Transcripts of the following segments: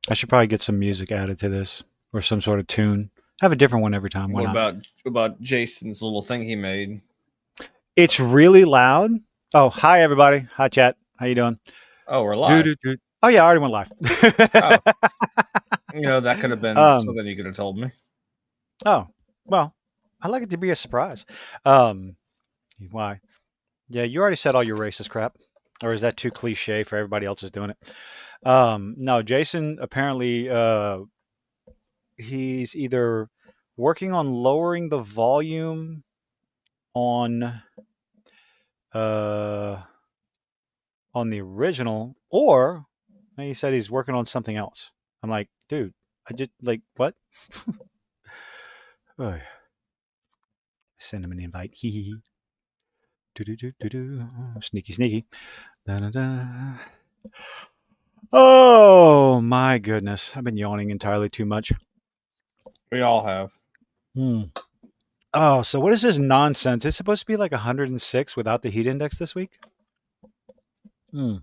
I should probably get some music added to this or some sort of tune. Have a different one every time. Why What not? about Jason's little thing he made? It's really loud. Oh, hi everybody. Hi chat. How you doing? Oh, we're Do live. do do. Oh yeah, I already went Oh, live. that could have been um. something you could have told me. Oh well, I like it to be a surprise. Um. Why? Yeah, you already said all your racist crap, or is that too cliche for everybody else is doing it? No, Jason apparently he's either working on lowering the volume on uh on the original, or he said he's working on something else. I'm like, dude, I just like what? Oh, send him an invite. Hee hee hee. Do do do do do. Sneaky sneaky. Da, da, da. Oh my goodness, I've been yawning entirely too much. We all have. Hmm. Oh, so what is this nonsense? It's supposed to be like 106 without the heat index this week. Hmm.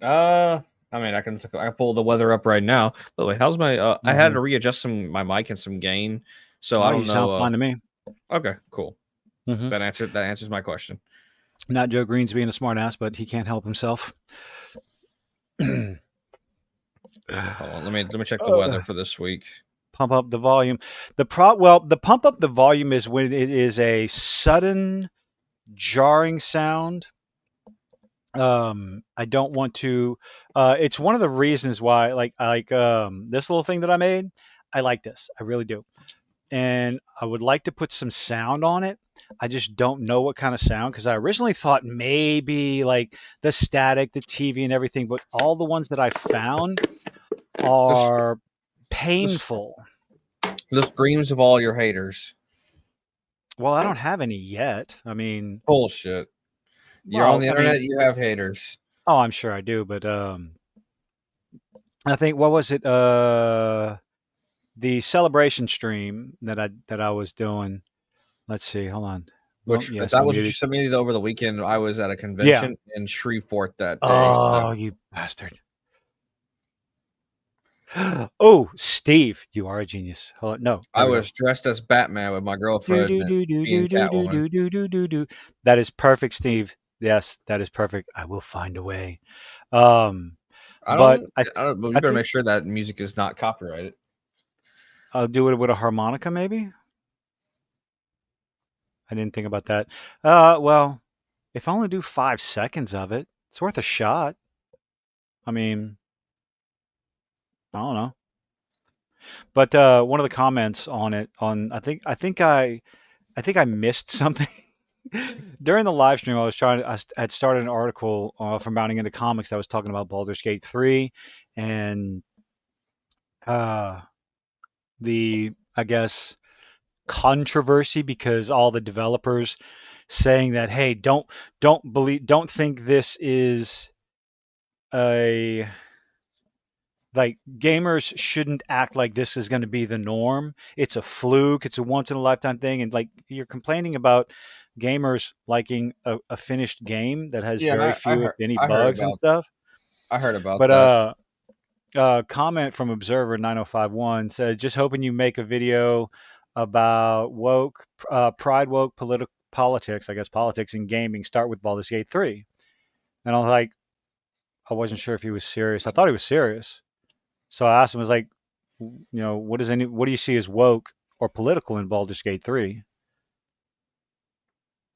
I mean, I can pull the weather up right now. By the way, how's my? I had Mm-hmm. to readjust my mic and some gain, so I Oh, you don't know. sound fine to me. Okay, cool. Mm-hmm. That answers my question. Not Joe Green's being a smartass, but he can't help himself. Hold on, let me check the Uh, weather for this week. Pump up the volume. The pump up the volume is when it is a sudden jarring sound. I don't want to. It's one of the reasons why, like, this little thing that I made. I like this. I really do, and I would like to put some sound on it. I just don't know what kind of sound because I originally thought maybe like the static, the TV, and everything, but all the ones that I found This are this painful. the screams of all your haters. Well, I don't have any yet. I mean, Bullshit. You're on well, the I mean, internet. You have haters. oh, I'm sure I do, but I think what was it? The celebration stream that I was doing. Let's see. Hold on. Well, Which yes, that I'm was what you muted. submitted over the weekend. I was at a Yeah. convention in Shreveport that day. So Oh, you bastard. Oh, Steve, you are a genius. Hold on. No, I there we go. was dressed as Batman with my Do girlfriend do do do being do do do Catwoman. do do do do do. That is perfect, Steve. Yes, that is perfect. I will find a way. Um, but I don't. But we I better make think sure that music is not copyrighted. I'll do it with a harmonica, maybe. I didn't think about that. Well, if I only do 5 seconds of it, it's worth a shot. I mean, I don't know. But one of the comments on it, on I think I missed something during the live stream. I had started an article from Bounding into Comics that was talking about Baldur's Gate 3 and uh, the I guess controversy because all the developers saying that hey, don't think this is a like gamers shouldn't act like this is going to be the norm. It's a fluke. It's a once in a lifetime thing. And like you're complaining about gamers liking a finished game that has Yeah, and very few, if any, I heard bugs and about stuff. But that. comment from Observer 9051 said, just hoping you make a video about woke, pride woke politics, I guess politics in gaming. Start with Baldur's Gate 3. And I was like, I wasn't sure if he was serious. I thought he was serious. So I asked him, I was like, what do you see as woke or political in Baldur's Gate 3?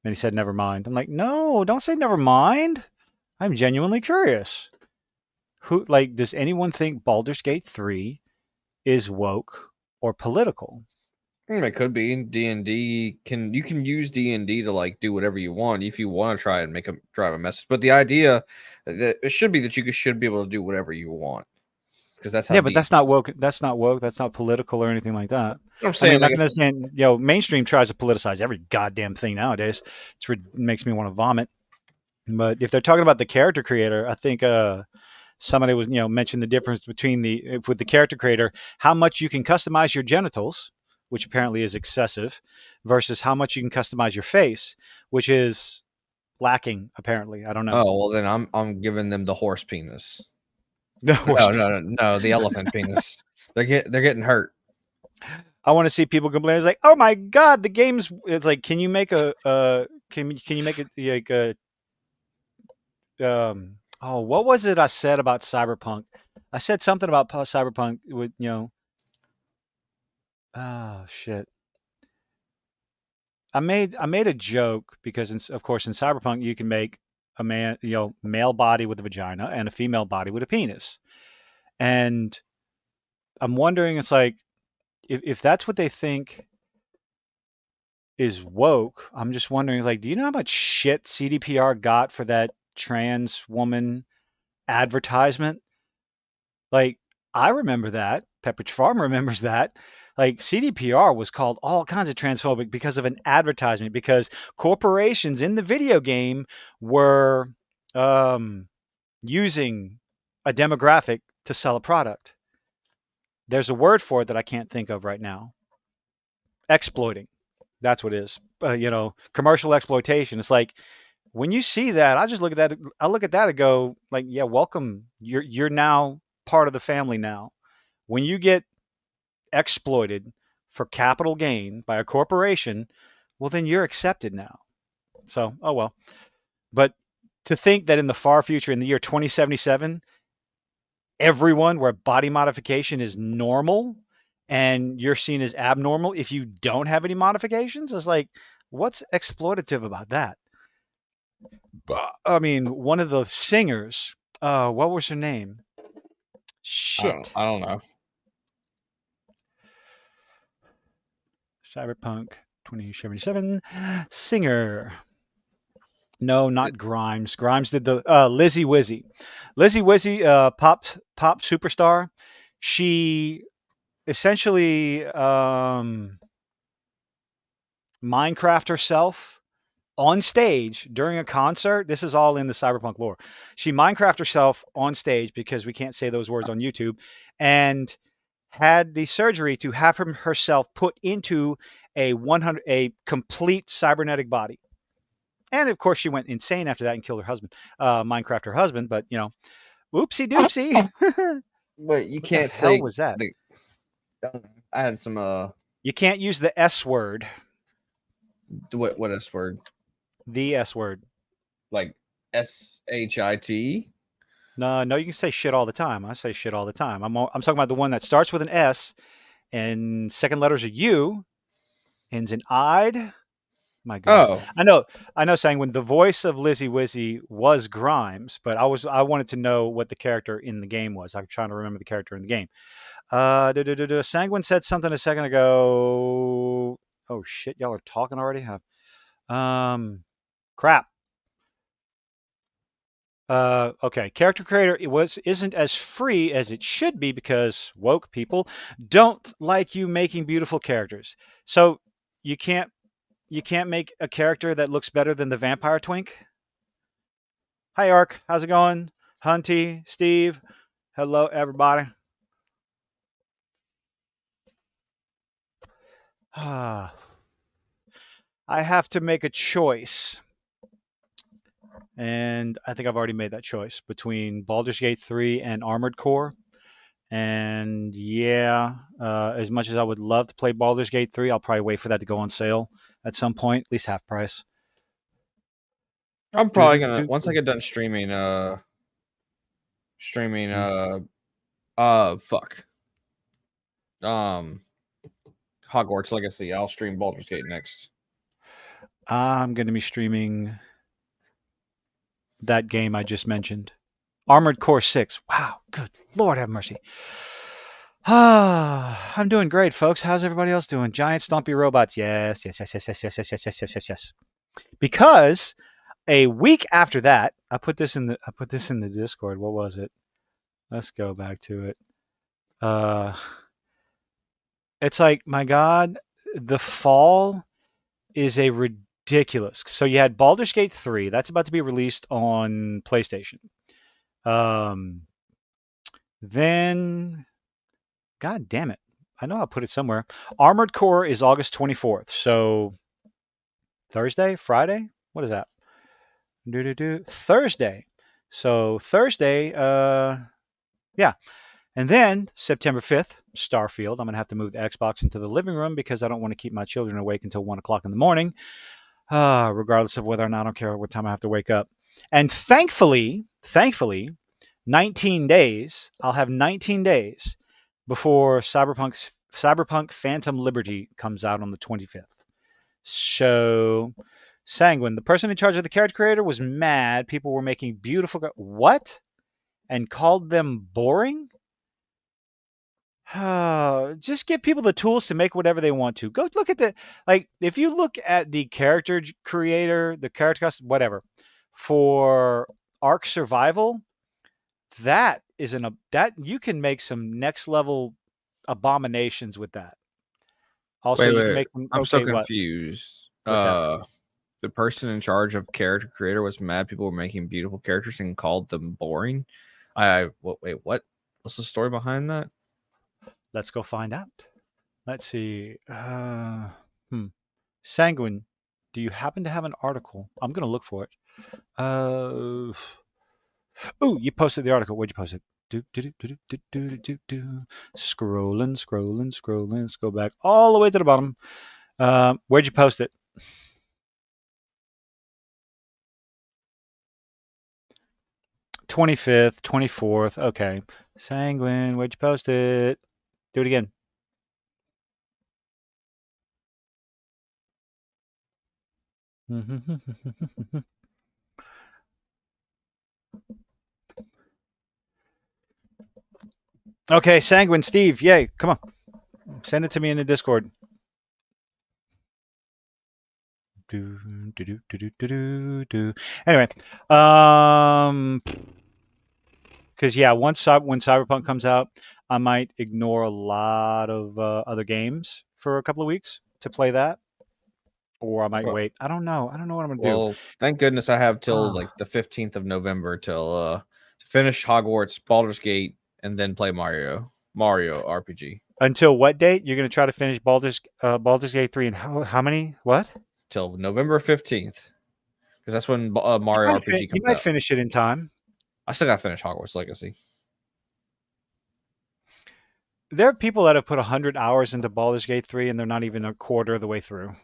And he said, never mind. I'm like, no, don't say never mind. I'm genuinely curious. Does anyone think Baldur's Gate 3 is woke or political? It could be D&D. You can use D&D to like do whatever you want if you want to try and drive a message. But the idea that it should be that should be able to do whatever you want because that's how Yeah, but D. that's not woke. That's not woke. That's not political or anything like that. I'm I saying mean, I like can understand, mainstream tries to politicize every goddamn thing nowadays. It makes me want to vomit. But if they're talking about the character creator, I think somebody was mentioned the difference between with the character creator how much you can customize your genitals, which apparently is excessive, versus how much you can customize your face, which is lacking apparently. I don't know. oh well, then I'm giving them the horse penis. The horse No, no, no, penis. no. The elephant penis. They're getting hurt. I want to see people complain. It's like, oh my god, the game's. It's like, can you make a can you make it like a oh, what was it I said about Cyberpunk? I said something about Cyberpunk with oh shit. I made a joke because of course in Cyberpunk you can make a man, male body with a vagina and a female body with a penis. And I'm wondering, it's like, if that's what they think is woke, I'm just wondering, it's like, do you know how much shit CDPR got for that trans woman advertisement? Like, I remember that. Pepperidge Farm remembers that. Like, CDPR was called all kinds of transphobic because of an advertisement, because corporations in the video game were um, using a demographic to sell a product. There's a word for it that I can't think of right now. Exploiting. That's what it is. Commercial exploitation. It's like, when you see that, I just look at that. I look at that and go, like, yeah, welcome. You're now part of the family now. When you get exploited for capital gain by a corporation, well, then you're accepted now. So, oh well. But to think that in the far future, in the year 2077, everyone where body modification is normal and you're seen as abnormal if you don't have any modifications, is like, what's exploitative about that? I mean, one of the singers, what was her name? Shit. I don't know. Cyberpunk 2077 singer. No, not Grimes. Grimes did the Lizzie Wizzy. Lizzie Wizzy, pop superstar. She essentially Minecraft herself on stage during a concert. This is all in the Cyberpunk lore. She Minecraft herself on stage, because we can't say those words on YouTube, and had the surgery to have herself put into a complete cybernetic body. And of course, she went insane after that and killed her husband, Minecraft her husband. But whoopsie doopsie. But you What the can't hell say was that? the. I had some You can't use the S word, what is word the S word. like shit. No, no, you can say shit all the time. I say shit all the time. I'm talking about the one that starts with an S and second letters are U, ends in I'd. My goodness, Oh, I know. Saying when the voice of Lizzie Wizzy was Grimes, but I wanted to know what the character in the game was. I'm trying to remember the character in the game. Sanguine said something a second ago. Oh shit, y'all are talking already. Crap. Okay, character creator isn't as free as it should be because woke people don't like you making beautiful characters. So you can't you can't make a character that looks better than the vampire twink. Hi, Ark. How's it going? Hunty, Steve. Hello, everybody. I have to make a choice. And I think I've already made that choice between Baldur's Gate 3 and Armored Core. And yeah, as much as I would love to play Baldur's Gate 3, I'll probably wait for that to go on sale at some point, at least half price. I'm Do probably do gonna do. once I get done streaming Mm. fuck um Hogwarts Legacy. I'll stream Baldur's Gate next. I'm going to be streaming that game I just mentioned, Armored Core 6. Wow, good Lord have mercy. I'm doing great, folks. How's everybody else doing? Giant stompy robots. Yes, yes, yes, yes, yes, yes, yes, yes, yes, yes, yes, yes. Because a week after that, I put this in the Discord. What was it? Let's go back to it. Uh it's like, my God, the fall is a ridiculous. So you had Baldur's Gate 3, that's about to be released on PlayStation. Um then God damn it. I know I'll put it somewhere. Armored Core is August 24th. So Thursday, Friday? What is that? Thursday. So Thursday, Yeah. And then September 5th, Starfield. I'm going to have to move the Xbox into the living room because I don't want to keep my children awake until 1 o'clock in the morning, regardless of whether or not I don't care what time I have to wake up. And thankfully, 19 days, I'll have 19 days before Cyberpunk Phantom Liberty comes out on the 25th. So, Sanguine, the person in charge of the character creator, was mad. People were making beautiful. What? And called them boring? Just give people the tools to make whatever they want to. Go look at if you look at the character creator, the character custom, whatever, for Ark Survival, that is that you can make some next level abominations with that. Also, Wait, you can wait. make them. I'm so Okay, what? confused. What's that? The person in charge of character creator was mad people were making beautiful characters and called them boring. Wait, what? What's the story behind that? Let's go find out. Let's see. Sanguine, do you happen to have an article? I'm going to look for it. Oh, you posted the article. Where'd you post it? Scrolling. Let's go back all the way to the bottom. Where'd you post it? 25th, 24th. Okay. Sanguine, where'd you post it? Do it again. Okay, Sanguine, Steve, yay, come on. Send it to me in the Discord. Anyway, because yeah, when Cyberpunk comes out, I might ignore a lot of other games for a couple of weeks to play that, or I might Well, wait. I don't know. I don't know what I'm gonna do. well, thank goodness I have till Oh. like the 15th of November till to finish Hogwarts, Baldur's Gate, and then play Mario RPG Until what date? You're gonna try to finish Baldur's Gate 3 and how many? What? till November 15th because that's when Mario RPG You comes might out. finish it in time. I still got to finish Hogwarts Legacy. There are people that have put 100 hours into Baldur's Gate 3 and they're not even a quarter of the way through.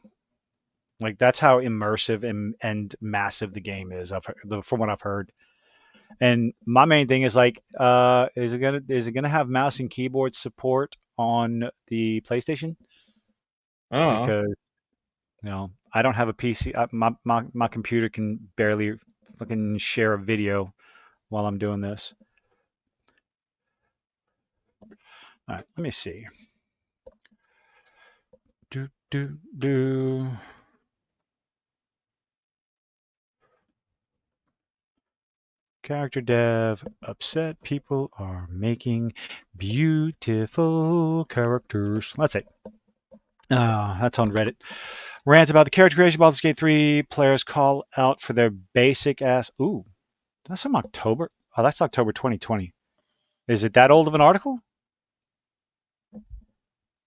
Like that's how immersive and massive the game is. From what I've heard. And my main thing is is it gonna have mouse and keyboard support on the PlayStation? Oh, Because I don't have a PC. My computer can barely fucking share a video while I'm doing this. All right, let me see. Do. Character dev upset people are making beautiful characters. Let's see. That's on Reddit. Rant about the character creation. Baldur's Gate 3 players call out for their basic ass. Ooh, that's from October. Oh, that's October 2020. Is it that old of an article?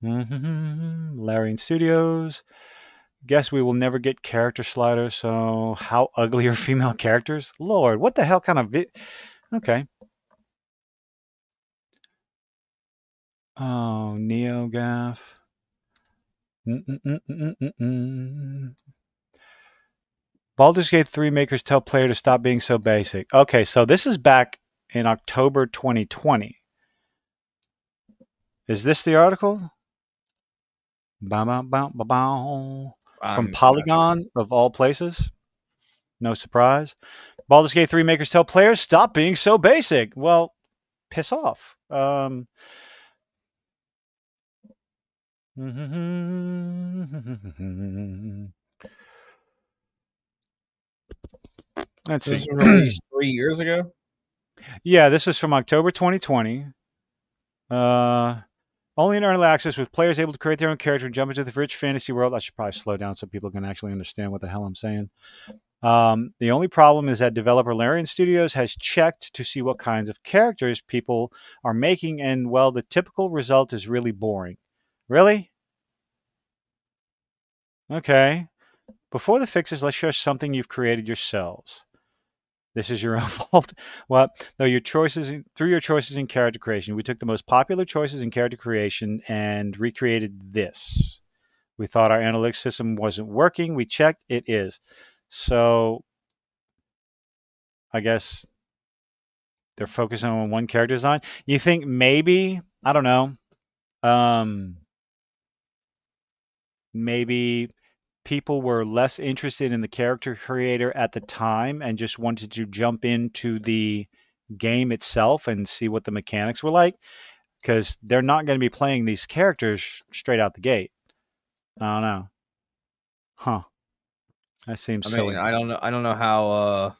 Larian Studios. Guess we will never get character sliders. So, how ugly are female characters? Lord, what the hell kind of Okay. Oh, NeoGAF. Baldur's Gate 3 makers tell player to stop being so basic. Okay, so this is back in October 2020. Is this the article? From I'm not sure. Polygon, of all places. No surprise. Baldur's Gate 3 makers tell players stop being so basic. Well, piss off. Let's This see. was released 3 years ago. Yeah, this is from October 2020. Only in early access with players able to create their own character and jump into the rich fantasy world. I should probably slow down so people can actually understand what the hell I'm saying. The only problem is that developer Larian Studios has checked to see what kinds of characters people are making, and well, the typical result is really boring. Really? Okay. Before the fixes, let's share something you've created yourselves. This is your own fault. Well, through your choices in character creation, we took the most popular choices in character creation and recreated this. We thought our analytics system wasn't working. We checked, it is. So I guess they're focusing on one character design. You think maybe, I don't know, maybe people were less interested in the character creator at the time and just wanted to jump into the game itself and see what the mechanics were like, because they're not going to be playing these characters straight out the gate. I don't know. Huh. That seems I mean, silly. I don't know. I don't know how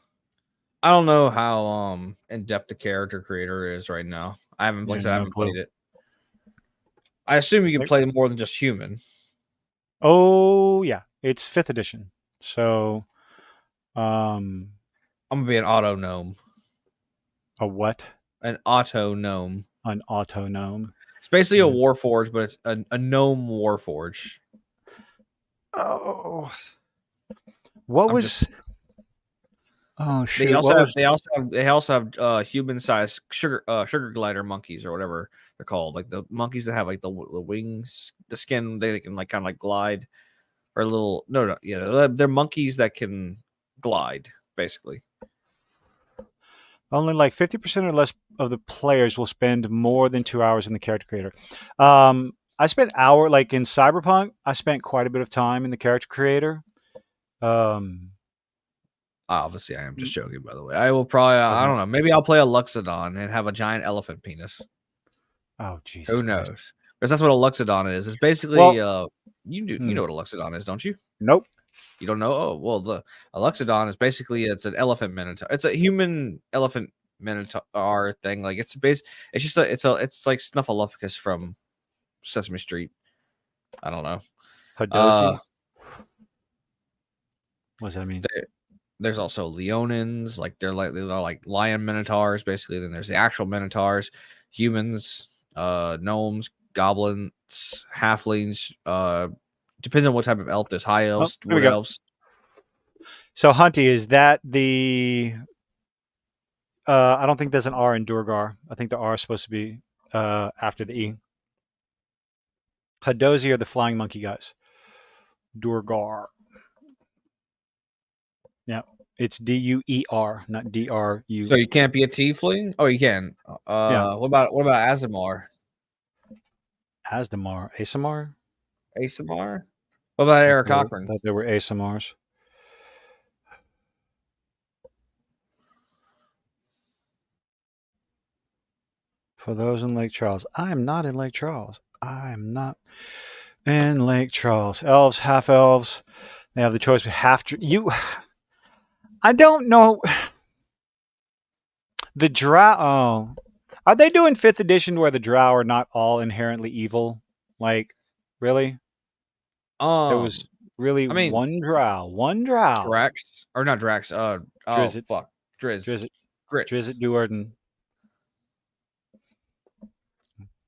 in depth the character creator is right now. I haven't, like I Yeah, said, I no haven't played clue. it. I assume you It's can like, play more than just human. oh yeah, it's 5th edition. So, um, I'm gonna be an auto gnome. a what? An auto gnome. An autonome. It's basically a Yeah. warforge, but it's a gnome warforge. Oh, what I'm just was? Oh shoot! What was? they also have human sized sugar glider monkeys or whatever they're called, like the monkeys that have like the wings, the skin they can like kind of like glide or little no yeah they're monkeys that can glide basically. Only like 50% or less of the players will spend more than 2 hours in the character creator. I spent like in Cyberpunk. I spent quite a bit of time in the character creator. Um, Obviously, I am just joking. By the way, I will probably I wasn't. don't know. Maybe I'll play a Luxodon and have a giant elephant penis. Oh Who Jesus Christ! knows? Because that's what a Luxodon is. It's basically Well, you know what a Luxodon is, don't you? nope. You don't know? Oh well, the a Luxodon is basically it's an elephant minotaur. It's a human elephant minotaur thing. Like it's just it's like Snuffleupagus from Sesame Street. I don't know. Uh, Hadozi. What does that mean? there's also Leonins, like they're like lion minotaurs, basically. Then there's the actual minotaurs, humans, gnomes, goblins, halflings, depending on what type of elf. There's high Oh, elves, here we wood go. elves. So Hunty, is that the? I don't think there's an R in Durgar. I think the R is supposed to be after the E. Hadozi are the flying monkey guys. Durgar. Yeah, it's Duer, not So Dru. you can't be a tiefling? Oh, you can. Yeah, What about Azamar? Asdamar, Asamar. Asamar? What about I Eric thought, Cochran? thought they were Asamars. For those in Lake Charles, I am not in Lake Charles. I am not in Lake Charles. Elves, half elves. They have the choice of you. I don't know the drow. Oh, are they doing 5th edition where the drow are not all inherently evil? Like, really? There was Um, really I mean one drow. One drow. Drax or not Drax. Oh Drizzt, fuck, Driz, Drizzt, Dritz. Drizzt Duarden.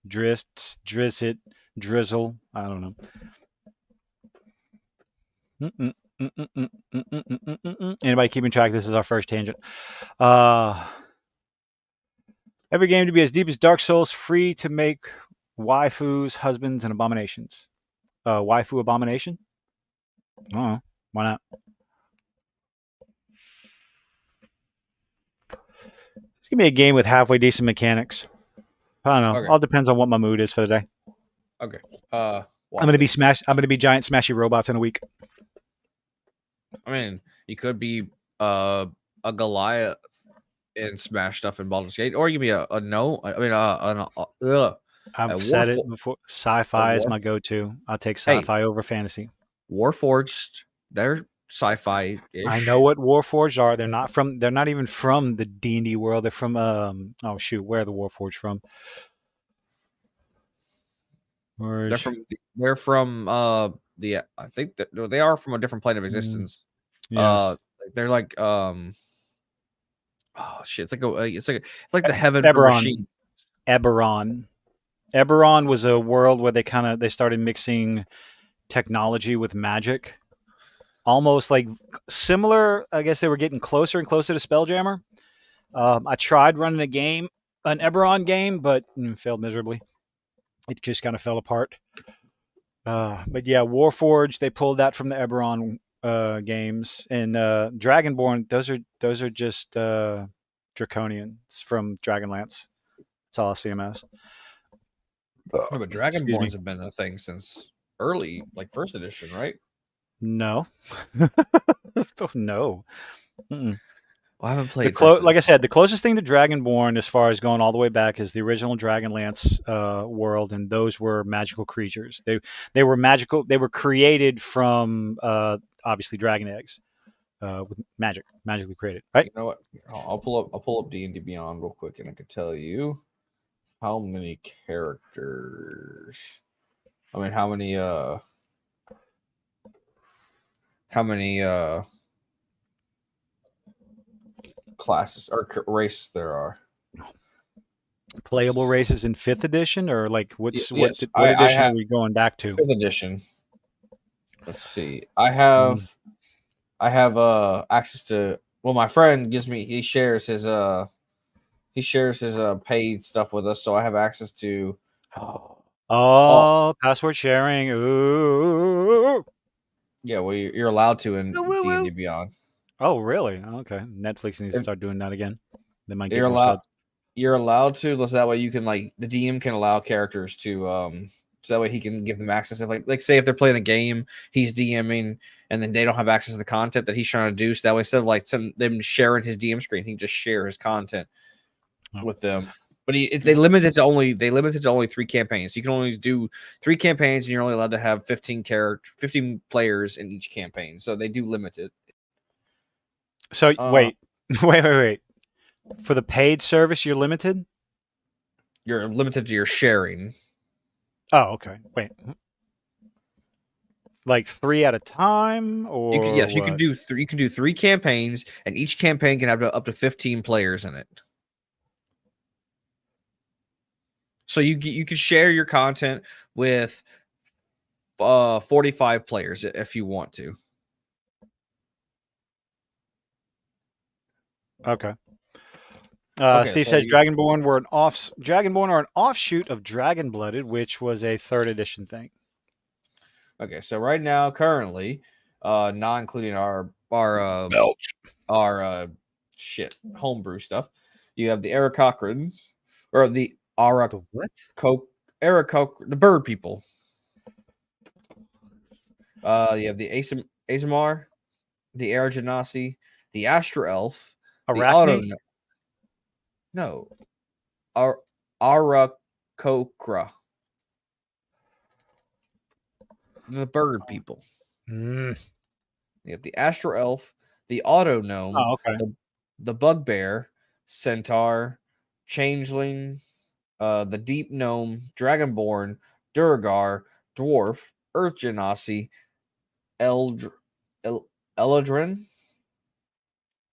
Drizzit, Drizzle. I don't know. Mm-mm, mm-mm, mm-mm. Anybody keeping track? This is our first tangent. Uh, every game to be as deep as Dark Souls, free to make waifus, husbands, and abominations. Waifu abomination? Oh, why not? It's gonna be a game with halfway decent mechanics. I don't know. Okay, All depends on what my mood is for the day. okay. I'm Watch gonna be this. smash. I'm gonna be giant smashy robots in a week. I mean, you could be a Goliath and smash stuff in Baldur's Gate, or you could be a no. I mean, a I've said warfo- it before. a Sci-fi is war. my go-to. I'll take Hey, sci-fi over fantasy. Warforged. They're sci-fi I know ish. what Warforged are. They're not from. They're not even from the D&D world. They're from. Oh shoot, where are the Warforged from? Forge. They're from the I think that no, they are from a different plane of Mm, existence. Uh, yes. they're like oh shit, it's like the heaven for Eberron. machine. Eberron. Eberron was a world where they started mixing technology with magic almost like similar. I guess they were getting closer and closer to Spelljammer. I tried running an Eberron game, but failed miserably. It just kind of fell apart. But yeah, Warforged, they pulled that from the Eberron games, and Dragonborn, those are just Draconians from Dragonlance. It's all CMS. Yeah, but Excuse Dragonborns me. have been a thing since early, like first edition, right? No, no. Mm-mm. Well, I haven't played first Like I edition. said, the closest thing to Dragonborn, as far as going all the way back, is the original Dragonlance world, and those were magical creatures. They were magical. They were created from obviously dragon eggs with magically created, right? You know what? I'll pull up D&D Beyond real quick, and I can tell you how many characters. I mean, how many classes or races there are. Playable races in fifth edition, or like Yes, what I edition have are we going back to? fifth edition. Let's see. Mm. I have access to. Well, my friend gives me. He shares his paid stuff with us, so I have access to all. Oh, password sharing. Ooh. Yeah, well, you're allowed to in Woo, woo, D&D woo. Beyond. Oh, really? Okay. Netflix needs to If start doing that again. They might get you're more allowed, subs. you're allowed to. So that way you can like the DM can allow characters to so that way he can give them access. If like say if they're playing a game, he's DMing, and then they don't have access to the content that he's trying to do. So that way instead of like them sharing his DM screen, he can just share his content Oh. with them. But they limit it to only 3 campaigns. You can only do 3 campaigns, and you're only allowed to have 15 players in each campaign. So they do limit it. So Uh, wait, wait. For the paid service, you're limited. you're limited to your sharing. Oh, okay. Wait, like three at a time, You can or yes, you can what? do three. You can do 3 campaigns, and each campaign can have up to 15 players in it. So you can share your content with 45 players if you want to. Okay. Okay, Steve so says you Dragonborn are an offshoot of Dragon Blooded, which was a third edition thing. okay, so right now currently, not including our shit homebrew stuff, you have the Aracocrans or the The what? the bird people. You have the Azamar, the Aragenasi, the Astra Elf, the Auto Arachne? no, Ar- Arakokra, the bird people. Mm. You have the Astra Elf, the Auto Gnome, Oh, okay. the Bugbear, Centaur, Changeling, the Deep Gnome, Dragonborn, Durgar, Dwarf, Earth Genasi, Eldr- El- Eladrin.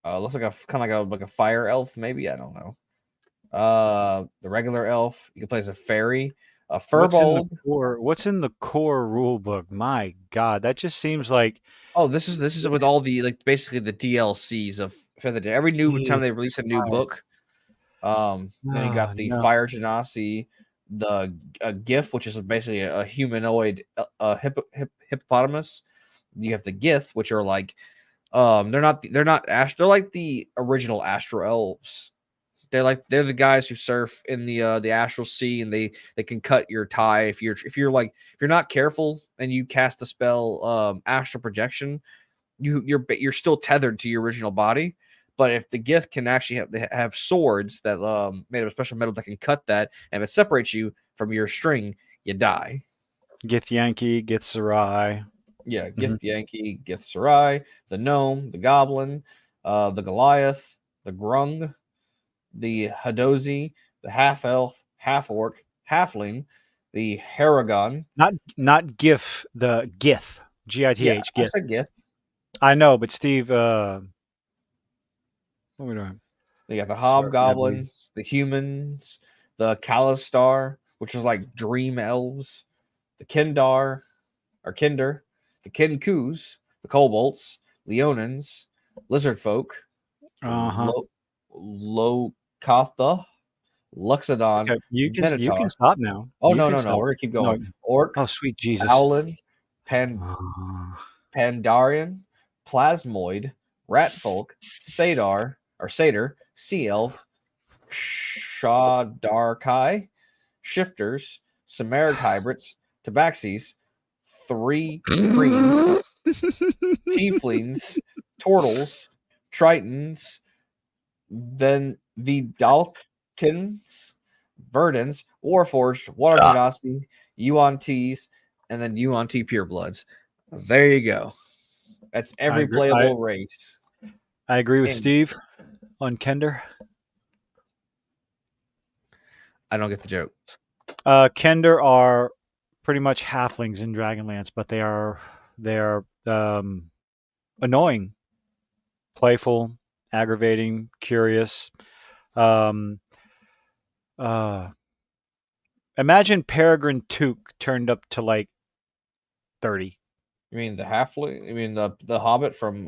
Looks like a kind of like a fire elf, maybe. I don't know. The regular elf. You can play as a fairy, a furbold. What's in the core rule book? My God, that just seems like Oh, this is with all the like basically the DLCs of Fifth Edition. Every new time Jesus they release a new Christ. book, then you Oh, got the no. Fire Genasi, the GIF, which is basically a humanoid hippopotamus. You have the Gith, which are like they're not they're like the original Astro Elves. They're the guys who surf in the astral sea, and they can cut your tie if you're not careful and you cast the spell astral projection, you're still tethered to your original body. But if the gift can actually have swords that made of special metal that can cut that, and if it separates you from your string, you die. Gith Yankee, Gith Sarai. Yeah, Mhm. Gith Yankee, Gith Sarai, the gnome, the goblin, the Goliath, the Grung, the Hadozi, the half elf, half orc, halfling, the Haragon. Not GIF, the Gith. Yeah, Gith, I Gith. said Gith. I know, but Steve, what are we doing? You got the Serpent, I believe. hobgoblins, the humans, the Kalistar, which is like dream elves, the Kindar or Kinder, the Kinkus, the kobolds, leonins, lizard folk, Uh-huh. Lokatha, Luxodon, Okay, you can Minotaur. stop now. Oh You no, can no, no. stop. We're gonna keep No. going. Orc, Oh, sweet Jesus. Owlin, Uh, Pandarian, Plasmoid, Ratfolk, Satyr, Sea Elf, Shadarkai, Shifters, Samaric Hybrids, Tabaxis, Three Kreen, Tieflings, Turtles, Tritons, Vidalkins, Verdans, Warforged, Water Genasi, Yuan-Ts, and then Yuan-T Purebloods. There you go. That's I every agree. I playable race. I agree with And Steve on Kender. I don't get the joke. Kender are pretty much halflings in Dragonlance, but they are annoying, playful, aggravating, curious. Um, uh, Imagine Peregrine Took turned up to like 30. You mean the halfling? You mean the Hobbit from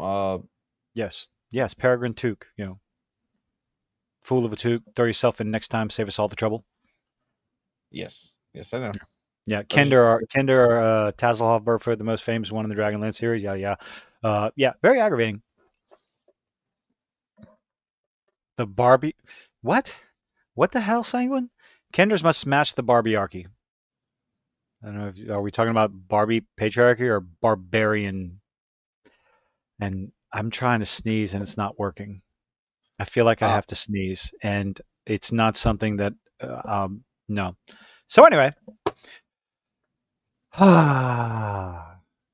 Yes, yes, Peregrine Took. You know, fool of a Took. Throw yourself in next time. Save us all the trouble. Yes. Yes, I know. Yeah, I was just, Tasslehoff Burford, the most famous one in the Dragonlance series. Yeah, yeah, yeah. Very aggravating. The Barbie. What? What the hell, Sanguine? Kenders must match the Barbiarchy. I don't know. Are we talking about Barbie patriarchy or barbarian? And I'm trying to sneeze and it's not working. I feel like I uh, have to sneeze, and it's not something that. No. So anyway,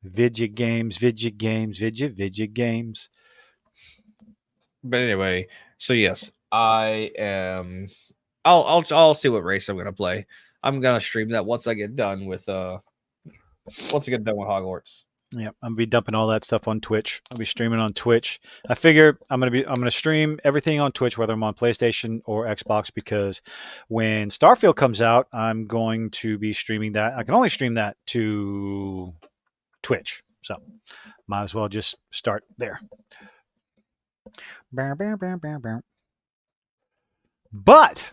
Vidya games, Vidya games, Vidya games. but anyway, so yes, I am I'll see what race I'm gonna play. I'm gonna stream that once I get done with Hogwarts. Yeah, I'm gonna be dumping all that stuff on Twitch. I'll be streaming on Twitch. I figure I'm gonna stream everything on Twitch, whether I'm on PlayStation or Xbox, because when Starfield comes out, I'm going to be streaming that. I can only stream that to Twitch, so might as well just start there. But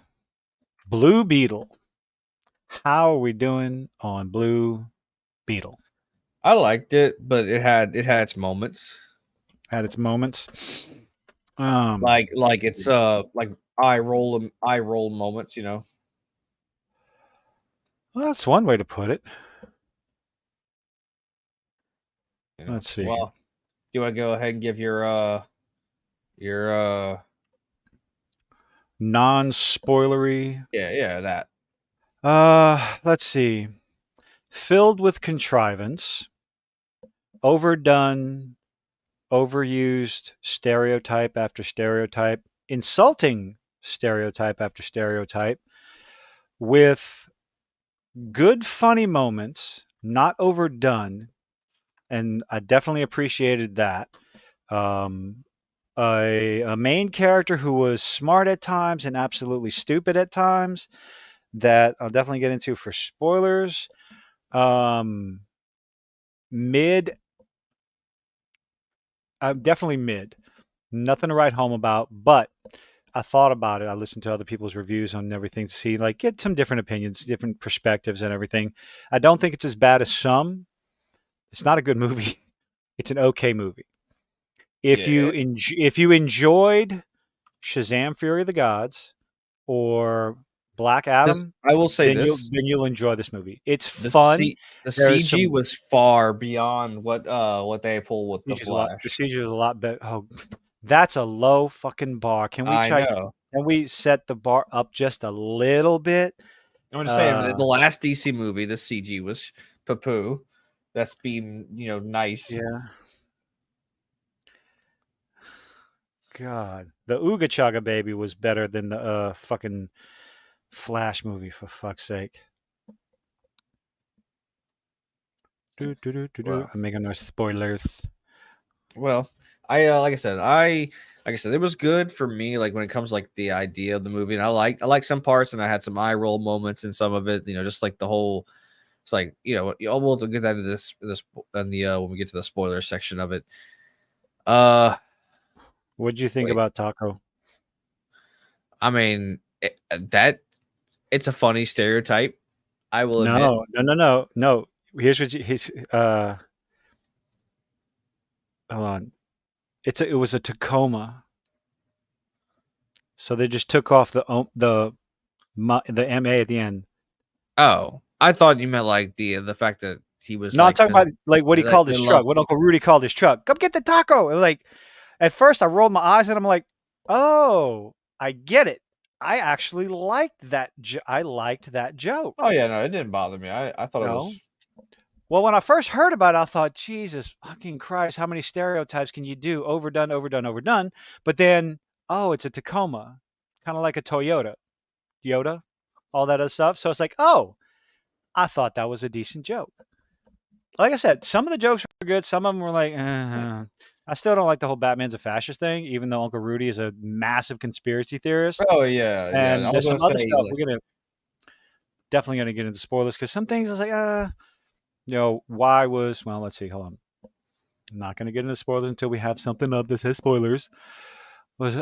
Blue Beetle, how are we doing on Blue Beetle? I liked it, but it had its moments. Had its moments. Like it's like eye roll moments, you know. Well, that's one way to put it. You know. Let's see. Well, do you want to go ahead and give your Non-spoilery. yeah, that. Let's see. Filled with contrivance, overdone, overused stereotype after stereotype, insulting stereotype after stereotype, with good funny moments, not overdone, and I definitely appreciated that. Um, a main character who was smart at times and absolutely stupid at times that I'll definitely get into for spoilers. Um, Mid, definitely mid. Nothing to write home about, but I thought about it. I listened to other people's reviews on everything to see, like, get some different opinions, different perspectives, and everything. I don't think it's as bad as some. It's not a good movie. It's an okay movie. Yeah. If you enjoyed Shazam: Fury of the Gods or Black This Adam, I will say this. then you'll enjoy this movie. It's The fun. C the There is CG some was far beyond what they pull with the CG is a lot. The Flash. CG is a lot better. Oh, that's a low fucking bar. Can we I try? know. Can we set the bar up just a little bit? I'm just saying Uh, the last DC movie, the CG was poo. That's being nice. yeah. God, the Ooga Chugga Baby was better than the fucking Flash movie. For fuck's sake. Well, I'm making no spoilers. well, I like I said, it was good for me. Like when it comes like the idea of the movie, and I like some parts, and I had some eye roll moments in some of it. Just like the whole It's like, we'll get that into this in the when we get to the spoiler section of it. Uh, What did you think Wait. about Taco? I mean, it's a funny stereotype. I will admit. No. Here's what he's hold on. It was a Tacoma. So they just took off the MA at the end. Oh, I thought you meant like the fact that he was No, I'm like talking about like what he called they his love. truck, what Uncle Rudy called his truck. Come get the taco. And like at first I rolled my eyes and I'm like, oh, I get it. I actually liked that. I liked that Oh joke. yeah, no, it didn't bother me. I thought it No. was. Well, when I first heard about it, I thought, Jesus fucking Christ, how many stereotypes can you do? Overdone, overdone, overdone. But then, oh, it's a Tacoma, kind of like a Yoda, all that other stuff. So it's like, oh, I thought that was a decent joke. Like I said, some of the jokes were good. Some of them were like, I still don't like the whole Batman's a fascist thing, even though Uncle Rudy is a massive conspiracy theorist. Oh yeah, yeah. I And was there's gonna some other say stuff like, we're definitely gonna get into spoilers because some things I was like, why was well, let's see, hold on. I'm not gonna get into spoilers until we have something up that says spoilers. Was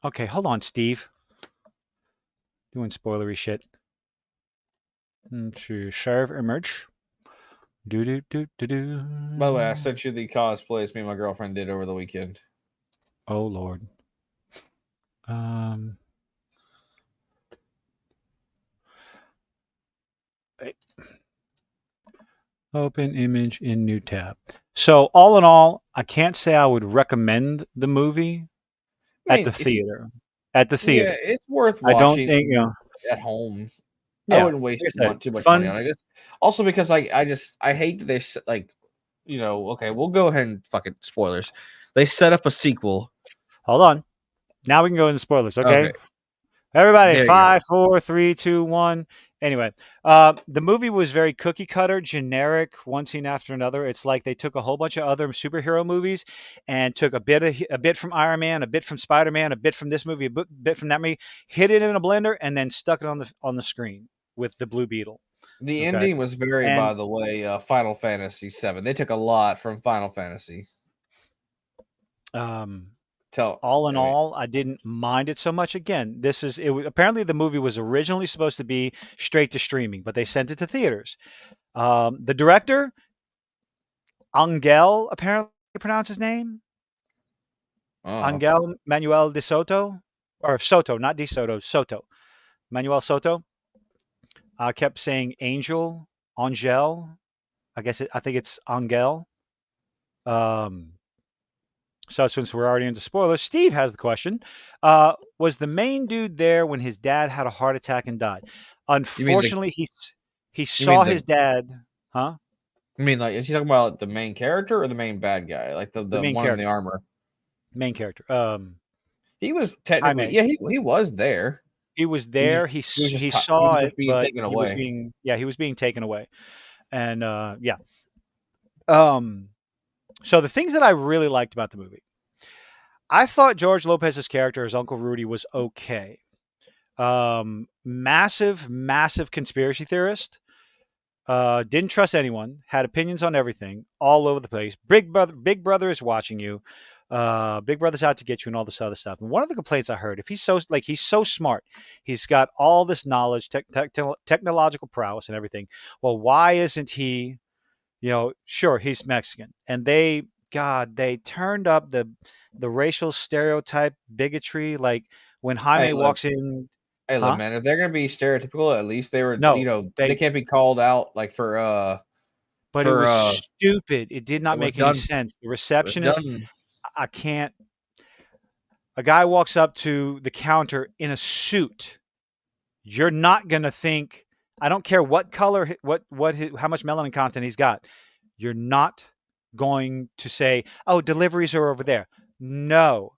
okay, hold on, Steve. Doing spoilery shit. To serve image. Do do do do do. by the way, I sent you the cosplays me and my girlfriend did over the weekend. Oh Lord. Um. Open image in new tab. So all in all, I can't say I would recommend the movie I at the mean, if you, theater. At the yeah, theater, it's worth I don't watching think at home. I Yeah, wouldn't waste like I said, too much money fun. on it. Also because I hate that like, okay, we'll go ahead and fuck it, spoilers. They set up a sequel. Hold on. Now we can go into spoilers. Okay, Okay, everybody, there you go. 5, 4, 3, 2, 1. Anyway, the movie was very cookie cutter, generic, one scene after another. It's like they took a whole bunch of other superhero movies and took a bit from Iron Man, a bit from Spider Man, a bit from this movie, bit from that movie, hit it in a blender, and then stuck it on the screen with the Blue Beetle. The Okay, ending was very, and by the way, Final Fantasy VII. They took a lot from Final Fantasy. um, Tell, all in I mean, all, I didn't mind it so much. Again, apparently the movie was originally supposed to be straight to streaming, but they sent it to theaters. The director, Angel, apparently pronounce his name, oh, Angel Manuel de Soto, or Soto, not de Soto, Soto, Manuel Soto. I kept saying Angel. I think it's Angel. Um, So since we're already into spoilers, Steve has the question. Was the main dude there when his dad had a heart attack and died? you mean the, Unfortunately, he you mean saw the, his dad. Huh? I mean, like, is he talking about the main character or the main bad guy, like The the main one in the character. armor? Main character. He was technically, Jaime. yeah, he was there. He was He was there. He he saw was it, just being but taken he was away. being he was being taken away. And yeah. Um. So the things that I really liked about the movie, I thought George Lopez's character as Uncle Rudy was okay. Massive conspiracy theorist. Didn't trust anyone. Had opinions on everything, all over the place. Big brother is watching you. Big brother's out to get you, and all this other stuff. And one of the complaints I heard, if he's so smart, he's got all this knowledge, technological prowess, and everything. Well, why isn't he? Sure, he's Mexican, and they turned up the racial stereotype bigotry, like when Hey, Jaime look, walks in, hey, look, huh? man. If they're gonna be stereotypical, at least they were, No, they they can't be called out like but it was uh stupid. It did it not was make any done. sense. The It was receptionist, done. I can't. A guy walks up to the counter in a suit. You're not gonna think. I don't care what color, how much melanin content he's got. You're not going to say, "Oh, deliveries are over there." No,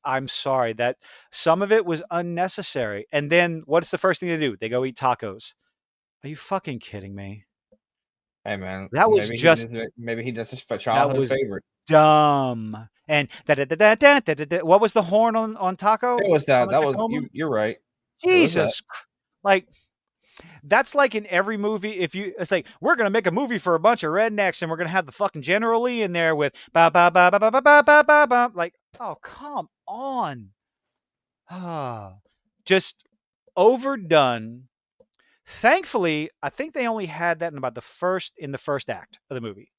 I'm sorry. That some of it was unnecessary. And then what's the first thing they do? They go eat tacos. Are you fucking kidding me? Hey, man. That was just Maybe he does his that childhood was favorite. dumb. And what was the horn on It Taco was on that. the That was Tacoma? you. You're right. Who was that? Jesus, like that's like in every movie. If you, it's like we're gonna make a movie for a bunch of rednecks, and we're gonna have the fucking General Lee in there with ba ba ba ba ba ba ba ba ba ba. Like, oh come on, just overdone. Thankfully, I think they only had that in about the first act of the movie,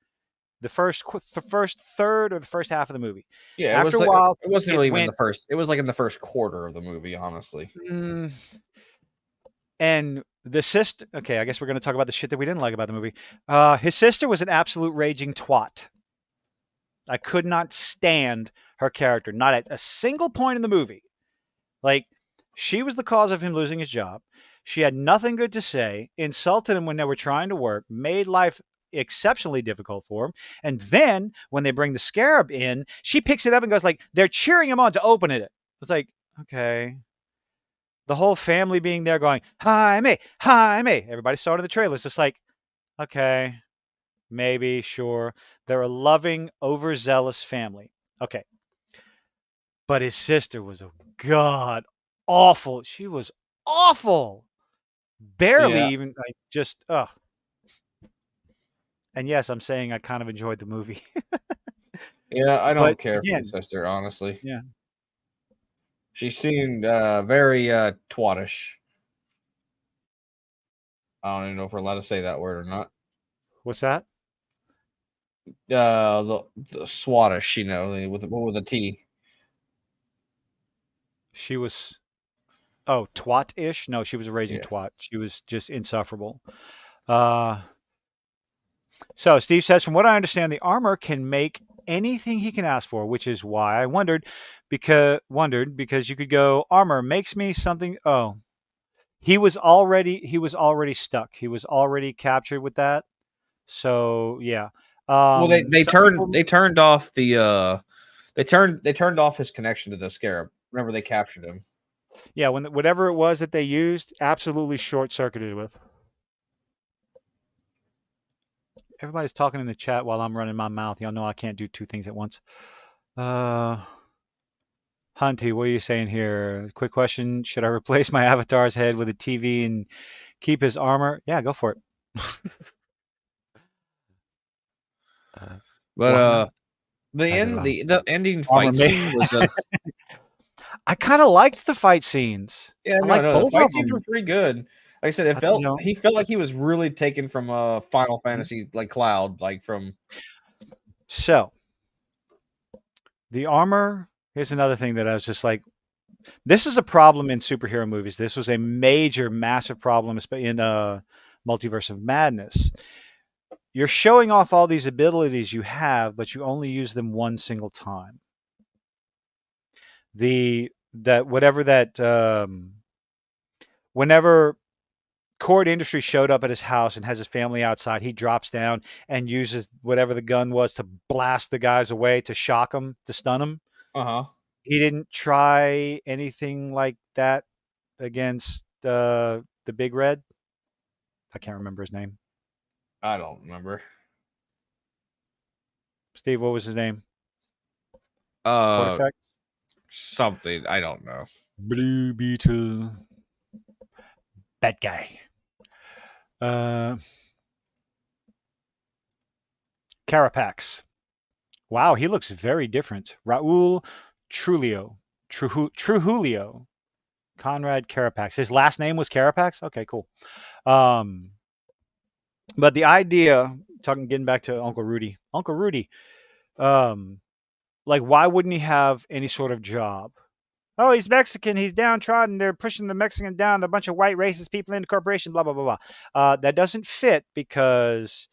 the first third or the first half of the movie. Yeah, it After was a like while, it wasn't it really even the went. first. It was like in the first quarter of the movie, honestly. Mm, and the sister. Okay, I guess we're going to talk about the shit that we didn't like about the movie. His sister was an absolute raging twat. I could not stand her character. Not at a single point in the movie. Like, she was the cause of him losing his job. She had nothing good to say, insulted him when they were trying to work, made life exceptionally difficult for him. And then when they bring the scarab in, she picks it up and goes like, they're cheering him on to open it. It's like, okay. The whole family being there going, Jaime, Jaime. Everybody saw it in the trailer. It's just like, okay, maybe, sure. They're a loving, overzealous family. Okay. But his sister was a god awful. She was awful. Barely Yeah, even like just ugh. And yes, I'm saying I kind of enjoyed the movie. yeah. I But don't care for the again, sister, honestly. yeah. She seemed very twatish. I don't even know if we're allowed to say that word or not. What's that? The swatish, with a T. She was oh, twat-ish? No, she was a raging Yeah. twat. She was just insufferable. Uh So Steve says, from what I understand, the armor can make anything he can ask for, which is why I wondered because you could go armor makes me something. Oh, he was already stuck. He was already captured with that. So yeah. Well, Some people, they turned off the they turned off his connection to the scarab. Remember, they captured him. yeah, when whatever it was that they used, absolutely short circuited with. Everybody's talking in the chat while I'm running my mouth. Y'all know I can't do two things at once. Uh, Hunty, what are you saying here? Quick question. Should I replace my avatar's head with a TV and keep his armor? Yeah, go for it. uh, But Warhammer? I don't know. the ending Armor fight me. scene was I kind of liked the fight scenes. yeah, I no, like no, the both of fight scenes were them. pretty good. Like I said, he felt like he was really taken from Final Mhm. Fantasy like Cloud, like from So the armor, here's another thing that I was just like, this is a problem in superhero movies. This was a major, massive problem in Multiverse of Madness. You're showing off all these abilities you have, but you only use them one single time. The that whatever that whenever Cord Industry showed up at his house and has his family outside, he drops down and uses whatever the gun was to blast the guys away, to shock them, to stun them. uh-huh. He didn't try anything like that against the Big Red. I can't remember his name. I don't remember. Steve, what was his name? Uh Quarterfect? Something, I don't know. Blue Beetle. That guy. Uh, Carapax. Wow, he looks very different. Raul Trujillo. Trujillo. Conrad Carapax. His last name was Carapax? Okay, cool. Um, but the idea, getting back to Uncle Rudy, um, like, why wouldn't he have any sort of job? Oh, he's Mexican. He's downtrodden. They're pushing the Mexican down. A bunch of white racist people in the corporation. Blah blah blah blah. That doesn't fit because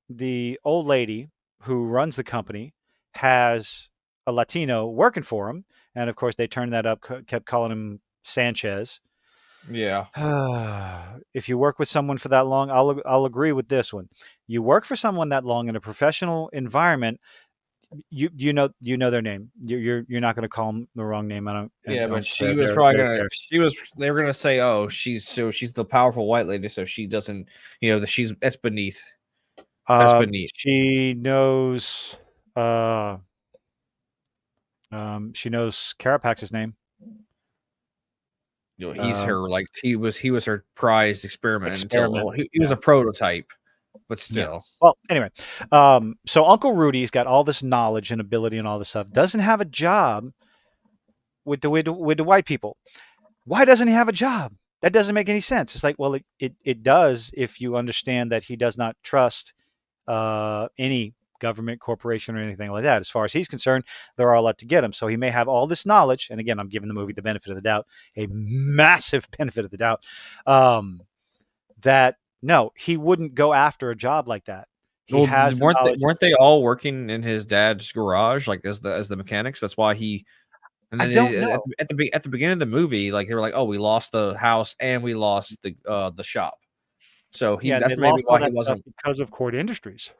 the old lady who runs the company has a Latino working for him, and of course they turned that up. Kept calling him Sanchez. Yeah. If you work with someone for that long, I'll agree with this one. You work for someone that long in a professional environment, you know their name. You're not going to call them the wrong name. I don't. And Yeah, but don't. she They're was they're probably they're, gonna they're she was they were gonna say, oh, she's the powerful white lady, so she doesn't that she's that's beneath. That's beneath. She knows. She knows Carapax's name. He's Um, her like he was her prized experiment experiment. until he was Yeah. a prototype, but Yeah. still. Well, anyway, so Uncle Rudy's got all this knowledge and ability and all this stuff. Doesn't have a job with the white people. Why doesn't he have a job? That doesn't make any sense. It's like, well, it does if you understand that he does not trust any government, corporation, or anything like that. As far as he's concerned, they're all out to get him. So he may have all this knowledge. And again, I'm giving the movie the benefit of the doubt, a massive benefit of the doubt. That no, he wouldn't go after a job like that. He Well, has the weren't they, knowledge. weren't they all working in his dad's garage, like as the mechanics? That's why he. And I then don't know. at the beginning of the movie, like they were like, "Oh, we lost the house and we lost the shop." So Yeah, and they that's maybe lost all why he that stuff wasn't. because of Cord Industries.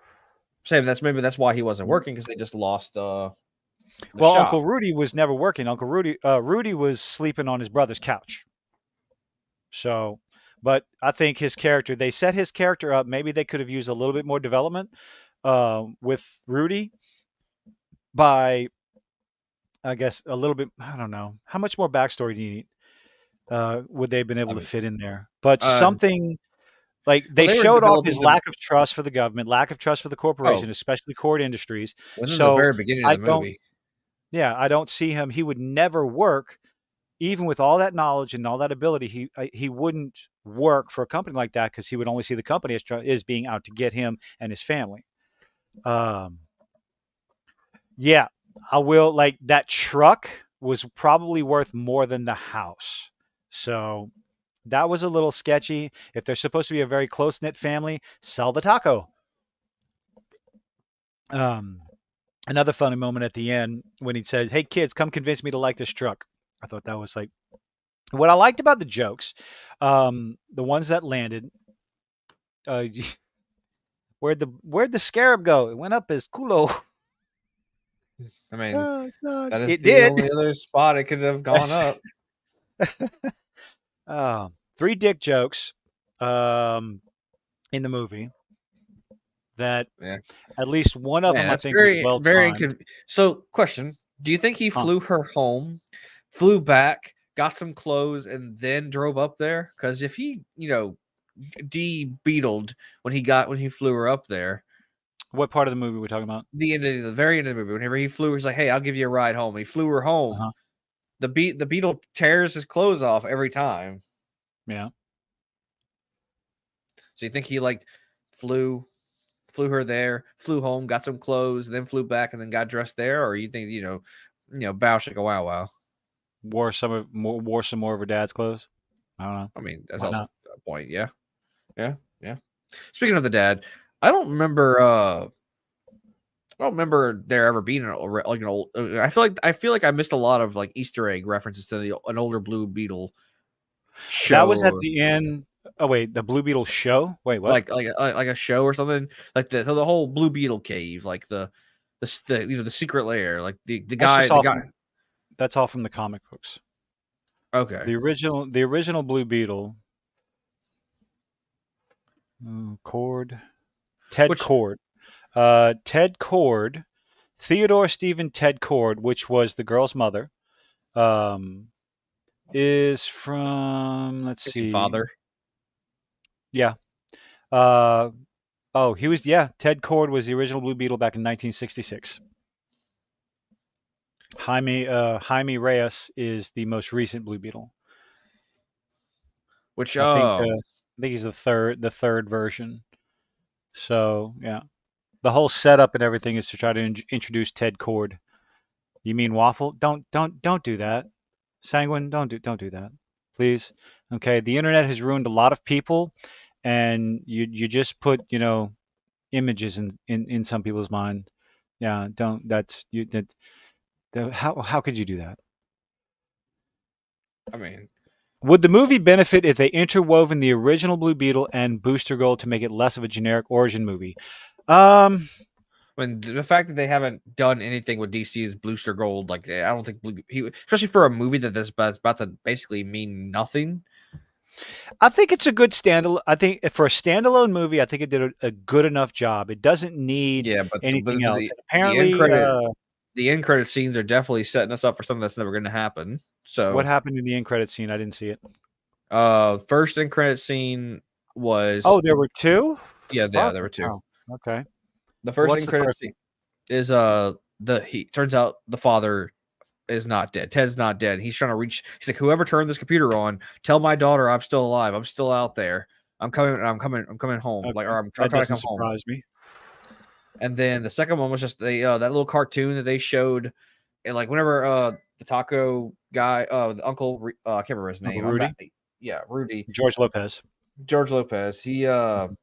Saying that's why he wasn't working because they just lost the Well, shop. Uncle Rudy was never working. Uncle Rudy was sleeping on his brother's couch. So, but I think his character, they set his character up. Maybe they could have used a little bit more development with Rudy by, I guess, a little bit. I don't know. How much more backstory do you need? Would they have been I able to mean, fit in there? But uh, something like well, they they were showed off developing his the. lack of trust for the government, lack of trust for the corporation, Oh, especially Cord Industries. within the So very beginning of I the don't, movie. yeah, I don't see him. He would never work, even with all that knowledge and all that ability. He wouldn't work for a company like that because he would only see the company as being out to get him and his family. Um, yeah, I will. Like that truck was probably worth more than the house. So that was a little sketchy. If they're supposed to be a very close knit family, sell the taco. Um, Another funny moment at the end when he says, "Hey kids, come convince me to like this truck." I thought that was like what I liked about the jokes. The ones that landed. Uh, where'd the scarab go? It went up his culo. I mean, Oh God, that is it the did. only other spot it could have gone That's up. three dick jokes um, in the movie that Yeah. at least one of Man, them I that's think was very, well very timed. So, question: do you think he Huh. flew her home, flew back, got some clothes, and then drove up there? Because if he, de-beetled when he flew her up there, What part of the movie we're talking about? the very end of the movie, whenever he flew, he's like, "Hey, I'll give you a ride home." He flew her home. Uh-huh. The beetle tears his clothes off every time. Yeah. So you think he like flew flew her there, flew home, got some clothes, then flew back and then got dressed there, or you think bow shaka wow wow. Wore some more of her dad's clothes. I don't know. I mean, that's Why also not? a point. Yeah, yeah, yeah. Speaking of the dad, I don't remember. I don't remember there ever being like an old. I feel like I missed a lot of like Easter egg references to an older Blue Beetle That show, was at or the end. Oh wait, the Blue Beetle show. Wait, what? like a show or something, like the whole Blue Beetle cave, like the secret lair, like the That's guy just the all guy. from. That's all from the comic books. Okay, The original Blue Beetle. Cord. Ted which Cord. Ted Cord. Theodore Stephen Ted Cord, which was the girl's mother, um, is from. Let's thinking see. father. Yeah. Uh, oh, he was. Yeah. Ted Cord was the original Blue Beetle back in 1966. Jaime Reyes is the most recent Blue Beetle. Which I think he's the third version. So yeah, the whole setup and everything is to try to introduce Ted Cord. You mean Waffle? Don't do that. Sanguine, don't do that, please. Okay, the internet has ruined a lot of people, and you just put images in some people's mind. Yeah, don't. That's you. How could you do that? I mean, Would the movie benefit if they interwoven the original Blue Beetle and Booster Gold to make it less of a generic origin movie? Um, the fact that they haven't done anything with DC's Booster Gold, like I don't think especially for a movie that's about to basically mean nothing. I think it's a good standalone. I think for a standalone movie, I think it did a good enough job. It doesn't need Yeah, but but anything else. And the end apparently, credit the end credit scenes are definitely setting us up for something that's never going to happen. So, What happened in the end credit scene? I didn't see it. first end credit scene was Oh, there were two? yeah, there were Fucking two. hell. Okay. The first What's end the credit first scene one? is the he turns out the father is not dead. Ted's not dead. He's trying to reach. He's like, whoever turned this computer on, tell my daughter I'm still alive. I'm still out there. I'm coming. I'm coming home. Like, Okay. or I'm That trying to doesn't come home. surprise me. And then the second one was just that little cartoon that they showed, and like whenever the taco guy, the uncle, I can't remember his Uncle name. I'm back. Rudy? Yeah, Rudy, George Lopez. George Lopez. He um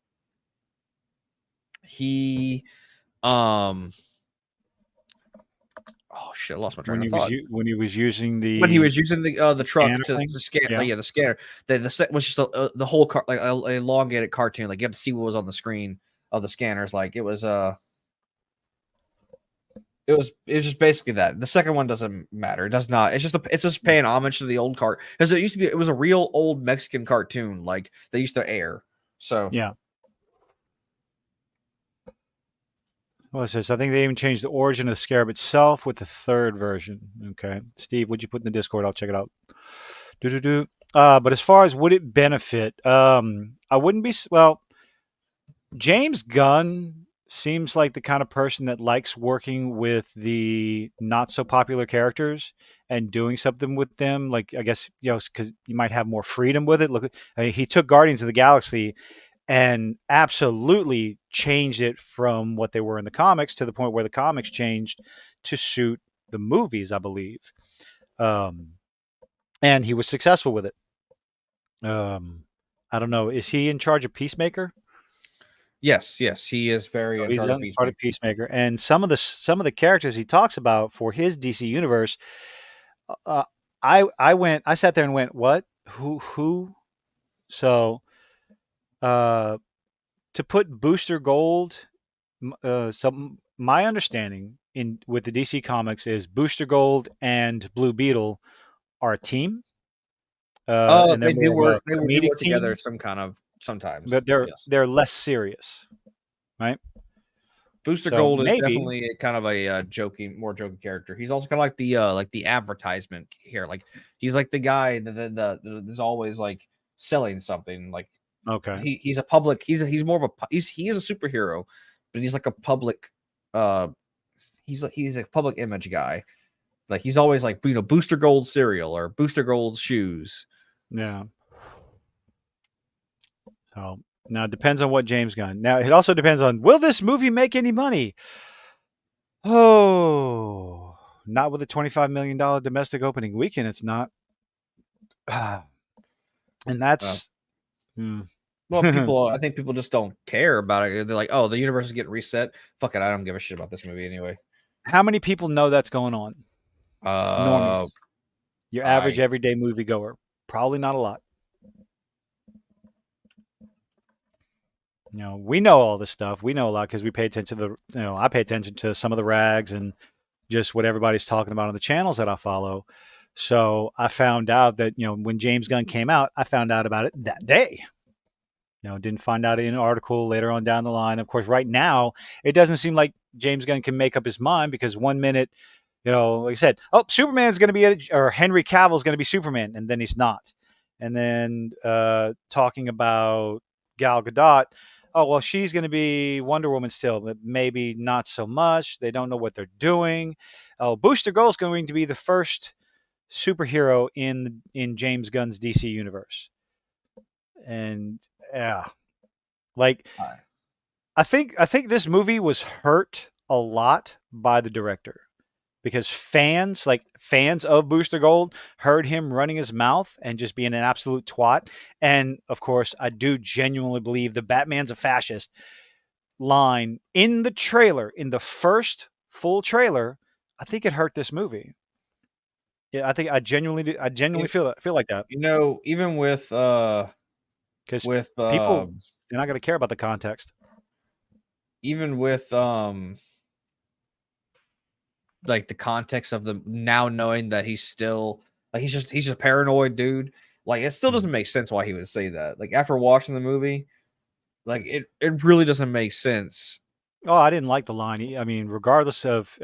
oh shit, I lost my train When of he was thought. when he was using When he the was using the truck scanner thing? to scan, Yeah. like, yeah, the scanner. The set was just the whole car, like a elongated cartoon. Like you have to see what was on the screen of the scanners. Like it was just basically that. The second one doesn't matter. It does not. It's just paying homage to the old cart because it used to be. It was a real old Mexican cartoon like they used to air. So Yeah. What's this? I think they even changed the origin of the scarab itself with the third version. Okay. Steve, would you put in the Discord? I'll check it out. Do do do. But as far as would it benefit, I wouldn't be well. James Gunn seems like the kind of person that likes working with the not so popular characters and doing something with them. Like I guess because you might have more freedom with it. Look, I mean, he took Guardians of the Galaxy and absolutely changed it from what they were in the comics to the point where the comics changed to suit the movies, I believe. Um, and he was successful with it. Um, I don't know. Is he in charge of Peacemaker? yes, he is very So in he's charge of in part of Peacemaker. Peacemaker, and some of the characters he talks about for his DC universe, uh, I sat there and went, what, who? So uh, to put Booster Gold, my understanding in with the DC comics is Booster Gold and Blue Beetle are a team, and they're more of a They do comedic work together team, some kind of sometimes. but they're Yes. they're less serious, right? Booster So Gold is maybe definitely kind of a more joking character. He's also kind of like the advertisement here. Like he's like the guy that is always like selling something. Like okay. he's a public. He's more of a he is a superhero, but he's like a public. Uh, he's a public image guy. Like he's always like Booster Gold cereal or Booster Gold shoes. Yeah. So now it depends on what James Gunn. Now it also depends on will this movie make any money? Oh, not with a $25 million domestic opening weekend. It's not, and Uh, that's hmm. well, I think people just don't care about it. They're like, oh, the universe is getting reset. Fuck it, I don't give a shit about this movie anyway. How many people know that's going on? Uh, Normies, your average I everyday moviegoer. Probably not a lot. We know all this stuff. We know a lot because we pay attention to I pay attention to some of the rags and just what everybody's talking about on the channels that I follow. So I found out that, when James Gunn came out, I found out about it that day. Didn't find out in an article later on down the line. Of course, right now, it doesn't seem like James Gunn can make up his mind because one minute, like I said, oh, Superman's going to be, or Henry Cavill's going to be Superman, and then he's not. And then talking about Gal Gadot, oh, well, she's going to be Wonder Woman still, but maybe not so much. They don't know what they're doing. Oh, Booster Gold's going to be the first superhero in James Gunn's DC universe. And yeah, like I I think this movie was hurt a lot by the director because fans of Booster Gold heard him running his mouth and just being an absolute twat. And of course, I do genuinely believe the Batman's a fascist line in the trailer, in the first full trailer. I think it hurt this movie. Yeah, I think I genuinely do. I genuinely you, feel like that even because with people they're not going to care about the context. even with like the context of the now knowing that he's still like he's just a paranoid dude. Like it still Hmm. doesn't make sense why he would say that. Like after watching the movie, like it really doesn't make sense. Oh, I didn't like the line. I mean, regardless of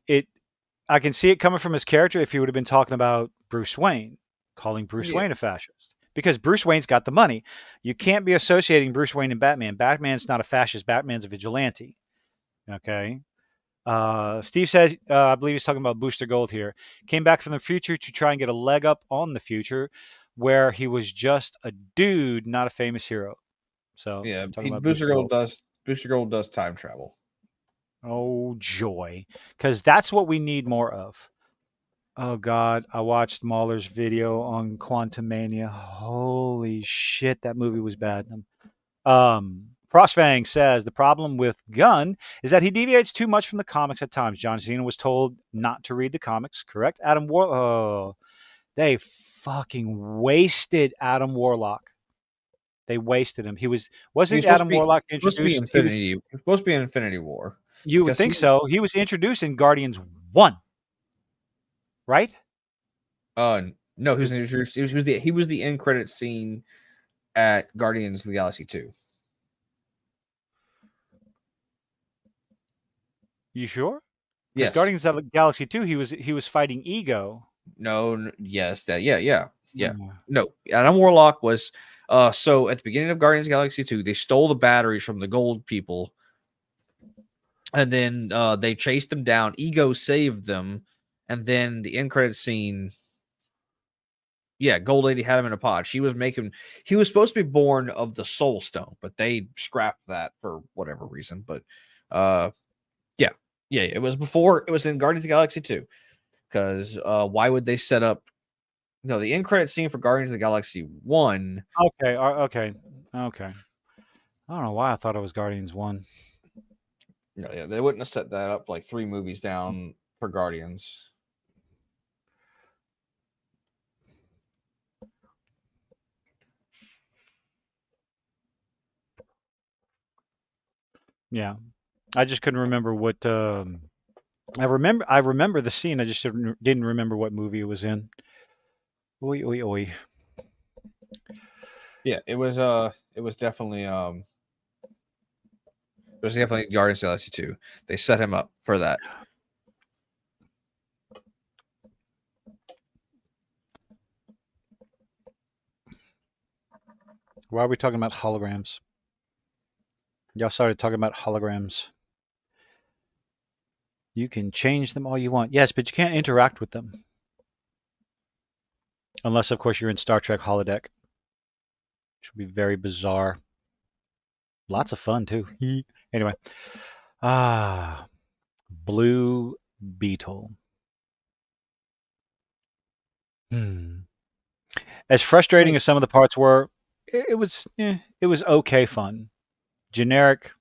it, I can see it coming from his character if he would have been talking about Bruce Wayne, calling Bruce Yeah. Wayne a fascist because Bruce Wayne's got the money. You can't be associating Bruce Wayne and Batman. Batman's not a fascist. Batman's a vigilante. Okay. Steve says, I believe he's talking about Booster Gold here. Came back from the future to try and get a leg up on the future, where he was just a dude, not a famous hero. So Yeah. talking about Booster Booster Gold Gold. does. Booster Gold does time travel. Oh joy, because that's what we need more of. Oh God, I watched Mahler's video on Quantumania. Holy shit, that movie was bad. Frostfang says the problem with Gunn is that he deviates too much from the comics at times. John Cena was told not to read the comics, correct? Oh, they fucking wasted Adam Warlock. They wasted him. He was Wasn't supposed to Adam be Warlock supposed to be introduced? Infinity. He was supposed to be in Infinity War You would because think so. He was introduced in Guardians 1, right? no, he was introduced. He was the end credit scene at Guardians of the Galaxy 2. You sure? Because Yes. Guardians of the Galaxy 2, he was fighting Ego. No. Yes. That. Yeah. Mm. No. Adam Warlock was. So at the beginning of Guardians of the Galaxy 2, they stole the batteries from the gold people, and then they chased them down. Ego saved them, and then the end credit scene. Yeah, Gold Lady had him in a pod. He was supposed to be born of the Soul Stone, but they scrapped that for whatever reason. But yeah, it was in Guardians of the Galaxy 2. Because why would they set up the end credit scene for Guardians of the Galaxy 1? Okay, okay. I don't know why I thought it was Guardians 1. No, yeah, they wouldn't have set that up like 3 movies down for Guardians. Yeah. I just couldn't remember what I remember the scene, I just didn't remember what movie it was in. Oi oi oi. Yeah, it was definitely Guardians of the Galaxy 2. They set him up for that. Why are we talking about holograms? Y'all started talking about holograms. You can change them all you want. Yes, but you can't interact with them. Unless, of course, you're in Star Trek holodeck. Which would be very bizarre. Lots of fun, too. Anyway. Blue Beetle. As frustrating as some of the parts were, it was okay fun. Generic,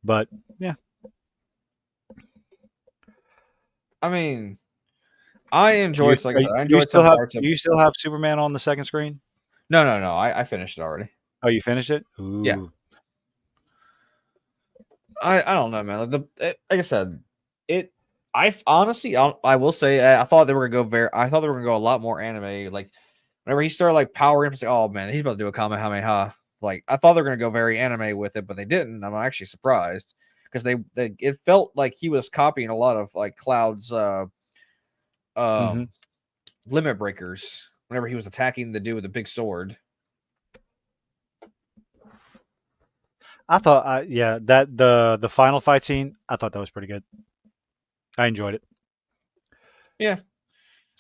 but yeah. I mean, I enjoyed like I You enjoyed still some have parts of. you still have Superman on the second screen? No. I finished it already. Oh, you finished it? Yeah. Ooh. I don't know, man. Like I said, it. I honestly, I will say, I thought they were gonna go I thought they were gonna go a lot more anime. Like whenever he started like powering up, it's like, oh man, he's about to do a Kamehameha. Like I thought they were gonna go very anime with it, but they didn't. I'm actually surprised because it felt like he was copying a lot of like Cloud's limit breakers whenever he was attacking the dude with the big sword. I thought, that the final fight scene, I thought that was pretty good. I enjoyed it. Yeah,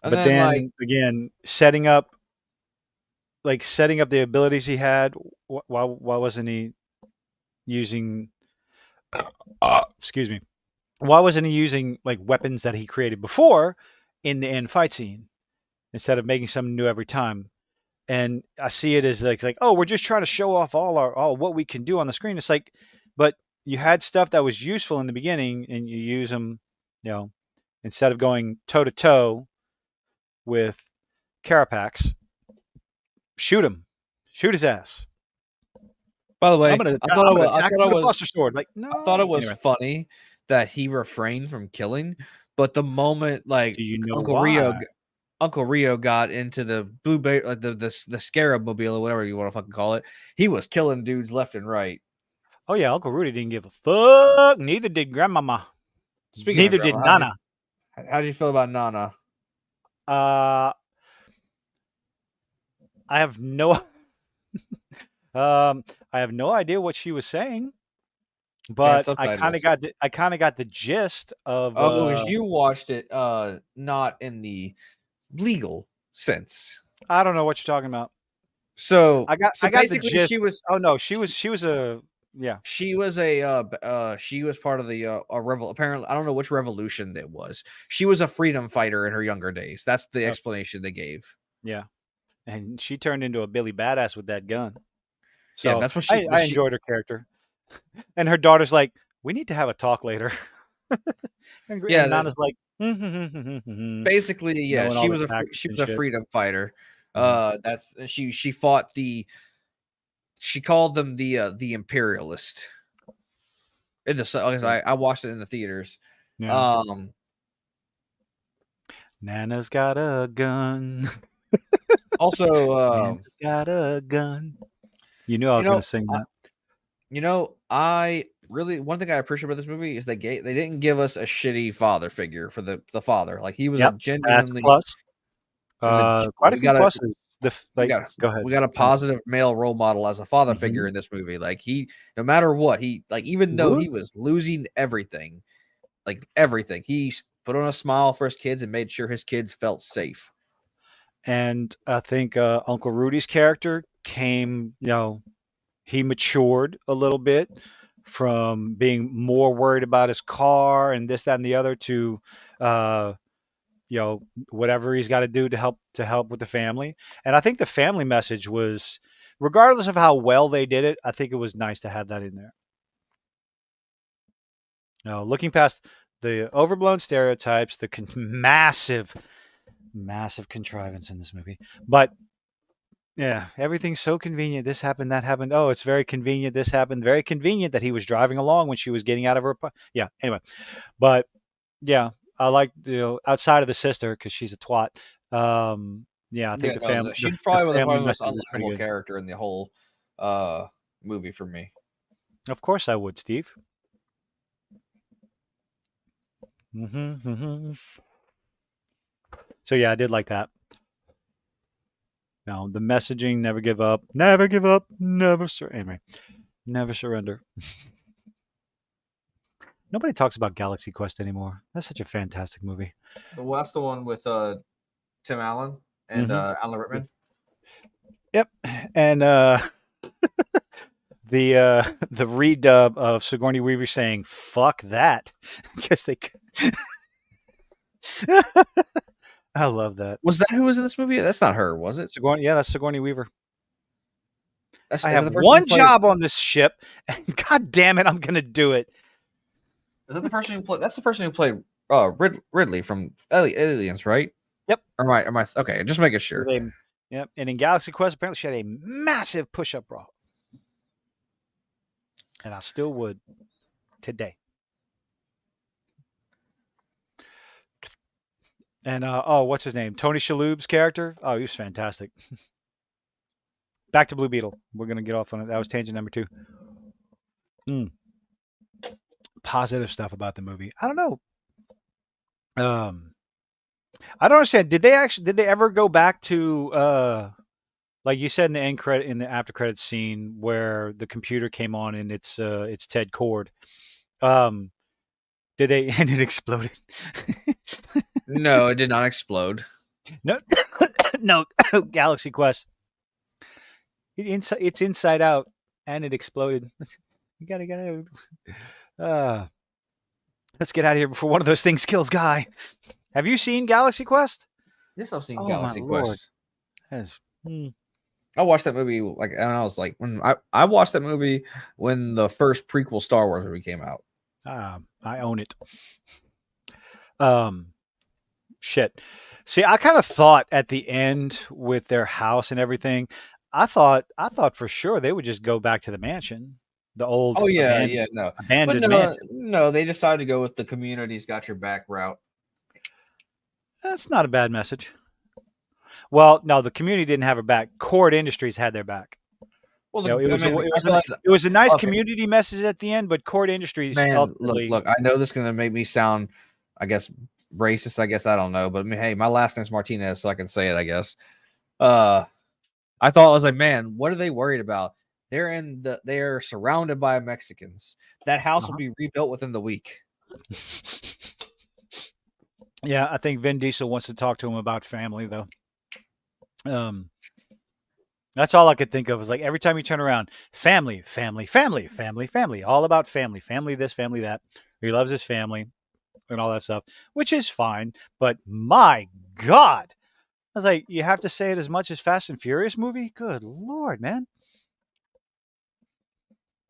and But then like then again, setting up the abilities he had, why wasn't he using? Excuse me. Why wasn't he using like weapons that he created before in the end fight scene instead of making something new every time? And I see it as like, oh, we're just trying to show off all what we can do on the screen. It's like, but you had stuff that was useful in the beginning, and you use them, instead of going toe to toe with Carapax. Shoot him, shoot his ass. by the I'm way, gonna I thought attack him with a Buster Sword. Like, I thought it no. was Anyway, funny that he refrained from killing, but the moment like do you know Uncle Rio why? Uncle Rio got into the blue like the scarab mobile or whatever you want to fucking call it, he was killing dudes left and right. Oh yeah, Uncle Rudy didn't give a fuck. Neither did Grandmama. Speaking of Neither did grandma, Nana. how do you feel about Nana? Uh, I have no I have no idea what she was saying, They had but subtitles. I kind of got the gist of Oh, because you watched it, not in the legal sense. I don't know what you're talking about. So, I got the basically, gist. Oh no, she was a yeah. she was part of the apparently I don't know which revolution it was. She was a freedom fighter in her younger days. That's the Oh, explanation they gave. yeah. And she turned into a Billy Badass with that gun. Yeah, So that's what she I enjoyed her character. And her daughter's like, we need to have a talk later. yeah, And Nana's like, knowing basically, yeah, all the tactics she and was a shit. freedom fighter. Mhm. That's she fought she called them the imperialist in the Yeah. I watched it in the theaters. Yeah. Um, Nana's got a gun. also, Nana's got a gun. You knew I you was going know, to sing that. I really one thing I appreciate about this movie is they didn't give us a shitty father figure for the father. Like he was a Yep. That's a genuinely plus. Quite a we few got a pluses. Go ahead. we got a Finish. positive male role model as a father figure Mhm. in this movie. Like he, no matter what, he like even though Woot. he was losing everything, like everything, he put on a smile for his kids and made sure his kids felt safe. And I think Uncle Rudy's character came, he matured a little bit from being more worried about his car and this, that, and the other to, uh, whatever he's got to do to help with the family. And I think the family message was, regardless of how well they did it, I think it was nice to have that in there. Looking past the overblown stereotypes, the massive, massive contrivance in this movie, but yeah, everything's so convenient. This happened, that happened. Oh, it's very convenient. This happened. Very convenient that he was driving along when she was getting out of her. Yeah. Anyway, but yeah, I like outside of the sister because she's a twat. Yeah, I think Yeah, no, she's the probably family the most message was pretty unlikable good. character in the whole uh movie for me. Of course, I would, Steve. So yeah, I did like that. No, the messaging: never give up, never give up, never anyway, never surrender. Nobody talks about Galaxy Quest anymore. That's such a fantastic movie. Well, that's the one with Tim Allen and Hmm. Alan Rickman. Yep, and the redub of Sigourney Weaver saying "fuck that" because they. I love that. Was that who was in this movie? That's not her, was it? Sigourney, yeah, that's Sigourney Weaver. I Is that have the person who one played? job on this ship, and god damn it, I'm gonna do it. Is that the person who played? That's the person who played Ridley from Aliens, right? Yep. Or am I okay? Just making sure. Yep. And in Galaxy Quest, apparently she had a massive push-up bra, and I still would today. And oh, what's his name? Tony Shalhoub's character. Oh, he was fantastic. Back to Blue Beetle. We're gonna get off on it. That was tangent number 2. Positive stuff about the movie. I don't know. I don't understand. Did they ever go back to like you said in the end credit in the after credits scene where the computer came on and it's Ted Cord. Um did they and it exploded? No, it did not explode. No. No, Galaxy Quest. It's inside out and it exploded. You gotta let's get out of here before one of those things kills Guy. Have you seen Galaxy Quest? Yes, I've seen Oh my Galaxy lord. Quest. That's, I watched that movie like, and I was like, when I watched that movie when the first prequel Star Wars movie came out. I own it. Shit. See, I kind of thought at the end with their house and everything, I thought for sure they would just go back to the mansion, the old Oh yeah, no, but abandoned no, mansion. no, they decided to go with the community's got your back route. That's not a bad message. Well, no, the community didn't have her back. Cord Industries had their back. Well, It I was mean, I feel like it was a nice okay, community message at the end, but Cord Industries man, ultimately. look, I know this is gonna make me sound, I guess, racist, I guess. I don't know, but I mean, hey, my last name's Martinez, so I can say it, I guess. Uh, I thought I was like, man, what are they worried about? They're surrounded by Mexicans. That house will Uh-huh. be rebuilt within the week. Yeah, I think Vin Diesel wants to talk to him about family, though. Um, that's all I could think of. Was like every time you turn around, family, family, family, family, family, all about family, family this, family that. He loves his family and all that stuff, which is fine. But my God, I was like, you have to say it as much as Fast and Furious movie. Good Lord, man.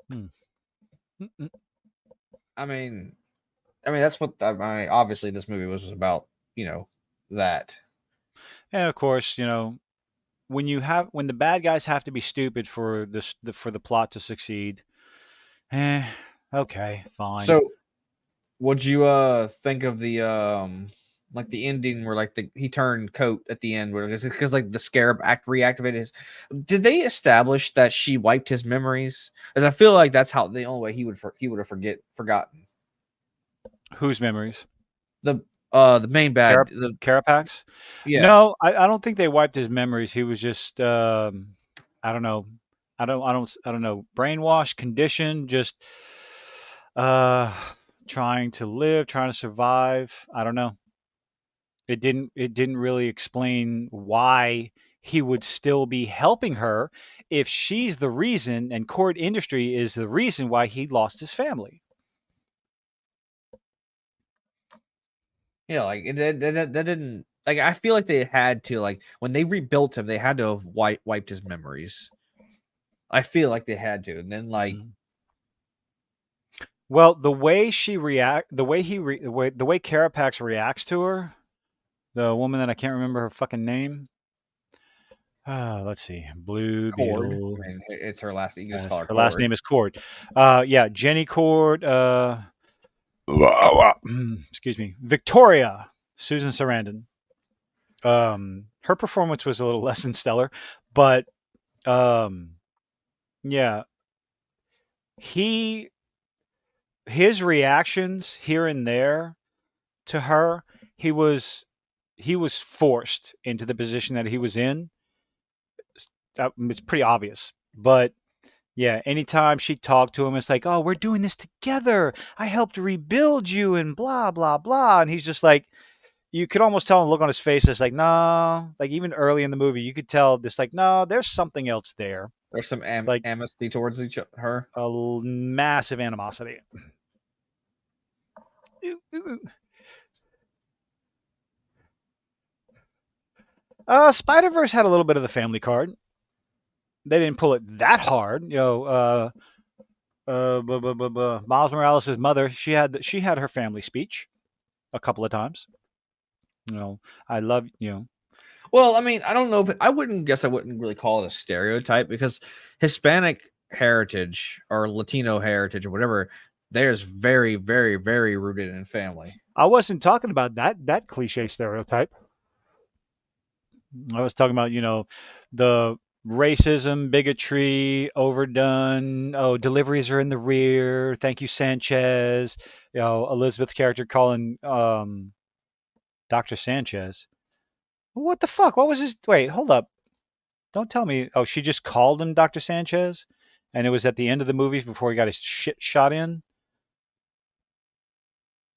Hmm. Mm-mm. I mean, that's what obviously this movie was about. You know that. And of course, when the bad guys have to be stupid for for the plot to succeed. Eh, okay, fine. So, what'd you think of the like the ending where like he turned coat at the end where because like the scarab reactivated his. Did they establish that she wiped his memories? Because I feel like that's how the only way he would have forgotten Whose memories? the main bad Carapax? yeah. No, I don't think they wiped his memories. He was just I don't know. I don't know. Brainwashed, conditioned, just uh trying to live, trying to survive. I don't know. It didn't really explain why he would still be helping her if she's the reason and Cord Industry is the reason why he lost his family. Yeah, like that didn't like. I feel like they had to like when they rebuilt him, they had to have wiped his memories. I feel like they had to, and then like Mhm. Well, the way she react, the way he, re, the way Carapax reacts to her, the woman that I can't remember her fucking name. Let's see, Blue Cord. Beetle. I mean, it's her last. You can just call Yes, her her last Cord. name is Cord. Yeah, Jenny Cord. Excuse me, Victoria. Susan Sarandon. Her performance was a little less than stellar, but um, yeah, he his reactions here and there to her, he was he was forced into the position that he was in. It's pretty obvious, but yeah, anytime she talked to him, it's like, "Oh, we're doing this together. I helped rebuild you," and blah blah blah. And he's just like, you could almost tell him look on his face. It's like, no, like even early in the movie, you could tell this, like, no, there's something else there, There's some like amnesty towards her. massive animosity. Spider Verse had a little bit of the family card. They didn't pull it that hard, Miles Morales' mother, she had her family speech a couple of times. You know, I love you. Well, I mean, I don't know if I wouldn't guess I wouldn't really call it a stereotype because Hispanic heritage or Latino heritage or whatever, there's very, very, very rooted in family. I wasn't talking about that cliche stereotype. I was talking about the racism, bigotry, overdone. Oh, deliveries are in the rear. Thank you, Sanchez. Elizabeth's character calling Dr. Sanchez. What the fuck? What was his? Wait, hold up. Don't tell me. Oh, she just called him Dr. Sanchez, and it was at the end of the movie before he got his shit shot in.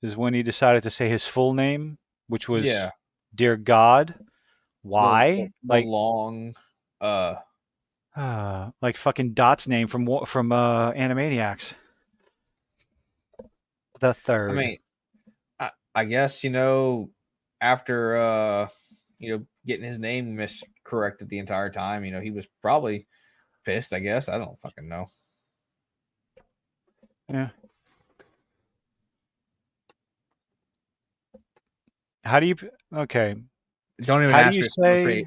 Is when he decided to say his full name, which was Yeah, Dear God. Why? the long, uh, Like fucking Dot's name from Animaniacs. The I third. mean, I guess after getting his name miscorrected the entire time, he was probably pissed. I guess I don't fucking know. Yeah. How do you? Okay. Don't even How do ask you me to say?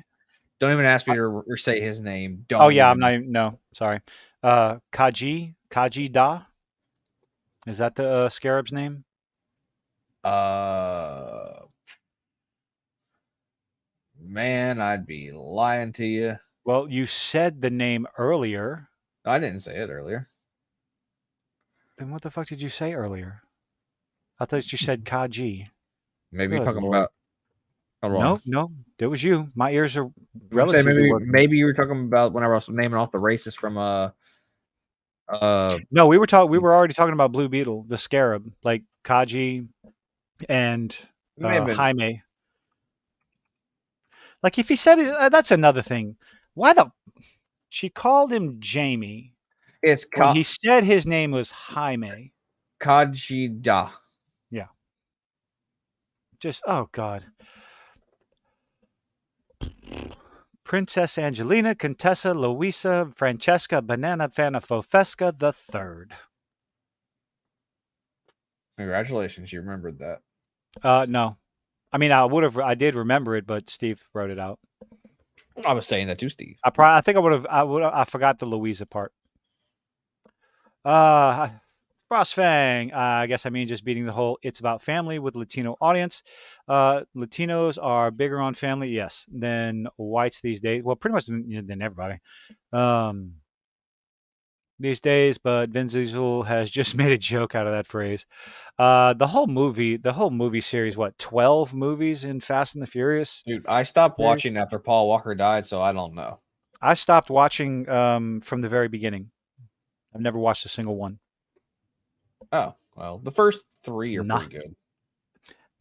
don't even ask me to say his name. Oh Don't yeah, I'm even. not even. No, sorry. Kaji Da. Is that the scarab's name? Uh, Man, I'd be lying to you. Well, you said the name earlier. I didn't say it earlier. Then what the fuck did you say earlier? I thought you said Kaji. Maybe you're Good talking Lord. about. Hold on. No, it was you. My ears are I'm gonna say relatively working. maybe you were talking about whenever I was naming off the races from uh No, we were already talking about Blue Beetle, the scarab, like Kaji and may have been Jaime. Like if he said it, that's another thing. Why the she called him Jamie it's when he said his name was Jaime. Kajida. Yeah. Just oh god. Princess Angelina, Contessa Luisa, Francesca Banana Fanafofesca the Third. Congratulations, you remembered that. No. I mean, I did remember it, but Steve wrote it out. I was saying that too, Steve. I think I forgot the Louisa part. Frostfang. I guess I mean just beating the whole "it's about family" with Latino audience. Latinos are bigger on family, yes, than whites these days. Well, pretty much than everybody these days. But Vin Diesel has just made a joke out of that phrase. The whole movie series, what 12 movies in Fast and the Furious? Dude, I stopped Series? watching after Paul Walker died, so I don't know. I stopped watching from the very beginning. I've never watched a single one. Oh, well, the first 3 are Not pretty good.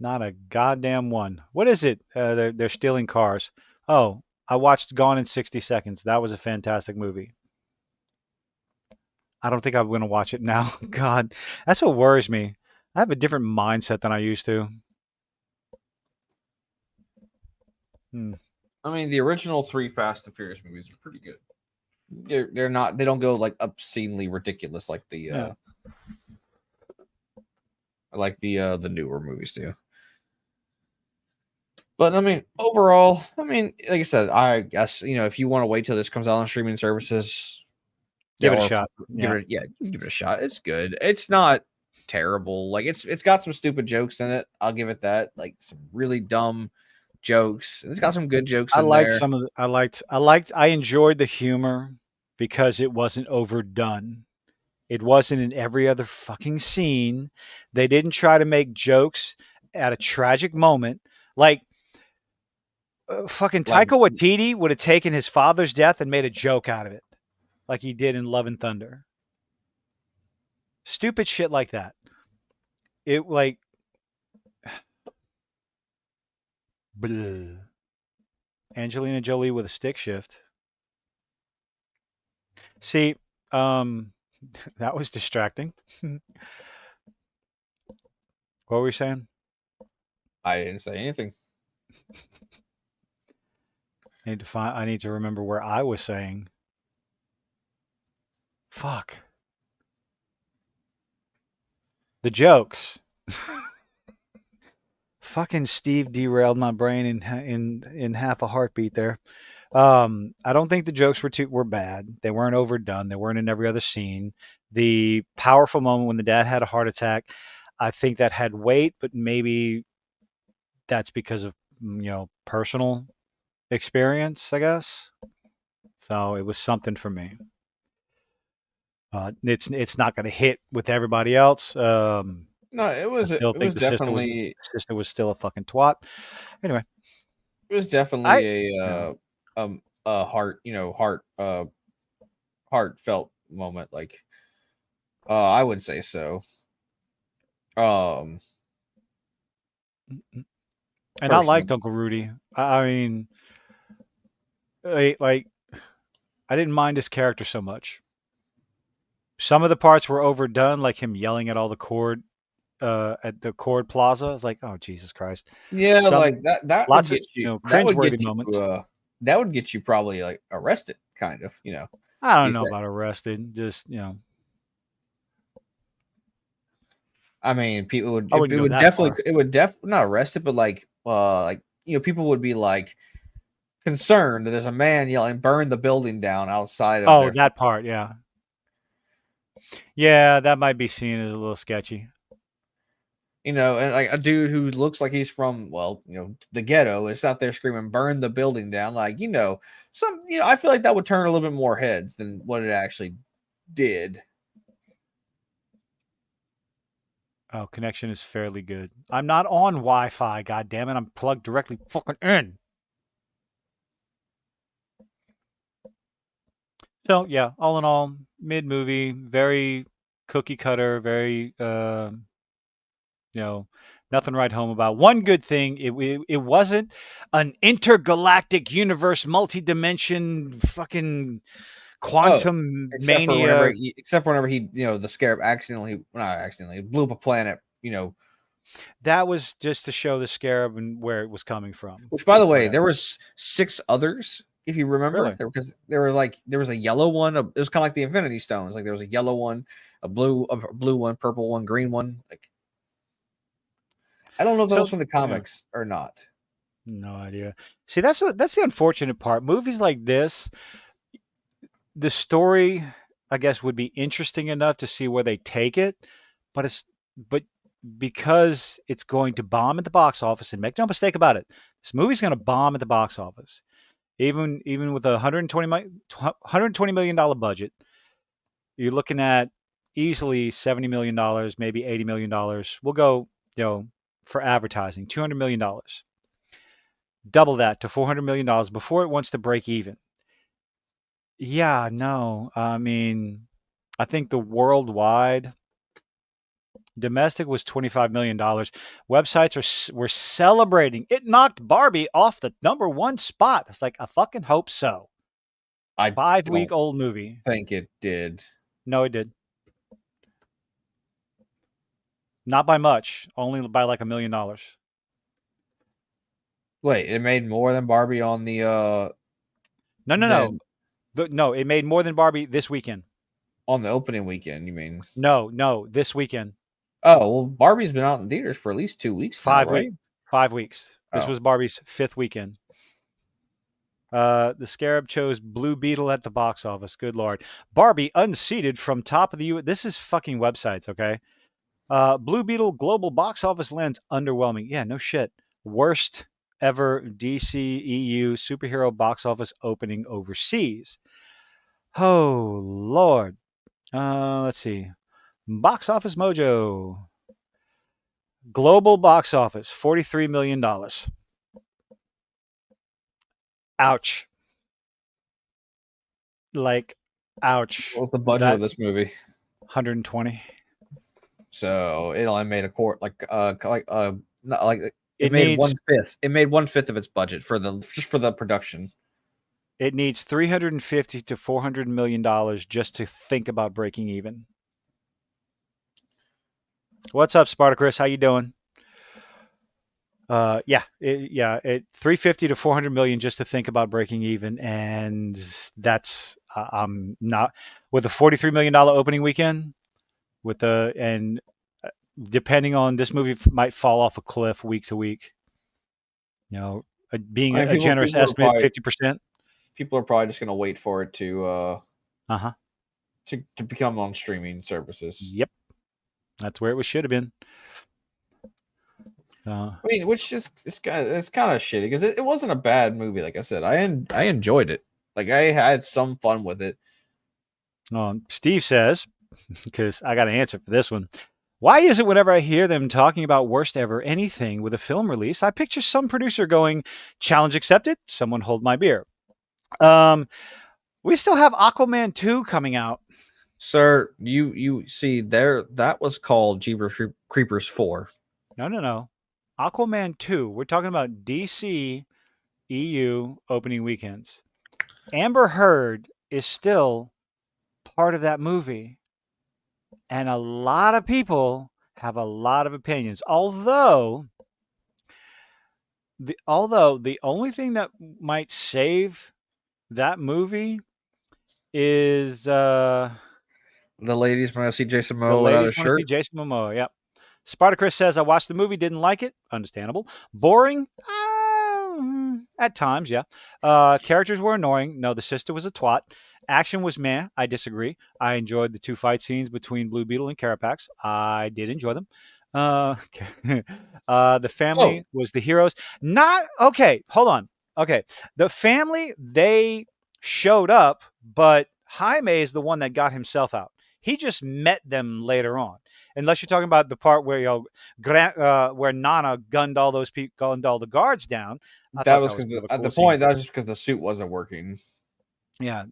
not a goddamn one. What is it? They're stealing cars. Oh, I watched Gone in 60 Seconds. That was a fantastic movie. I don't think I'm going to watch it now. God, that's what worries me. I have a different mindset than I used to. Hmm. I mean, the original 3 Fast and Furious movies are pretty good. They're not they don't go like obscenely ridiculous like Yeah. the newer movies do. But I mean, overall, I mean, like I said, I guess if you want to wait till this comes out on streaming services, Give yeah, it a or shot. Yeah. give it a shot. It's good. It's not terrible. Like it's got some stupid jokes in it. I'll give it that. Like some really dumb jokes. It's got some good jokes I in liked there. some of the, I enjoyed the humor because it wasn't overdone. It wasn't in every other fucking scene. They didn't try to make jokes at a tragic moment. Like fucking Like Taika Waititi would have taken his father's death and made a joke out of it, like he did in Love and Thunder. Stupid shit like that. It like, bleh. Angelina Jolie with a stick shift. See, that was distracting. What were we saying? I didn't say anything. I need to remember where I was saying. Fuck. The jokes. Fucking Steve derailed my brain in half a heartbeat there. I don't think the jokes were bad. They weren't overdone. They weren't in every other scene. The powerful moment when the dad had a heart attack, I think that had weight, but maybe that's because of personal experience, I guess. So it was something for me. It's not going to hit with everybody else. No, I still think the sister was still a fucking twat. Anyway, it was I definitely yeah. a heartfelt moment. Like I would say so. Um, And I liked personally, Uncle Rudy. I mean, like I didn't mind his character so much. Some of the parts were overdone, like him yelling at all the cord at the Cord Plaza. I was like, oh Jesus Christ! yeah, like Some that would lots of get you. That would cringeworthy get you. moments. That would get you probably like arrested, kind of. I don't You know said. about arrested. Just I mean, people would I it wouldn't go would that definitely far. it would not arrested, but like people would be like concerned that there's a man yelling "burn the building down" outside of Oh, their. that part, yeah, yeah, that might be seen as a little sketchy. And like a dude who looks like he's from, well, the ghetto is out there screaming, burn the building down. Like, I feel like that would turn a little bit more heads than what it actually did. Oh, connection is fairly good. I'm not on Wi-Fi. God damn it! I'm plugged directly fucking in. So yeah, all in all, mid movie, very cookie cutter, very you know, nothing to write home about. One good thing, it wasn't an intergalactic universe, multi-dimension, fucking Oh, quantum except for mania. whenever he, the Scarab accidentally, not accidentally, blew up a planet. That was just to show the scarab and where it was coming from. Which, by the way, Whatever. there was 6 others, if you remember, Really? because there was a yellow one. It was kind of like the Infinity Stones. Like there was a yellow one, a blue one, purple one, green one. Like I don't know if that was So from the yeah, comics or not. no idea. See, that's the unfortunate part. Movies like this, the story, I guess, would be interesting enough to see where they take it, but but because it's going to bomb at the box office, and make no mistake about it, this movie's going to bomb at the box office. Even with a 120 million dollar budget, you're looking at easily $70 million, maybe $80 million. We'll go, for advertising, $200 million. Double that to $400 million before it wants to break even. Yeah, no, I mean, I think the worldwide domestic was $25 million. Websites were celebrating. It knocked Barbie off the number one spot. It's like I fucking hope so. I 5 week don't old movie. think it did. No, it did not by much. Only by like $1 million. Wait, it made more than Barbie on the No, no, no, than no. It made more than Barbie this weekend. on the opening weekend. You mean? No, no, this weekend. Oh well, Barbie's been out in theaters for at least 2 weeks now, 5 week, right? 5 weeks. This Oh, was Barbie's fifth weekend. The Scarab chose Blue Beetle at the box office. Good lord. Barbie unseated from top of the U. This is fucking websites, okay? Blue Beetle global box office lands underwhelming. Yeah, no shit. Worst ever DC EU superhero box office opening overseas. Oh lord. Let's see. Box Office Mojo. Global box office, $43 million. Ouch. Like, ouch. what's the budget That of this movie? 120. So it only made a quart not like it It made needs one fifth. It made 1/5 of its budget for the production. it needs 350 to $400 million just to think about breaking even. What's up, Spartacus? How you doing? It 350 to 400 million just to think about breaking even, and that's I'm not with a $43 million opening weekend with the and depending on this movie might fall off a cliff week to week. Being I mean, a generous estimate, 50%. people are probably just gonna wait for it Uh huh. to become on streaming services. Yep, that's where it should have been. I mean, which is it's kind of shitty because it wasn't a bad movie. Like I said, I enjoyed it. Like I had some fun with it. Steve says, because I got an answer for this one. Why is it whenever I hear them talking about worst ever anything with a film release, I picture some producer going, "Challenge accepted. Someone hold my beer." Um, we still have Aquaman 2 coming out. Sir, you see there that was called Jeepers Creepers 4. No, no, no. Aquaman 2. We're talking about DC EU opening weekends. Amber Heard is still part of that movie. And a lot of people have a lot of opinions. Although the only thing that might save that movie is The ladies want to see Jason the Momoa without ladies a want to see shirt. Jason Momoa. Yep. Spartacus says, I watched the movie, didn't like it. Understandable. Boring? At times, yeah. Characters were annoying. No, the sister was a twat. Action was meh. I disagree. I enjoyed the two fight scenes between Blue Beetle and Carapax. I did enjoy them. Uh, the Oh, family was the heroes. Not okay. Hold on. Okay, the family they showed up, but Jaime is the one that got himself out. He just met them later on. Unless you're talking about the part where where Nana gunned all those people, gunned all the guards down. I That thought was that was because kind of a at cool the scene. point that was just because the suit wasn't working. Yeah,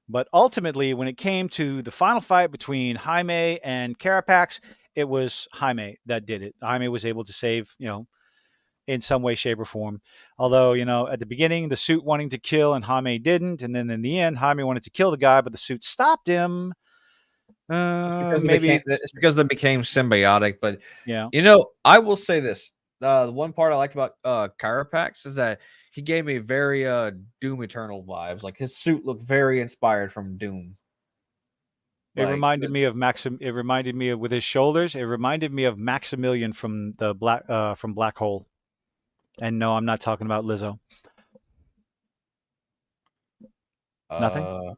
but ultimately, when it came to the final fight between Jaime and Carapax, it was Jaime that did it. Jaime was able to save, in some way, shape, or form. Although, at the beginning, the suit wanting to kill and Jaime didn't. And then in the end, Jaime wanted to kill the guy, but the suit stopped him. Maybe, It's because they became symbiotic. But yeah. I will say this: the one part I liked about Carapax is that he gave me very Doom Eternal vibes. Like his suit looked very inspired from Doom. It Like reminded me of Maxim. It reminded me of with his shoulders. It reminded me of Maximilian from the Black Hole. And no, I'm not talking about Lizzo. Nothing. uh,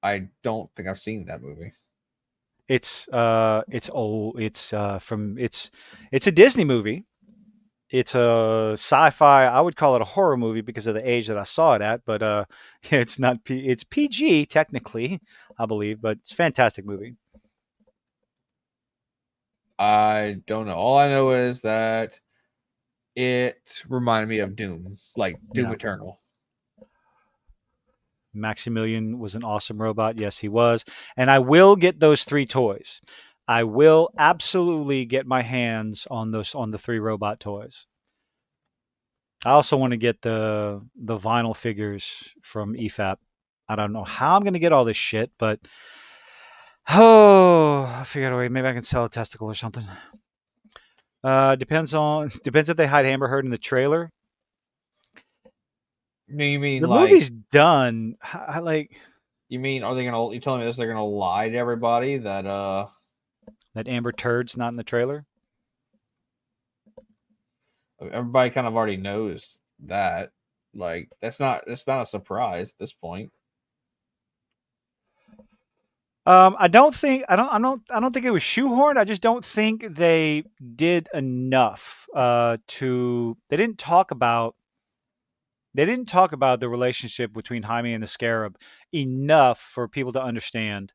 I don't think I've seen that movie. It's old. It's a Disney movie. It's a sci-fi. I would call it a horror movie because of the age that I saw it at. But it's not. It's PG technically, I believe, but it's a fantastic movie. I don't know. All I know is that it reminded me of Doom, like Doom Yeah, Eternal. Maximilian was an awesome robot. Yes, he was. And I will get those three toys. I will absolutely get my hands on the three robot toys. I also want to get the vinyl figures from EFAP. I don't know how I'm going to get all this shit, but I figured a way. Maybe I can sell a testicle or something. Depends if they hide Amber Heard in the trailer. You mean The like movie's done. I like you mean are they gonna? You telling me this? They're gonna lie to everybody that that Amber Turd's not in the trailer. everybody kind of already knows that. Like that's not a surprise at this point. I don't think it was shoehorned. I just don't think they did enough to. They didn't talk about the relationship between Jaime and the Scarab enough for people to understand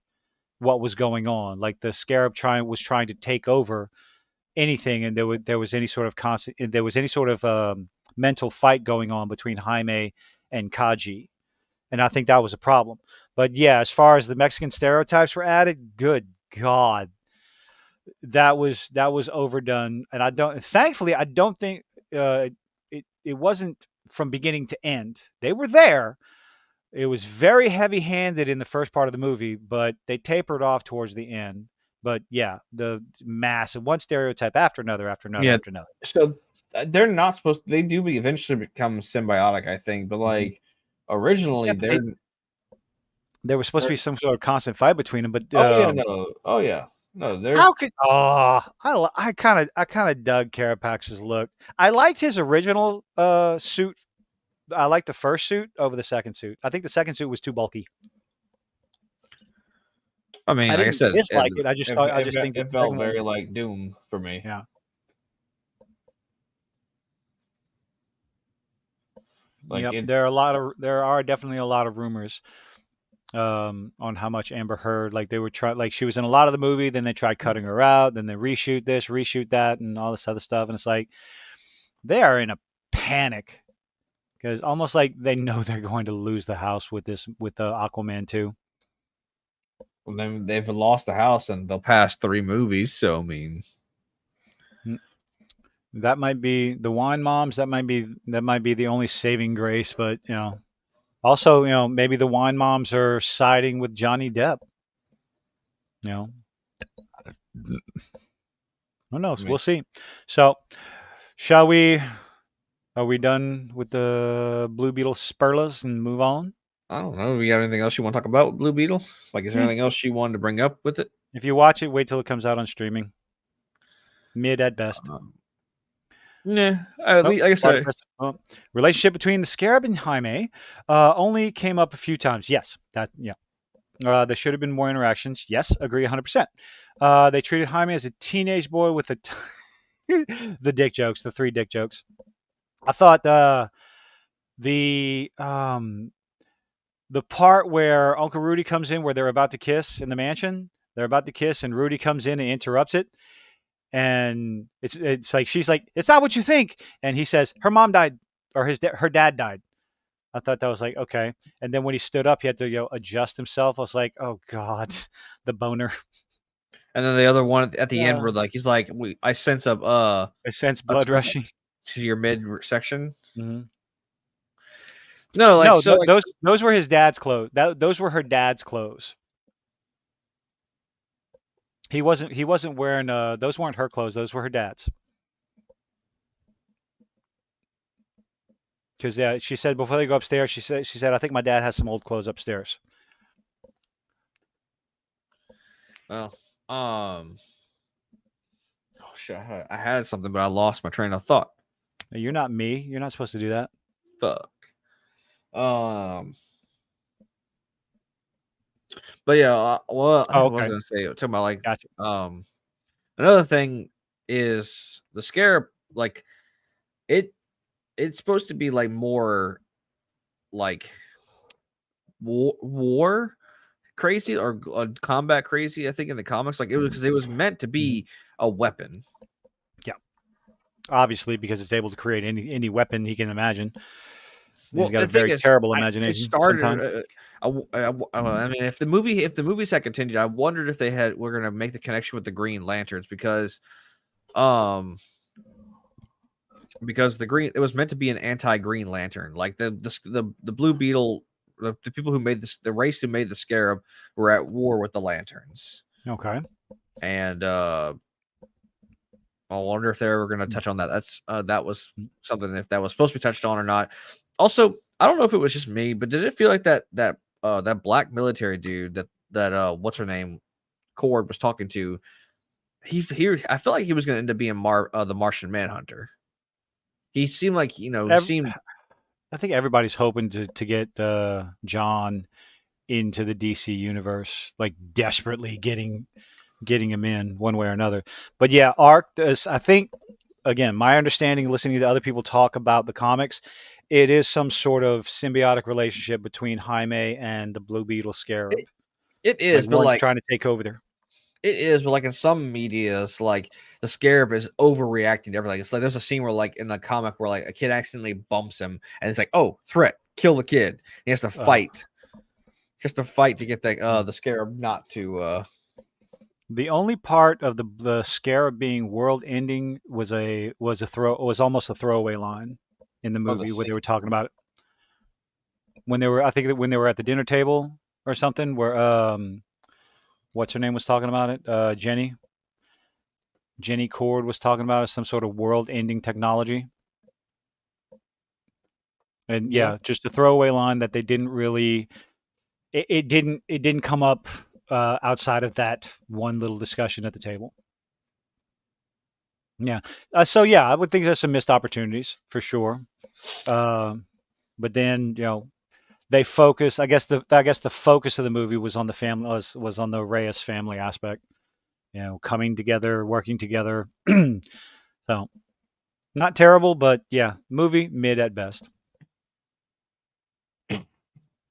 what was going on. Like the Scarab was trying to take over anything, and there was any sort of mental fight going on between Jaime and Kaji, and I think that was a problem. But yeah, as far as the Mexican stereotypes were added, good God, that was overdone, and Thankfully, I don't think it wasn't from beginning to end. They were there. It was very heavy-handed in the first part of the movie, but they tapered off towards the end. But yeah, the massive one stereotype after another, after another, Yeah. after another. So they're not supposed. They do eventually become symbiotic, I think. But Mhm. like Yeah, originally, but there was supposed to be some sort of constant fight between them. But oh yeah, no, oh yeah, no, they're how could I kind of dug Carapax's look. I liked his original suit. I liked the first suit over the second suit. I think the second suit was too bulky. I mean, I like I didn't said, dislike it. I just think that it the felt second one, very like Doom for me. yeah, Like yep. it, There are definitely a lot of rumors on how much Amber Heard, like they were trying, like she was in a lot of the movie, then they tried cutting her out, then they reshoot this, reshoot that, and all this other stuff, and it's like they are in a panic because almost like they know they're going to lose the house with the Aquaman 2. then they've lost the house and they'll pass 3 movies. So I mean, That might be the wine moms. That might be the only saving grace. But also maybe the wine moms are siding with Johnny Depp. You know, who I knows? mean, We'll see. So, shall we? Are we done with the Blue Beetle Spurlas and move on? I don't know. You got anything else you want to talk about with Blue Beetle? Like, is there Eh, anything else you wanted to bring up with it? if you watch it, wait till it comes out on streaming. Mid at best. Yeah, at Oh, least like I Bart said, oh, relationship between the Scarab and Jaime only came up a few times. Yes, that yeah. There should have been more interactions. Yes, agree 100%. They treated Jaime as a teenage boy with the dick jokes, the three dick jokes. I thought the the part where Uncle Rudy comes in, where they're about to kiss in the mansion. They're about to kiss, and Rudy comes in and interrupts it. And it's like she's like, "It's not what you think," and he says, "Her mom died, or her dad died." I thought that was like okay. And then when he stood up, he had to adjust himself. I was like, "Oh God, the boner." And then the other one at the end Uh, where like he's like, I sense I sense a blood twist rushing. to your mid section. Hmm. No, like No, so like those were his dad's clothes. Those were her dad's clothes. He wasn't wearing those weren't her clothes. Those were her dad's. Because yeah, she said before they go upstairs, she said I think my dad has some old clothes upstairs. well, oh shit, I had something, but I lost my train of thought. You're not me. You're not supposed to do that. Fuck. Um, but yeah, well, Oh, I was okay, gonna say talking about like gotcha. um another thing is the scarab like it it's supposed to be like more like war crazy or combat crazy. I think in the comics, like it was because it was meant to Mhm. be a weapon. Yeah, obviously because it's able to create any weapon he can imagine. He's Well, got the a thing very is, terrible it imagination started. sometimes. I mean, if the movie set continued, I wondered if they were gonna make the connection with the Green Lanterns um because the green it was meant to be an anti-Green Lantern, like the Blue Beetle, the people who made this, the race who made the Scarab were at war with the Lanterns, Okay. and I wonder if they're ever going to touch on that. That was something if that was supposed to be touched on or not. Also, I don't know if it was just me, but did it feel like that black military dude that what's her name Cord was talking to? He I feel like he was going to end up being the Martian Manhunter. He seemed like he Ev- seemed I think everybody's hoping to get John into the DC universe, like desperately getting him in one way or another. But yeah, Arc. I think again, my understanding, listening to other people talk about the comics, it is some sort of symbiotic relationship between Jaime and the Blue Beetle Scarab. it, it Like is, but one's like trying to take over there. it is, but like in some medias, like the Scarab is overreacting to everything. It's like there's a scene where, like in a comic, where like a kid accidentally bumps him, and it's like, oh, threat, kill the kid. He has to Uh, fight. He has to fight to get the Scarab not to. the only part of the Scarab being world ending was almost a throwaway line in the Oh, the movie where scene. they were talking about it when they were I think that when they were at the dinner table or something where what's her name was talking about it Jenny Cord was talking about it, some sort of world ending technology. And Yeah, yeah, just a throwaway line that they didn't really it didn't come up outside of that one little discussion at the table. Yeah. So yeah, I would think there's some missed opportunities for sure. Um, but then they focus. I guess the focus of the movie was on the family was on the Reyes family aspect. Coming together, working together. So not terrible, but yeah, movie mid at best.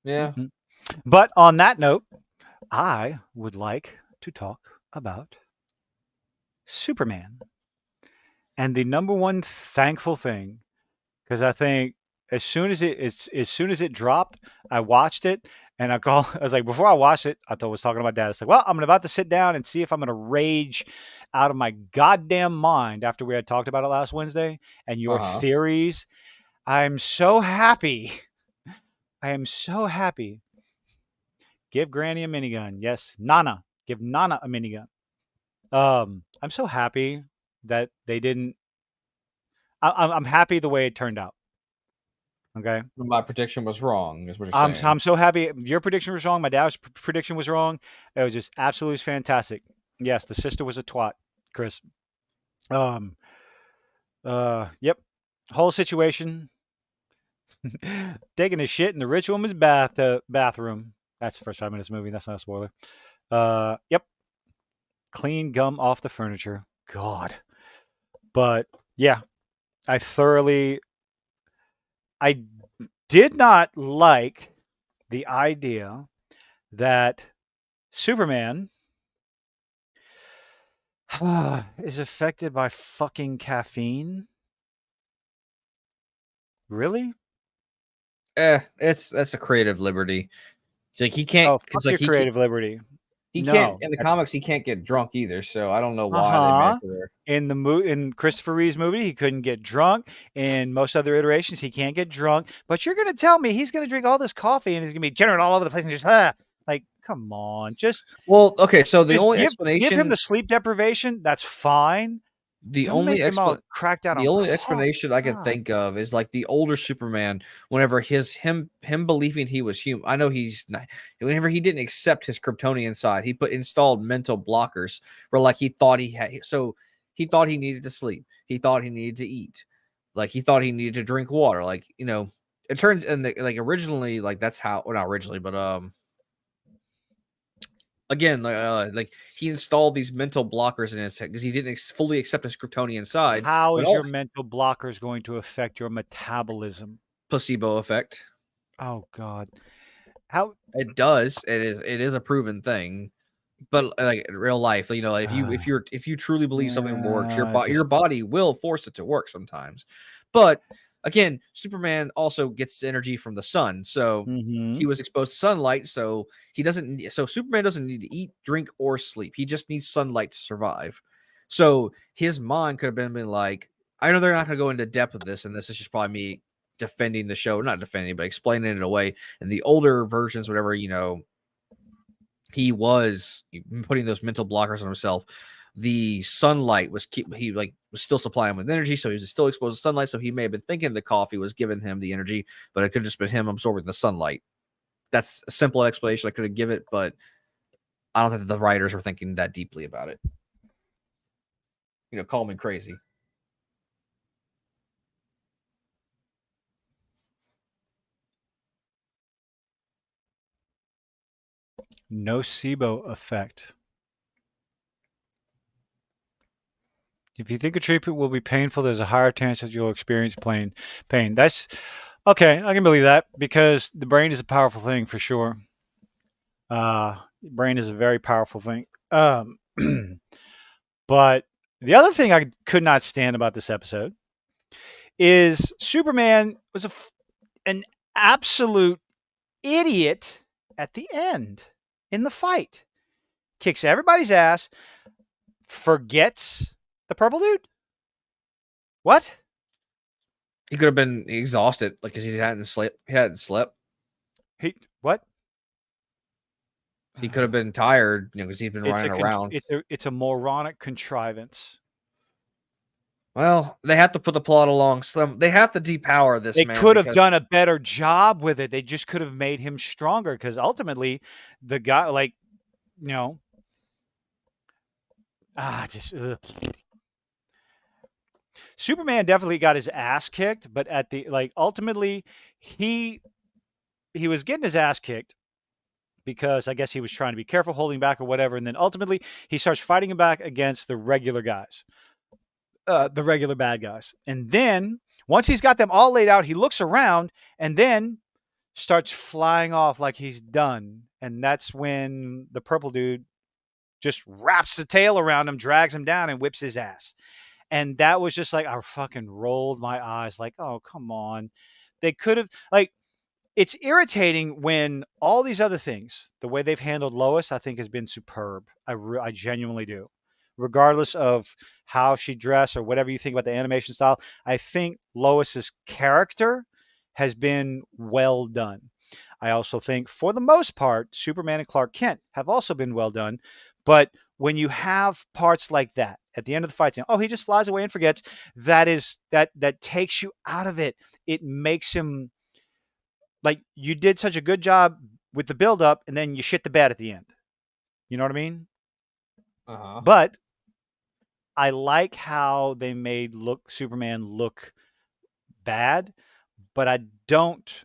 yeah. Mhm. But on that note, I would like to talk about Superman and the number one thankful thing because I think as soon as it dropped, I watched it and I was like before I watched it, I was talking to my dad. It's like, well, I'm about to sit down and see if I'm going to rage out of my goddamn mind after we had talked about it last Wednesday and Uh your huh. theories. I'm so happy. I am so happy. Give Granny a minigun. Yes, Nana. Give Nana a minigun. I'm so happy that they didn't. I'm happy the way it turned out. Okay, My prediction was wrong, is what you're I'm saying. I'm so happy. Your prediction was wrong. My dad's prediction was wrong. It was just absolutely fantastic. Yes, the sister was a twat, Chris. Um. Yep. Whole situation. Taking a shit in the rich woman's bathroom. That's the first 5 minutes of the movie. That's not a spoiler. Yep. Clean gum off the furniture. God. But yeah, I thoroughly. I did not like the idea that Superman is affected by fucking caffeine? Really? That's a creative liberty. Like he can't, Oh, fuck because like your creative liberty. he can't No. in the comics he can't get drunk either. So I don't know why they made it Uh-huh. to where In Christopher Reeve's movie, he couldn't get drunk. In most other iterations, he can't get drunk. But you're gonna tell me he's gonna drink all this coffee and he's gonna be jittering all over the place and just like, come on, well, okay, so the just only give him explanation the sleep deprivation. That's fine. the Don't only make him all explanation cracked out the on only coffee. explanation I can God. think of is like the older Superman, whenever him believing he was human. I know he's not, whenever he didn't accept his Kryptonian side, he installed mental blockers where like he thought he had, so he thought he needed to sleep, he thought he needed to eat, like he thought he needed to drink water, like it turns and like originally like that's how, well, not originally, but again, like he installed these mental blockers in his head because he didn't fully accept his Kryptonian side, How but is all your mental blockers going to affect your metabolism? placebo effect. Oh God. How It does. It is a proven thing. d- But like in real life, like uh, if you truly believe something works, your just body will force it to work sometimes. But again, Superman also gets energy from the sun, so he mhm. was exposed to sunlight, so he doesn't. So Superman doesn't need to eat, drink, or sleep. He just needs sunlight to survive. So his mind could have been like, I know they're not going to go into depth of this, and this is just probably me defending the show, not defending, but explaining it away. In the older versions, whatever he was putting those mental blockers on himself. The sunlight he like was still supplying him with energy, so he was still exposed to sunlight. So he may have been thinking the coffee was giving him the energy, but it could have just been him absorbing the sunlight. That's a simple explanation I could have given it, but I don't think the writers were thinking that deeply about it. Call me crazy. Nocebo effect. If you think a treatment will be painful, there's a higher chance that you'll experience pain. That's okay. I can believe that because the brain is a powerful thing for sure. Brain is a very powerful thing. But the other thing I could not stand about this episode is Superman was an absolute idiot at the end in the fight. Kicks everybody's ass, forgets the purple dude. What? He could have been exhausted, like because he hadn't slept. He hadn't slept. He what? He could have been tired, because he's been It's running a around. it's a moronic contrivance. Well, they have to put the plot along slim. They have to depower this They man could have because done a better job with it. They just could have made him stronger because ultimately, the guy, like, you know, just Superman definitely got his ass kicked, but at the like ultimately he he was getting his ass kicked because I guess he was trying to be careful, holding back or whatever, and then ultimately he starts fighting back against the regular guys, the regular bad guys, and then once he's got them all laid out, he looks around and then starts flying off like he's done, and that's when the purple dude just wraps the tail around him, drags him down, and whips his ass. And that was just like I fucking rolled my eyes, like, oh come on, they could have like. It's irritating when all these other things, the way they've handled Lois, I think has been superb. I genuinely do. Regardless of how she dressed or whatever you think about the animation style, I think Lois's character has been well done. I also think, for the most part, Superman and Clark Kent have also been well done. But when you have parts like that at the end of the fight scene, oh, he just flies away and forgets. That takes you out of it. It makes him like you did such a good job with the build up, and then you shit the bed at the end. You know what I mean? uh-huh. But I like how they made Superman look bad, but I don't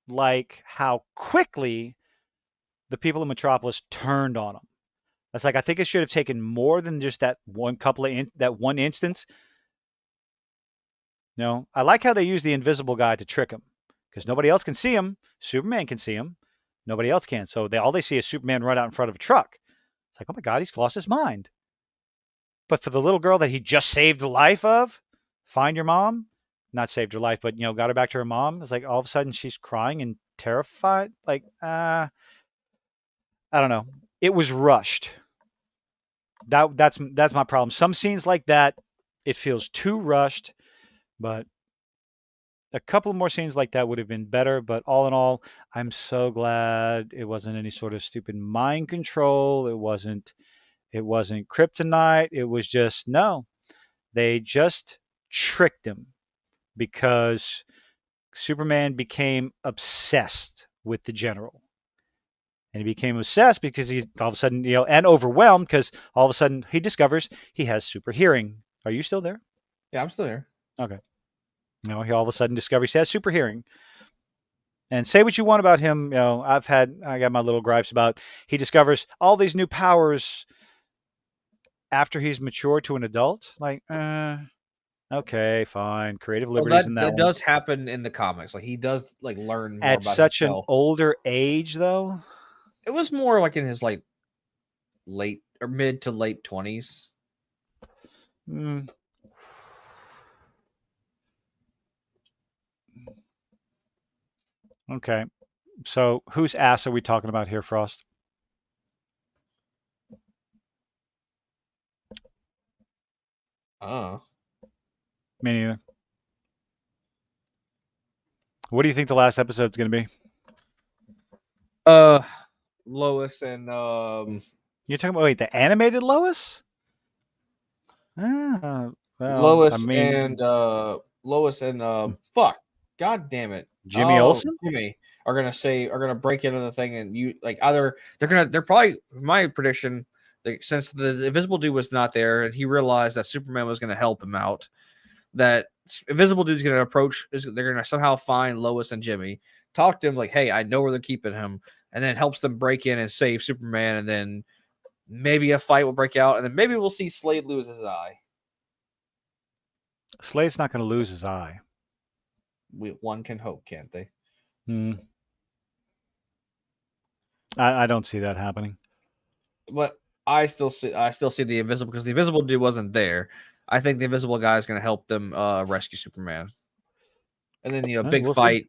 like how quickly the people in Metropolis turned on him. That's like I think it should have taken more than just that that one instance. I like how they use the invisible guy to trick him because nobody else can see him. Superman can see him. Nobody else can. So all they see is Superman run out in front of a truck. It's like, oh my God, he's lost his mind. But for the little girl that he just saved the life of, find your mom, not saved her life, but got her back to her mom. It's like all of a sudden she's crying and terrified. Like, I don't know. It was rushed. That's my problem. Some scenes like that, it feels too rushed, but a couple more scenes like that would have been better. But all in all, I'm so glad it wasn't any sort of stupid mind control. It wasn't kryptonite. It was just no. They just tricked him because Superman became obsessed with the general. And he became obsessed because he's all of a sudden, and overwhelmed because all of a sudden he discovers he has super hearing. Are you still there? Yeah, I'm still here. Okay. He all of a sudden discovers he has super hearing. And say what you want about him, I got my little gripes about he discovers all these new powers after he's matured to an adult. Like, okay, fine. Creative Well, liberties in that that that one. does happen in the comics. Like he does like learn more At about such an himself. older age, though. It was more like in his like late or mid to late 20s. Mm. Okay. So whose ass are we talking about here, Frost? Oh. Me neither. What do you think the last episode's going to be? Lois and You're talking about the animated Lois? Ah, well, I Lois mean, and Lois and fuck. God damn it. Jimmy Oh, Olsen? Jimmy are gonna break into the thing and you like either they're probably my prediction like, since the Invisible Dude was not there and he realized that Superman was gonna help him out, that Invisible Dude's gonna they're gonna somehow find Lois and Jimmy, talk to him like, hey, I know where they're keeping him, and then helps them break in and save Superman, and then maybe a fight will break out, and then maybe we'll see Slade lose his eye. Slade's not going to lose his eye. One can hope, can't they? Hmm. I don't see that happening. But I still see the Invisible because the Invisible Dude wasn't there. I think the Invisible guy is going to help them rescue Superman, and then big We'll see. fight,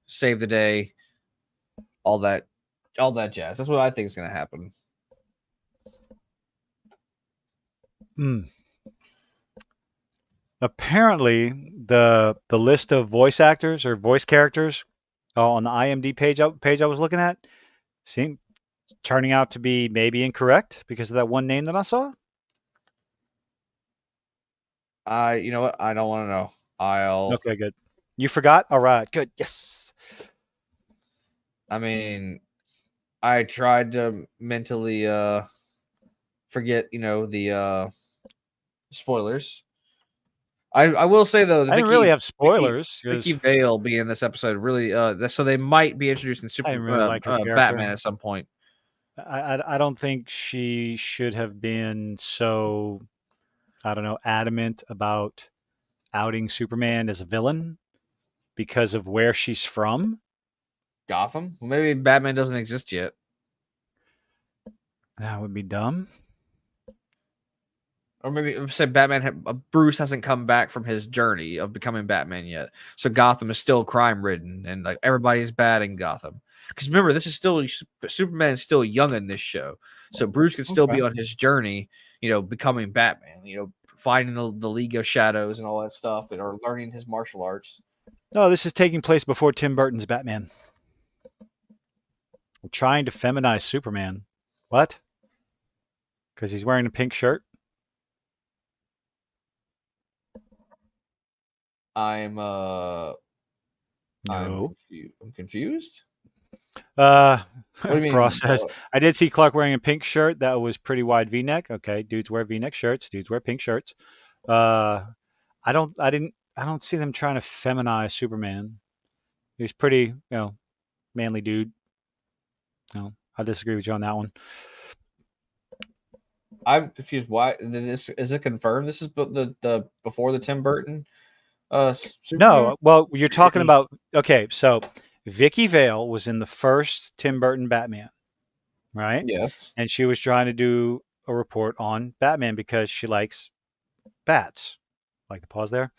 save the day, all that jazz. That's what I think is going to happen. Hmm. Apparently, the list of voice actors or voice characters on the IMDb page I was looking at seemed turning out to be maybe incorrect because of that one name that I saw. You know what? I don't want to know. I'll. Okay, good. You forgot? All right, good. Yes. I mean, I tried to mentally forget, the spoilers. I will say though, I didn't really have spoilers Vicky because Vale being in this episode really so they might be introducing I didn't really like her character. Batman at some point. I don't think she should have been so, I don't know, adamant about outing Superman as a villain because of where she's from. Gotham? Well, maybe Batman doesn't exist yet. That would be dumb. Or maybe say Bruce hasn't come back from his journey of becoming Batman yet. So Gotham is still crime ridden and like everybody's bad in Gotham. Because remember, this is still Superman is still young in this show. So Bruce could still be on his journey, becoming Batman, finding the League of Shadows and all that stuff, or learning his martial arts. No, this is taking place before Tim Burton's Batman. I'm trying to feminize Superman. What? Because he's wearing a pink shirt? I'm No. I'm confused. What do you mean? Frost says, I did see Clark wearing a pink shirt. That was pretty wide V-neck. Okay, dudes wear V-neck shirts. Dudes wear pink shirts. I don't see them trying to feminize Superman. He's pretty, manly dude. No, I disagree with you on that one. I'm confused. Why this is it confirmed? This is the before the Tim Burton. Superman? No, well, you're talking about okay. So, Vicky Vale was in the first Tim Burton Batman, right? Yes. And she was trying to do a report on Batman because she likes bats. Like the pause there.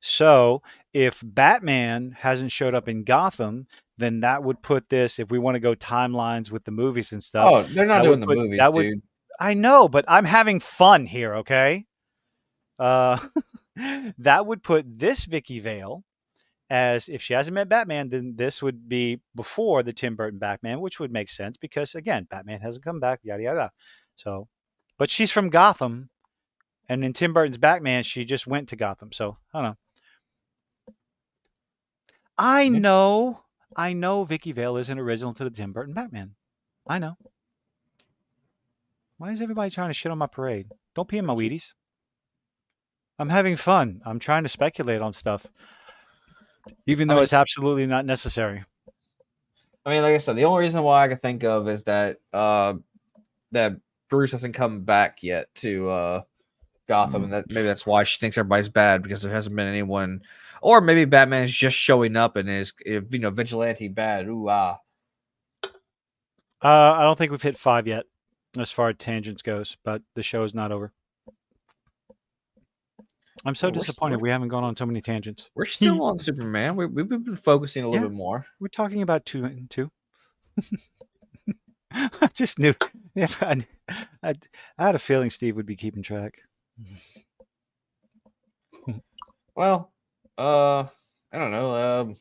So if Batman hasn't showed up in Gotham, then that would put this, if we want to go timelines with the movies and stuff, Oh, they're not doing the movies, that would, dude. I know, but I'm having fun here, okay? Uh, that would put this Vicky Vale as, if she hasn't met Batman, then this would be before the Tim Burton Batman, which would make sense because, again, Batman hasn't come back, yada, yada. So, but she's from Gotham. And in Tim Burton's Batman, she just went to Gotham. So I don't know. I Yeah. know. I know Vicky Vale isn't original to the Tim Burton Batman. I know. Why is everybody trying to shit on my parade? Don't pee in my Wheaties. I'm having fun. I'm trying to speculate on stuff, even I though mean, it's absolutely not necessary. like I said, the only reason why I can think of is that that Bruce hasn't come back yet to Gotham, and that maybe that's why she thinks everybody's bad because there hasn't been anyone, or maybe Batman is just showing up and is vigilante bad. Ooh I don't think we've hit 5 yet, as far as tangents goes. But the show is not over. I'm so Well, disappointed we haven't gone on so many tangents. we're still on Superman. We've been focusing a little bit more. We're talking about 2 and 2. I just knew. Yeah, I had a feeling Steve would be keeping track. Well, I don't know.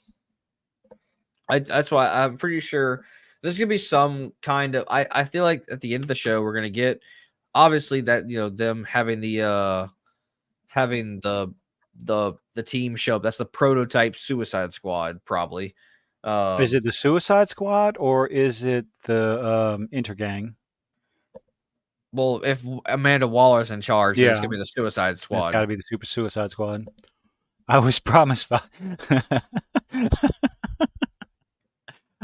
That's why I'm pretty sure there's gonna be some kind of. I feel like at the end of the show we're gonna get, obviously, that them having the team show up. That's the prototype Suicide Squad, probably. Is it the Suicide Squad or is it the Intergang? Well, if Amanda Waller's in charge, then it's Yeah, gonna be the Suicide it's Squad. got to be the Super Suicide Squad. I was promised. I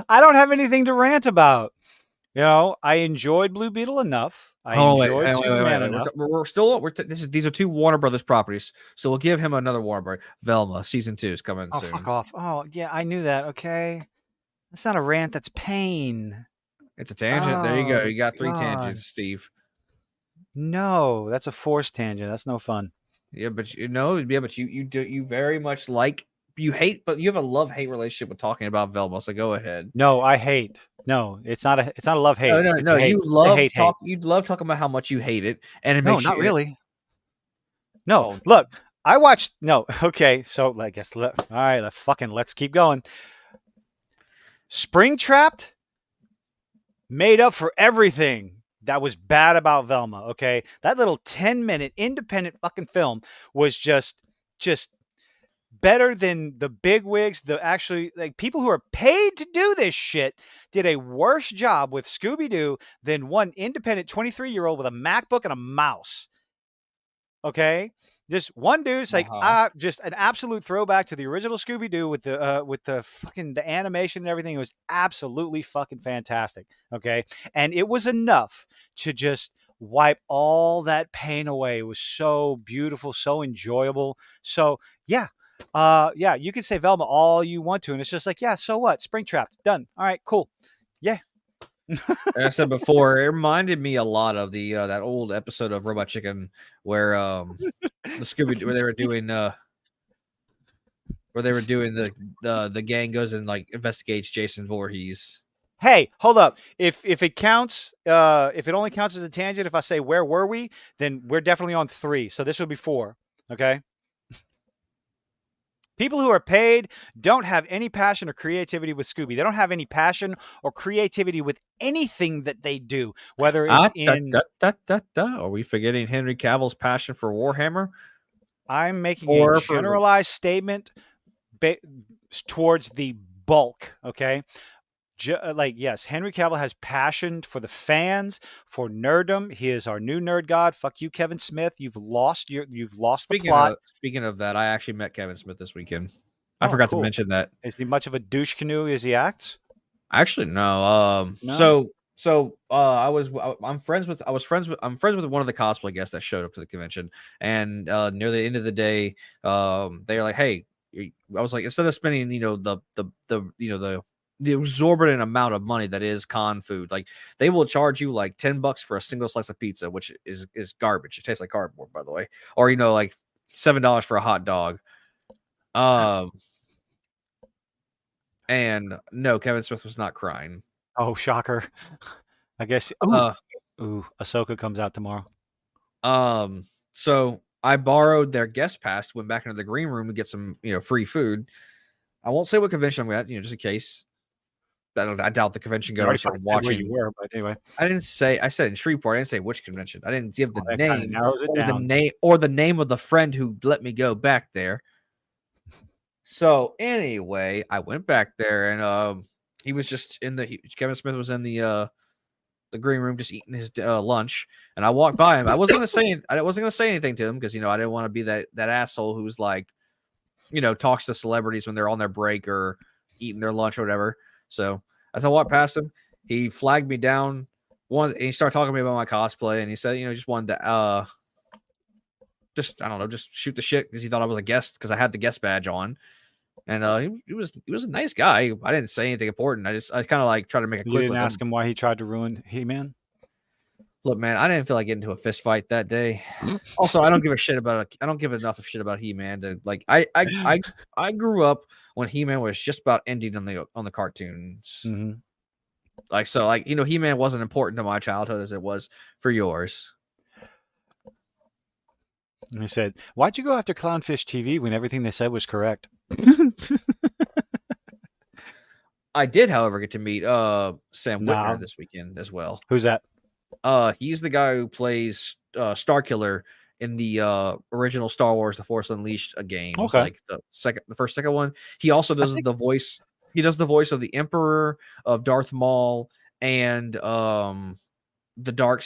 don't have anything to rant about. I enjoyed Blue Beetle enough. I enjoyed Superman Wait. enough. These are 2 Warner Brothers properties, so we'll give him another Warner Brother. Velma season 2 is coming Oh, soon. fuck off. Oh, yeah, I knew that. Okay. That's not a rant. That's pain. It's a tangent. There you go. Oh, You got 3 God. tangents, Steve. No, that's a forced tangent. That's no fun. Yeah, but you very much like, you hate, but you have a love-hate relationship with talking about Velma. So go ahead. No, I hate. No, it's not a love hate. It's No. a hate. You It's a love hate. you love talking about how much you hate it, and it No, makes not you. really. No, Oh, look, I watched. No, okay. So I guess all right. Let's keep going. Springtrapped made up for everything that was bad about Velma. Okay, that little 10-minute independent fucking film was just better than the big wigs. The actually, like, people who are paid to do this shit did a worse job with Scooby-Doo than one independent 23-year-old with a MacBook and a mouse. Okay, just one dude's like, just an absolute throwback to the original Scooby-Doo with the fucking the animation and everything. It was absolutely fucking fantastic. Okay, and it was enough to just wipe all that pain away. It was so beautiful, so enjoyable. So yeah. Yeah, you can say Velma all you want to, and it's just like, yeah, so what? Springtrapped, done. All right, cool. Yeah. Like I said before, it reminded me a lot of the that old episode of Robot Chicken where the Scooby where they were doing the gang goes and like investigates Jason Voorhees. Hey, hold up. If it counts, if it only counts as a tangent, if I say where were we, then we're definitely on 3. So this would be 4. Okay. People who are paid don't have any passion or creativity with Scooby. They don't have any passion or creativity with anything that they do, whether it's in. Are we forgetting Henry Cavill's passion for Warhammer? I'm making a generalized statement towards the bulk. Okay. Like, yes, Henry Cavill has passion for the fans, for nerddom. He is our new nerd god. Fuck you, Kevin Smith. You've lost the plot. Speaking of that, I actually met Kevin Smith this weekend. I forgot to mention that. Is he much of a douche canoe as he acts? Actually, no. No? I'm friends with one of the cosplay guests that showed up to the convention, and near the end of the day, they were like, "Hey," I was like, instead of spending the the exorbitant amount of money that is con food. Like they will charge you like $10 for a single slice of pizza, which is garbage. It tastes like cardboard, by the way. Or like $7 for a hot dog. And no, Kevin Smith was not crying. Oh, shocker. I guess. Uh, Ooh, Ahsoka comes out tomorrow. So I borrowed their guest pass, went back into the green room to get some, free food. I won't say what convention I'm at, just in case. I doubt the convention You already goers are said where you watching. were, but anyway. I said in Shreveport. I didn't say which convention. I didn't give the That kind of name narrows it down. or the name of the friend who let me go back there. So anyway, I went back there and he was just Kevin Smith was in the green room just eating his lunch, and I walked by him. I wasn't gonna say anything to him because I didn't want to be that asshole who's like, talks to celebrities when they're on their break or eating their lunch or whatever. So as I walked past him, he flagged me down. And he started talking to me about my cosplay, and he said, just wanted to just I don't know, just shoot the shit because he thought I was a guest because I had the guest badge on. And he was a nice guy. I didn't say anything important. I kind of like tried to make a You quick didn't with ask him. him why he tried to ruin He-Man? Look, man, I didn't feel like getting into a fist fight that day. Also, I don't give a shit about I don't give enough of shit about He-Man to like. I grew up when He-Man was just about ending on the cartoons. Mm-hmm. Like so, like He-Man wasn't important to my childhood as it was for yours. And he said, "Why'd you go after Clownfish TV when everything they said was correct?" I did, however, get to meet Sam Whitner No. this weekend as well. Who's that? He's the guy who plays Starkiller in the original Star Wars: The Force Unleashed games, Okay. like the second one. He also does the voice. He does the voice of the Emperor, of Darth Maul, and the Dark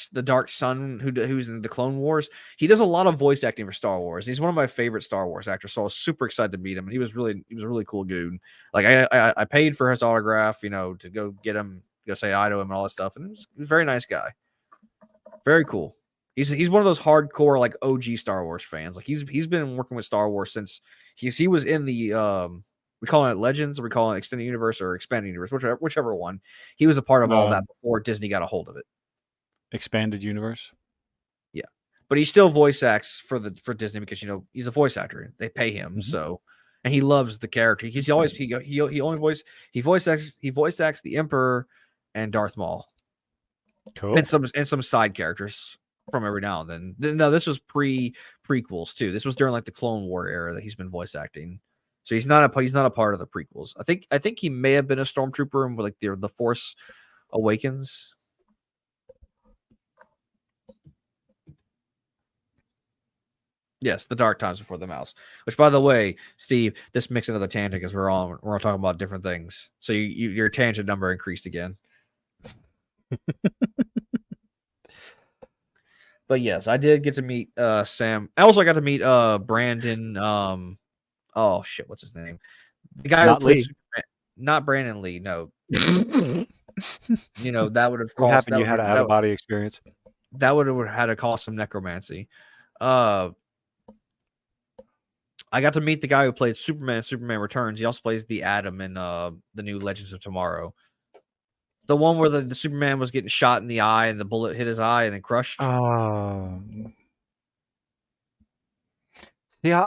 Sun, who's in the Clone Wars. He does a lot of voice acting for Star Wars. He's one of my favorite Star Wars actors, so I was super excited to meet him. And he was a really cool dude. Like I paid for his autograph, to go get him, go say hi to him and all that stuff. And he was a very nice guy. Very cool. He's one of those hardcore like OG Star Wars fans. Like he's been working with Star Wars since he was in the we call it Legends, or we call it Extended Universe or Expanded Universe, whichever one. He was a part of all that before Disney got a hold of it. Expanded Universe. Yeah, but he still voice acts for Disney because he's a voice actor. They pay him, so, and he loves the character. He voice acts the Emperor and Darth Maul. Cool. And some side characters from every now and then. No, this was prequels too. This was during like the Clone War era that he's been voice acting. So he's not a part of the prequels. I think he may have been a stormtrooper in like the Force Awakens. Yes, the Dark Times Before the Mouse. Which, by the way, Steve, this makes another tangent because we're all talking about different things. So your tangent number increased again. But yes, I did get to meet Sam. I also got to meet Brandon. Oh shit, what's his name? The guy Not who played Lee. Superman. Not Brandon Lee. No. That would have What cost. happened? You had an out of body experience. That would have had to cost some necromancy. I got to meet the guy who played Superman in Superman Returns. He also plays the Atom in the new Legends of Tomorrow. The one where the Superman was getting shot in the eye and the bullet hit his eye and then crushed. Yeah,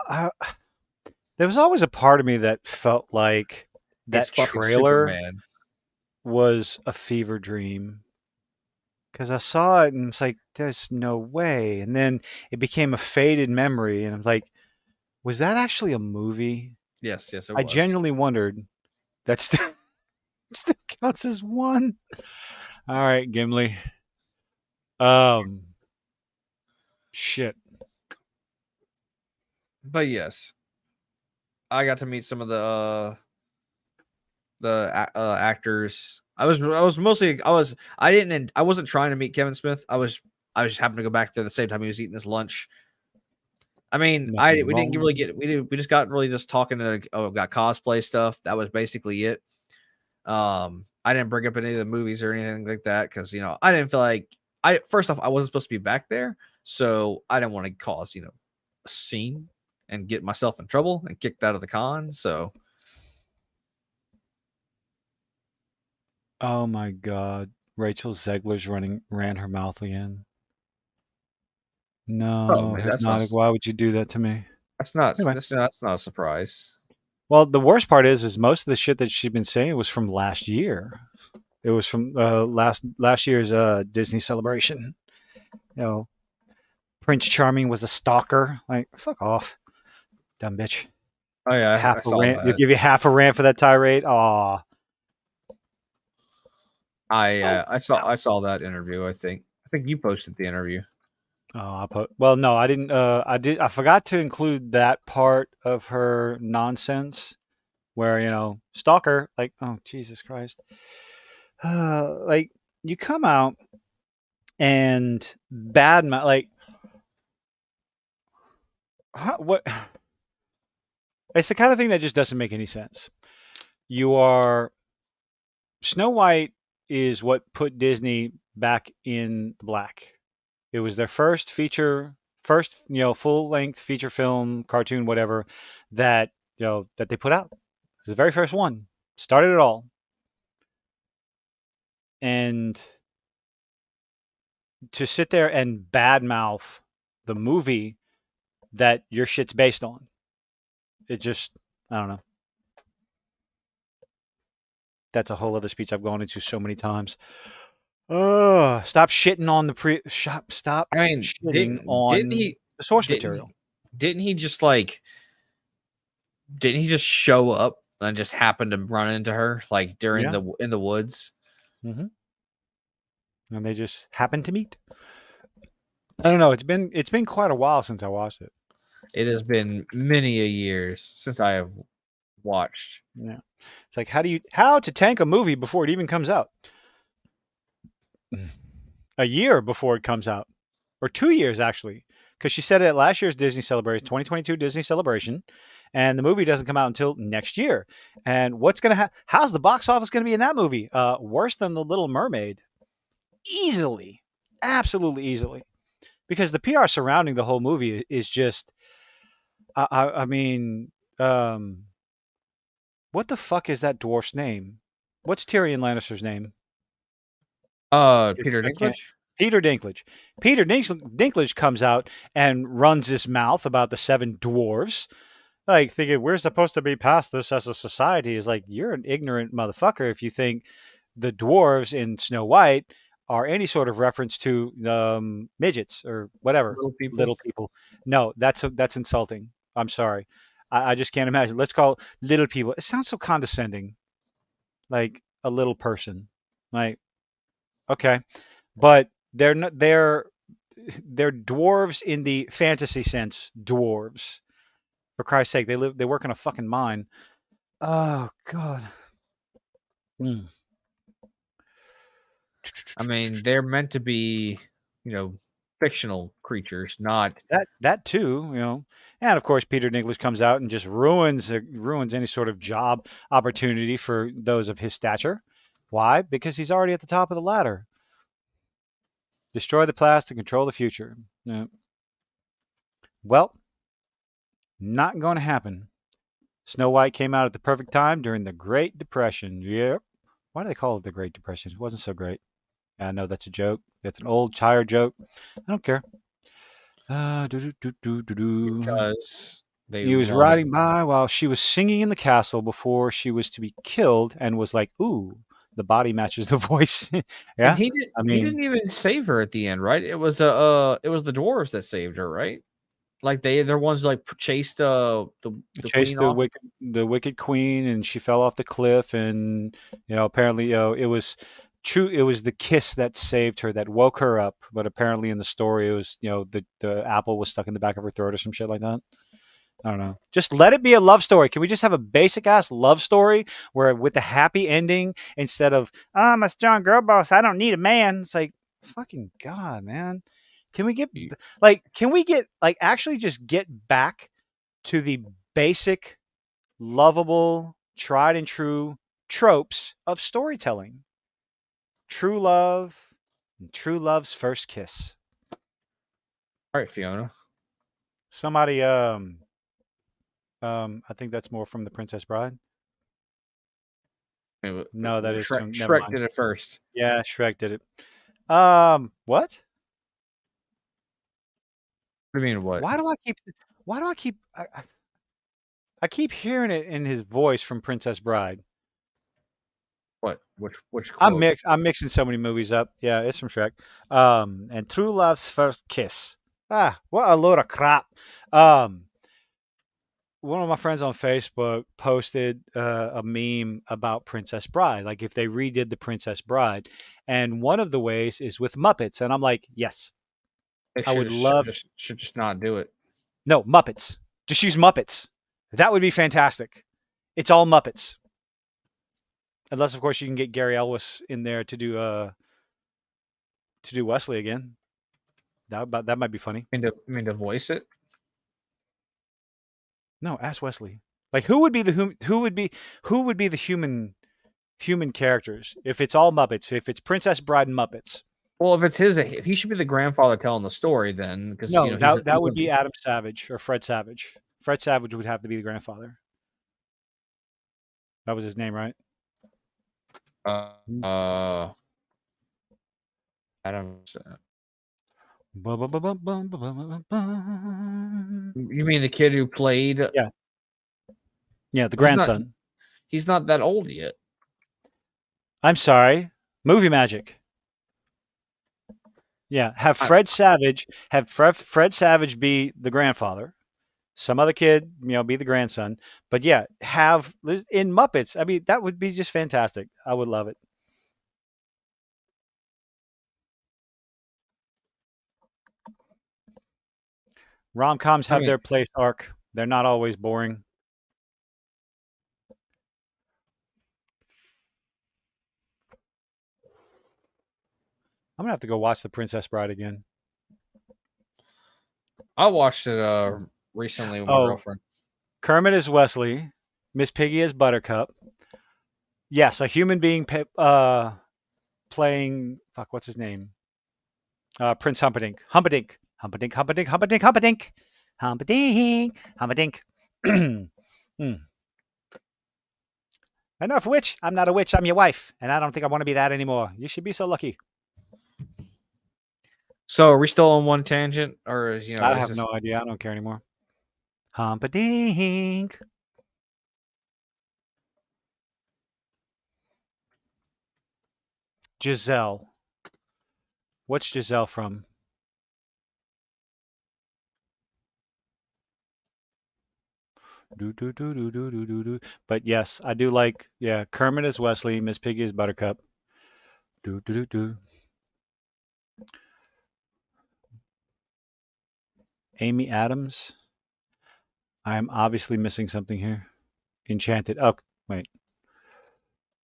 there was always a part of me that felt like that trailer was a fever dream. Because I saw it and it's like, there's no way. And then it became a faded memory. And I'm like, was that actually a movie? Yes, it I was. genuinely wondered. That still counts as one. All right, Gimli. Shit. But yes, I got to meet some of the actors. I wasn't trying to meet Kevin Smith. I just happened to go back there the same time he was eating his lunch. I mean, we just got really just talking got cosplay stuff. That was basically it. I didn't bring up any of the movies or anything like that because I didn't feel like first off I wasn't supposed to be back there, so I didn't want to cause a scene and get myself in trouble and kicked out of the con. So Oh my God. Rachel Zegler's ran her mouth again. Oh No, man, Hypnotic. Why would you do that to me? Anyway. that's not a surprise. Well, the worst part is most of the shit that she'd been saying was from last year. It was from last year's Disney celebration. You know, Prince Charming was a stalker. Like, fuck off, dumb bitch. Oh yeah, Half I a saw rant. They'll that. give you half a rant for that tirade. Aw. Oh, I saw that interview. I think you posted the interview. oh, I put. Well, no, I didn't. I did. I forgot to include that part of her nonsense where stalker. Like, oh Jesus Christ. Like you come out and like what? It's the kind of thing that just doesn't make any sense. You are Snow White is what put Disney back in the black. It was their first full length feature film, cartoon, whatever that that they put out. It was the very first one. Started it all, and to sit there and badmouth the movie that your shit's based on, it just I don't know. That's a whole other speech I've gone into so many times. Stop shitting on the stop I mean, shitting on the source didn't material. he didn't he just like didn't he just show up and just happen to run into her like during Yeah. the in the woods? Hmm. And they just happen to meet. I don't know. It's been quite a while since I watched it. It has been many a years since I have watched. Yeah. It's like how to tank a movie before it even comes out? A year before it comes out, or 2 years actually, because she said it at last year's Disney Celebration, 2022 Disney Celebration, and the movie doesn't come out until next year. And what's gonna how's the box office gonna be in that movie? Worse than The Little Mermaid, easily, absolutely easily, because the PR surrounding the whole movie is just, I mean, what the fuck is that dwarf's name? What's Tyrion Lannister's name? Peter I can't. Dinklage? Peter Dinklage. Dinklage comes out and runs his mouth about the seven dwarves, like thinking we're supposed to be past this as a society. Is like you're an ignorant motherfucker if you think the dwarves in Snow White are any sort of reference to midgets or whatever, Little people? little people. No, that's insulting. I'm sorry. I just can't imagine. Let's call little people. It sounds so condescending, like a little person. Like okay, but they're not, they're dwarves in the fantasy sense. Dwarves, for Christ's sake, they work in a fucking mine. Oh God. Mm. I mean, they're meant to be, you know, fictional creatures, not That too, and of course Peter Dinklage comes out and just ruins any sort of job opportunity for those of his stature. Why? Because he's already at the top of the ladder. Destroy the past to control the future. Yeah. Well, not going to happen. Snow White came out at the perfect time during the Great Depression. Yep. Why do they call it the Great Depression? It wasn't so great. I know that's a joke. That's an old tired joke. I don't care. Do, do, do, do, do. because they He was wanted. riding by while she was singing in the castle before she was to be killed and was like, ooh, the body matches the voice. And Yeah. I he mean, didn't even save her at the end, right? It was the dwarves that saved her, right? Like they're ones who, like chased the chased queen off. the wicked queen and she fell off the cliff. And, apparently, it was true. It was the kiss that saved her, that woke her up. But apparently in the story, it was, the apple was stuck in the back of her throat or some shit like that. I don't know. Just let it be a love story. Can we just have a basic ass love story where with a happy ending instead of I'm a strong girl boss, I don't need a man. It's like fucking God, man. Can we get You- like actually just get back to the basic, lovable, tried and true tropes of storytelling? True love, and true love's first kiss. All right, Fiona. Somebody I think that's more from The Princess Bride. No, that is Shrek, too. Never Shrek mind. did it first. Yeah, Shrek did it. What? What do you mean what? Why do I keep? Why do I keep? I keep hearing it in his voice from Princess Bride. What? Which quote? I'm mixing so many movies up. Yeah, it's from Shrek. And True Love's First Kiss. Ah, what a load of crap. Um, one of my friends on Facebook posted a meme about Princess Bride, like if they redid the Princess Bride, and one of the ways is with Muppets, and I'm like, yes, They I would should love just not do it. no Muppets. Just use Muppets. That would be fantastic. It's all Muppets, unless of course you can get Gary Elwes in there to do Wesley again. That might be funny. I mean to voice it. No, ask Wesley. Like who would be the who would be the human characters if it's all Muppets? If it's Princess Bride and Muppets? Well, if he should be the grandfather telling the story, then because No, that would be Adam Savage or Fred Savage. Fred Savage would have to be the grandfather. That was his name, right? uh, uh Adam. You mean the kid who played? Yeah, yeah, the He's not. grandson. He's not that old yet. I'm sorry, movie magic. Yeah, have Fred Savage be the grandfather. Some other kid, be the grandson. But yeah, have in Muppets. I mean, that would be just fantastic. I would love it. Rom-coms I have mean, their place arc. They're not always boring. I'm gonna have to go watch The Princess Bride again. I watched it recently with my Oh, girlfriend. Kermit is Wesley. Miss Piggy is Buttercup. Yes, a human being playing. Fuck, what's his name? Prince Humperdinck. Humperdinck. Humperdinck. Humperdinck. Humperdinck. Humperdinck. Humperdinck. Humperdinck. Hmm. Enough witch. I'm not a witch. I'm your wife, and I don't think I want to be that anymore. You should be so lucky. So are we still on one tangent, or I is have this? no idea. I don't care anymore. Humperdinck. Giselle. What's Giselle from? Do do do do do do do do. But yes, I do like Kermit is Wesley, Miss Piggy is Buttercup. Do do do do. Amy Adams. I am obviously missing something here. Enchanted. Oh, wait.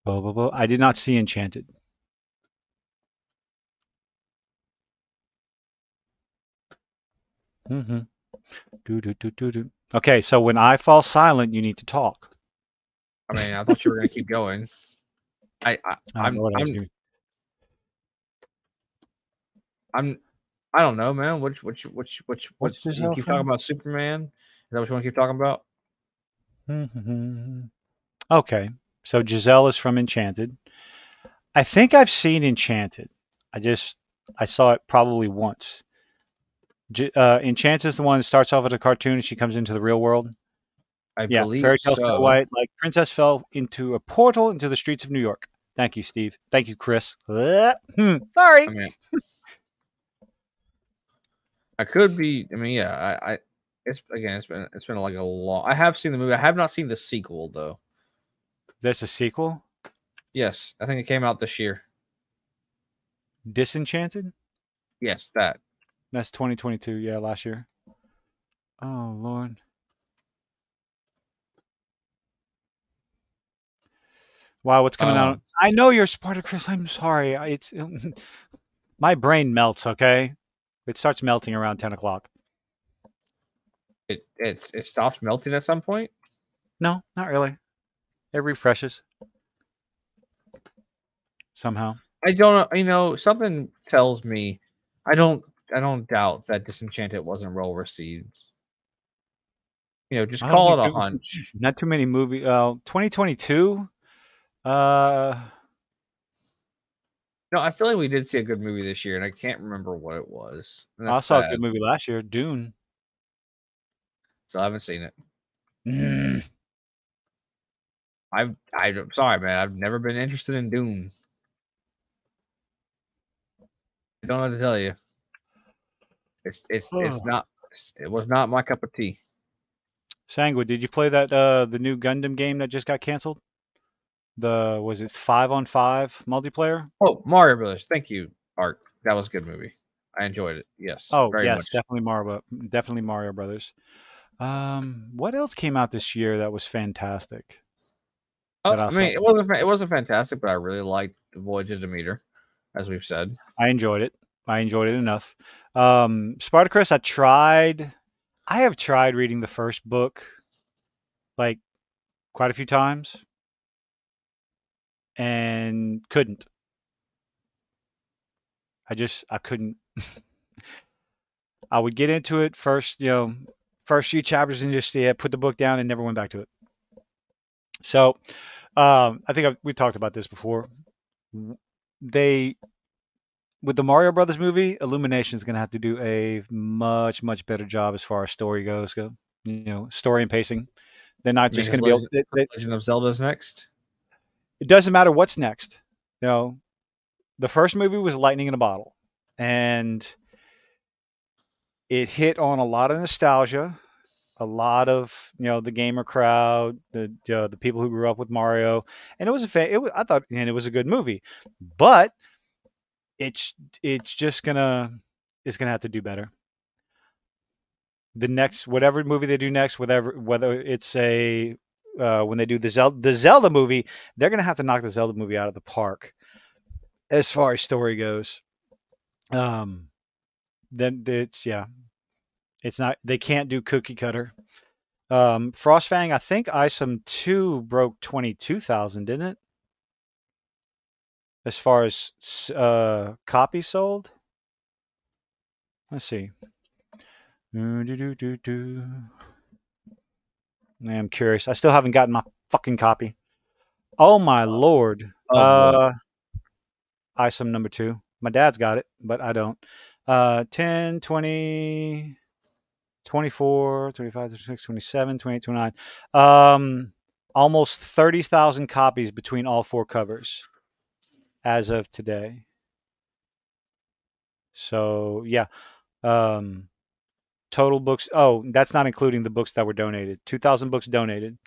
I did not see Enchanted. Mm-hmm. Do do do do do. Okay, so when I fall silent, you need to talk. I mean, I thought you were going to keep going. I, I I don't know what I was doing. I'm I don't know, man. What's You Giselle keep talking from? about Superman? Is that what you want to keep talking about? Mm-hmm. Okay, so Giselle is from Enchanted. I think I've seen Enchanted. I saw it probably once. Enchanted is the one that starts off as a cartoon and she comes into the real world. I Yeah, believe fairy tale Snow so. White, like princess fell into a portal into the streets of New York. Thank you, Steve. Thank you, Chris. I Sorry. mean, I could be. I mean, yeah. It's been like a long. I have seen the movie. I have not seen the sequel though. There's a sequel, Yes, I think it came out this year. Disenchanted. Yes, that. That's 2022. Yeah, last year. Oh Lord. Wow, what's coming Uh, out? I know you're supporter, Chris. I'm sorry. It's my brain melts. Okay, it starts melting around 10 o'clock. it stops melting at some point. No, not really. It refreshes somehow. I don't. Something tells me. I don't. I don't doubt that Disenchanted wasn't well received. Just I don't call think it a hunch. not too many movie. 2022. Uh, No, I feel like we did see a good movie this year, and I can't remember what it was, and I that's saw a sad. good movie last year, Dune. So I haven't seen it. Mm. I'm sorry, man. I've never been interested in Doom. I don't know what to tell you. It's Oh. not. It was not my cup of tea. Sangwa, did you play that the new Gundam game that just got canceled? The was it 5-on-5 multiplayer? Oh, Mario Brothers. Thank you, Art. That was a good movie. I enjoyed it. Yes, Oh very yes, much. definitely Mario Brothers. What else came out this year that was fantastic that I I saw? mean, it wasn't fantastic, but I really liked the Voyage of Demeter, as we've said. I enjoyed it. I enjoyed it enough. Spartacus, I have tried reading the first book like quite a few times and couldn't. I couldn't. I would get into it first, first few chapters and just put the book down and never went back to it. So, I think we talked about this before. They with the Mario Brothers movie, Illumination is going to have to do a much better job as far as story goes. Story and pacing. They're not I mean, just going to be able. Legend of Zelda's next. It doesn't matter what's next. The first movie was lightning in a bottle, and it hit on a lot of nostalgia, a lot of the gamer crowd, the people who grew up with Mario, and it was I thought, and it was a good movie, but it's it's just gonna it's gonna have to do better. The next whatever movie they do next, whether it's a when they do the Zelda movie, they're gonna have to knock the Zelda movie out of the park as far as story goes. Um, then it's not they can't do cookie cutter. Frostfang, I think Isom 2 broke 22,000, didn't it? As far as copies sold? Let's see. I'm curious. I still haven't gotten my fucking copy. Oh my lord. Of what? Isom number 2. My dad's got it, but I don't. 10, 20, 24, 25, 26, 27, 28, 29. Almost 30,000 copies between all 4 covers as of today. So, yeah. Total books. Oh, that's not including the books that were donated. 2,000 books donated.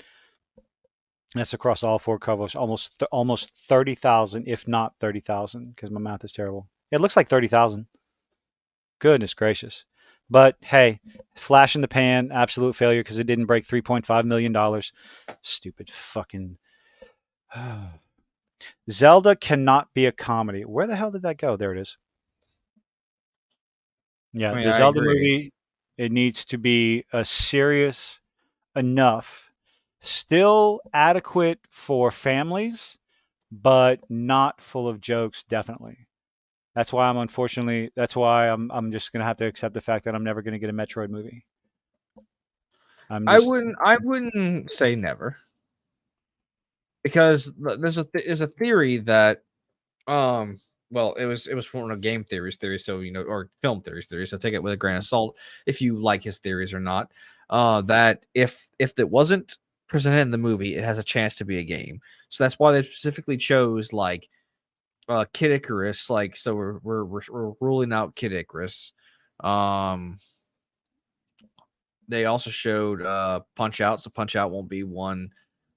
That's across all 4 covers. Almost 30,000, if not 30,000, because my math is terrible. It looks like 30,000. Goodness gracious. But hey, flash in the pan, absolute failure because it didn't break $3.5 million. Stupid fucking. Zelda cannot be a comedy. Where the hell did that go? There it is. I Yeah, mean, the I Zelda agree. movie, it needs to be a serious enough, still adequate for families, but not full of jokes, definitely. That's why I'm just gonna have to accept the fact that I'm never gonna get a Metroid movie. I'm just I wouldn't say never because there's a theory that well it was one of game theory, so or film theory, so take it with a grain of salt if you like his theories or not. That if it wasn't presented in the movie, it has a chance to be a game. So that's why they specifically chose like Kid Icarus. Like, so we're ruling out Kid Icarus. Um, they also showed Punch Out, so Punch Out won't be one.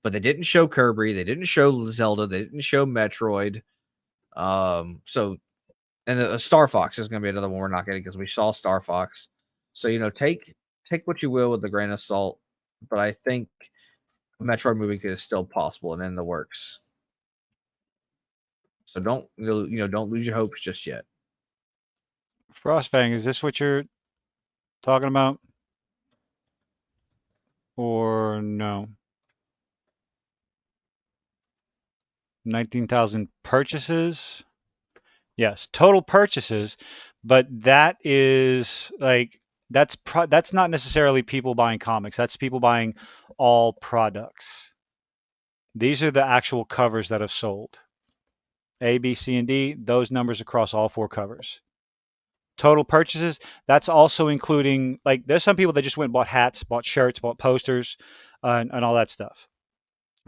But they didn't show Kirby. They didn't show Zelda. They didn't show Metroid. So and the Star Fox is going to be another one we're not getting because we saw Star Fox. So take what you will with a grain of salt. But I think a Metroid movie is still possible and in the works. So don't lose your hopes just yet. Frostfang. Is this what you're talking about, or no? 19,000 purchases. Yes, total purchases, but that is like that's not necessarily people buying comics. That's people buying all products. These are the actual covers that have sold. A, B, C, and D, those numbers across all 4 covers. Total purchases, that's also including, like, there's some people that just went and bought hats, bought shirts, bought posters, and all that stuff.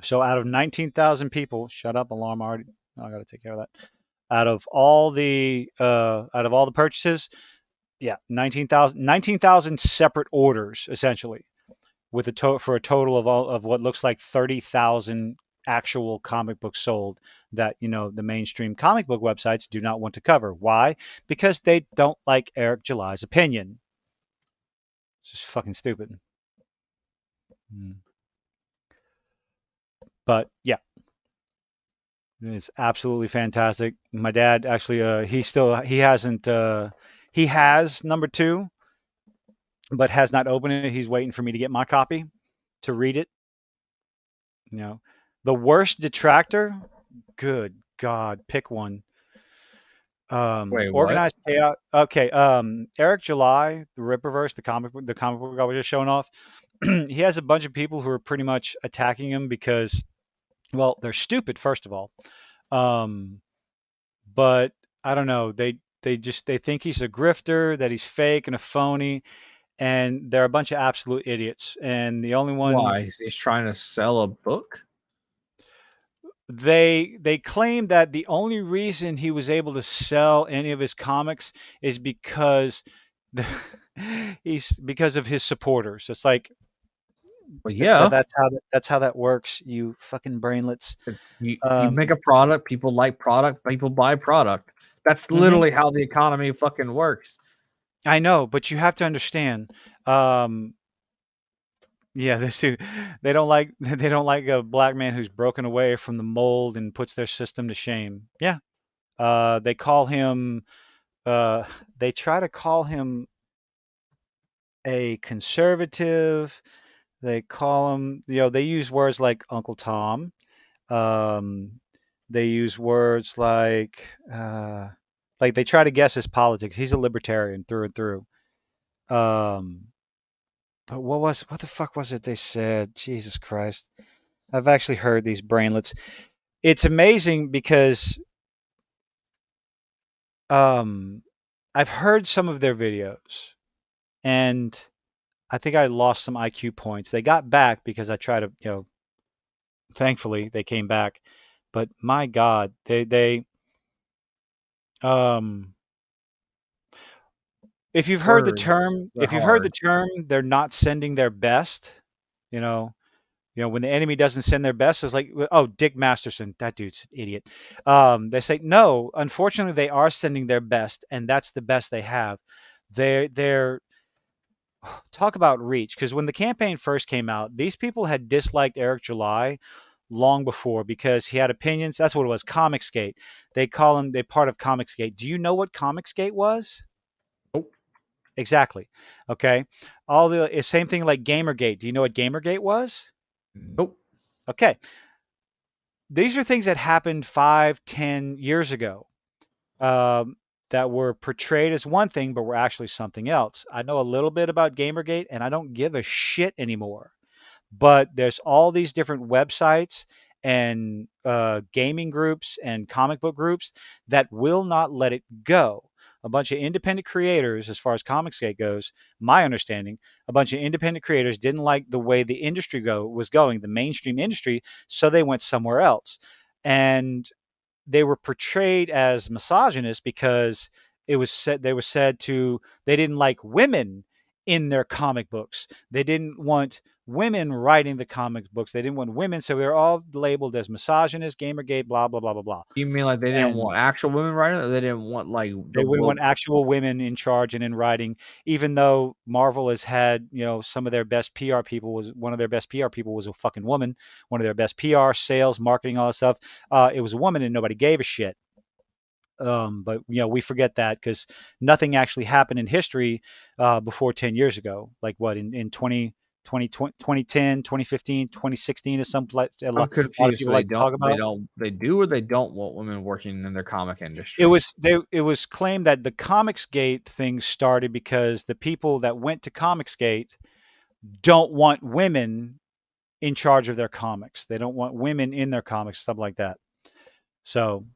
So out of 19,000 people, shut up, alarm already. I got to take care of that. Out of all the purchases, yeah, 19,000 separate orders essentially, with for a total of what looks like 30,000 actual comic books sold that the mainstream comic book websites do not want to cover. Why? Because they don't like Eric July's opinion. It's just fucking stupid. But yeah, it's absolutely fantastic. My dad actually, he hasn't, he has number 2, but has not opened it. He's waiting for me to get my copy to read it. The worst detractor, good God, pick one. Wait, what? Organized chaos. Okay. Eric July, the Ripperverse, the comic book I was just showing off. He has a bunch of people who are pretty much attacking him because, well, they're stupid first of all. But I don't know. They think he's a grifter, that he's fake and a phony, and they're a bunch of absolute idiots. And the only one Why? He's trying to sell a book? they claim that the only reason he was able to sell any of his comics is because the, he's because of his supporters. It's like Well, yeah. that's how that works. You fucking brainlets. You make a product, people like product, people buy product. That's Mhm. literally how the economy fucking works. I know, but you have to understand. Um, yeah, they don't like they don't like a black man who's broken away from the mold and puts their system to shame. Yeah, they call him. Uh, they try to call him a conservative. They call him. They use words like Uncle Tom. Um, they use words like they try to guess his politics. He's a libertarian through and through. Um, but what the fuck was it they said? Jesus Christ. I've actually heard these brainlets. It's amazing because um, I've heard some of their videos, and I think I lost some IQ points. They got back because I tried to, thankfully they came back. But my God, um, Words, they're if you've heard the hard. term, they're not sending their best. You know, when the enemy doesn't send their best, it's like, oh, Dick Masterson, that dude's an idiot. They say no. Unfortunately, they are sending their best, and that's the best they have. They're talk about reach, because when the campaign first came out, these people had disliked Eric July long before because he had opinions. That's what it was. Comicsgate. They call him. They part of Comicsgate. Do you know what Comicsgate was? Nope. Exactly. Okay. All the same thing like Gamergate. Do you know what Gamergate was? Nope. Okay. These are things that happened 5, 10 years ago, um, that were portrayed as one thing, but were actually something else. I know a little bit about Gamergate, and I don't give a shit anymore. But there's all these different websites and gaming groups and comic book groups that will not let it go. A bunch of independent creators, as far as Comicsgate goes, my understanding, a bunch of independent creators didn't like the way the industry was going, the mainstream industry, so they went somewhere else. And they were portrayed as misogynist because they didn't like women in their comic books. They didn't want women writing the comic books. They didn't want women, so they're all labeled as misogynist, gamergate, blah blah blah blah blah. You mean like they didn't And want actual women writing, or they didn't want like the they wouldn't book? want actual women in charge and in writing, even though Marvel has had, some of their best PR people was one of their best PR people was a fucking woman. One of their best PR, sales, marketing, all that stuff. It was a woman, and nobody gave a shit. But we forget that because nothing actually happened in history before 10 years ago. Like what in 2010, 2015, 2016 is a I'm lot of confused. So people like to talk about. they do or they don't want women working in their comic It industry. was it was claimed that the Comicsgate thing started because the people that went to Comicsgate don't want women in charge of their comics. They don't want women in their comics, stuff like that. So,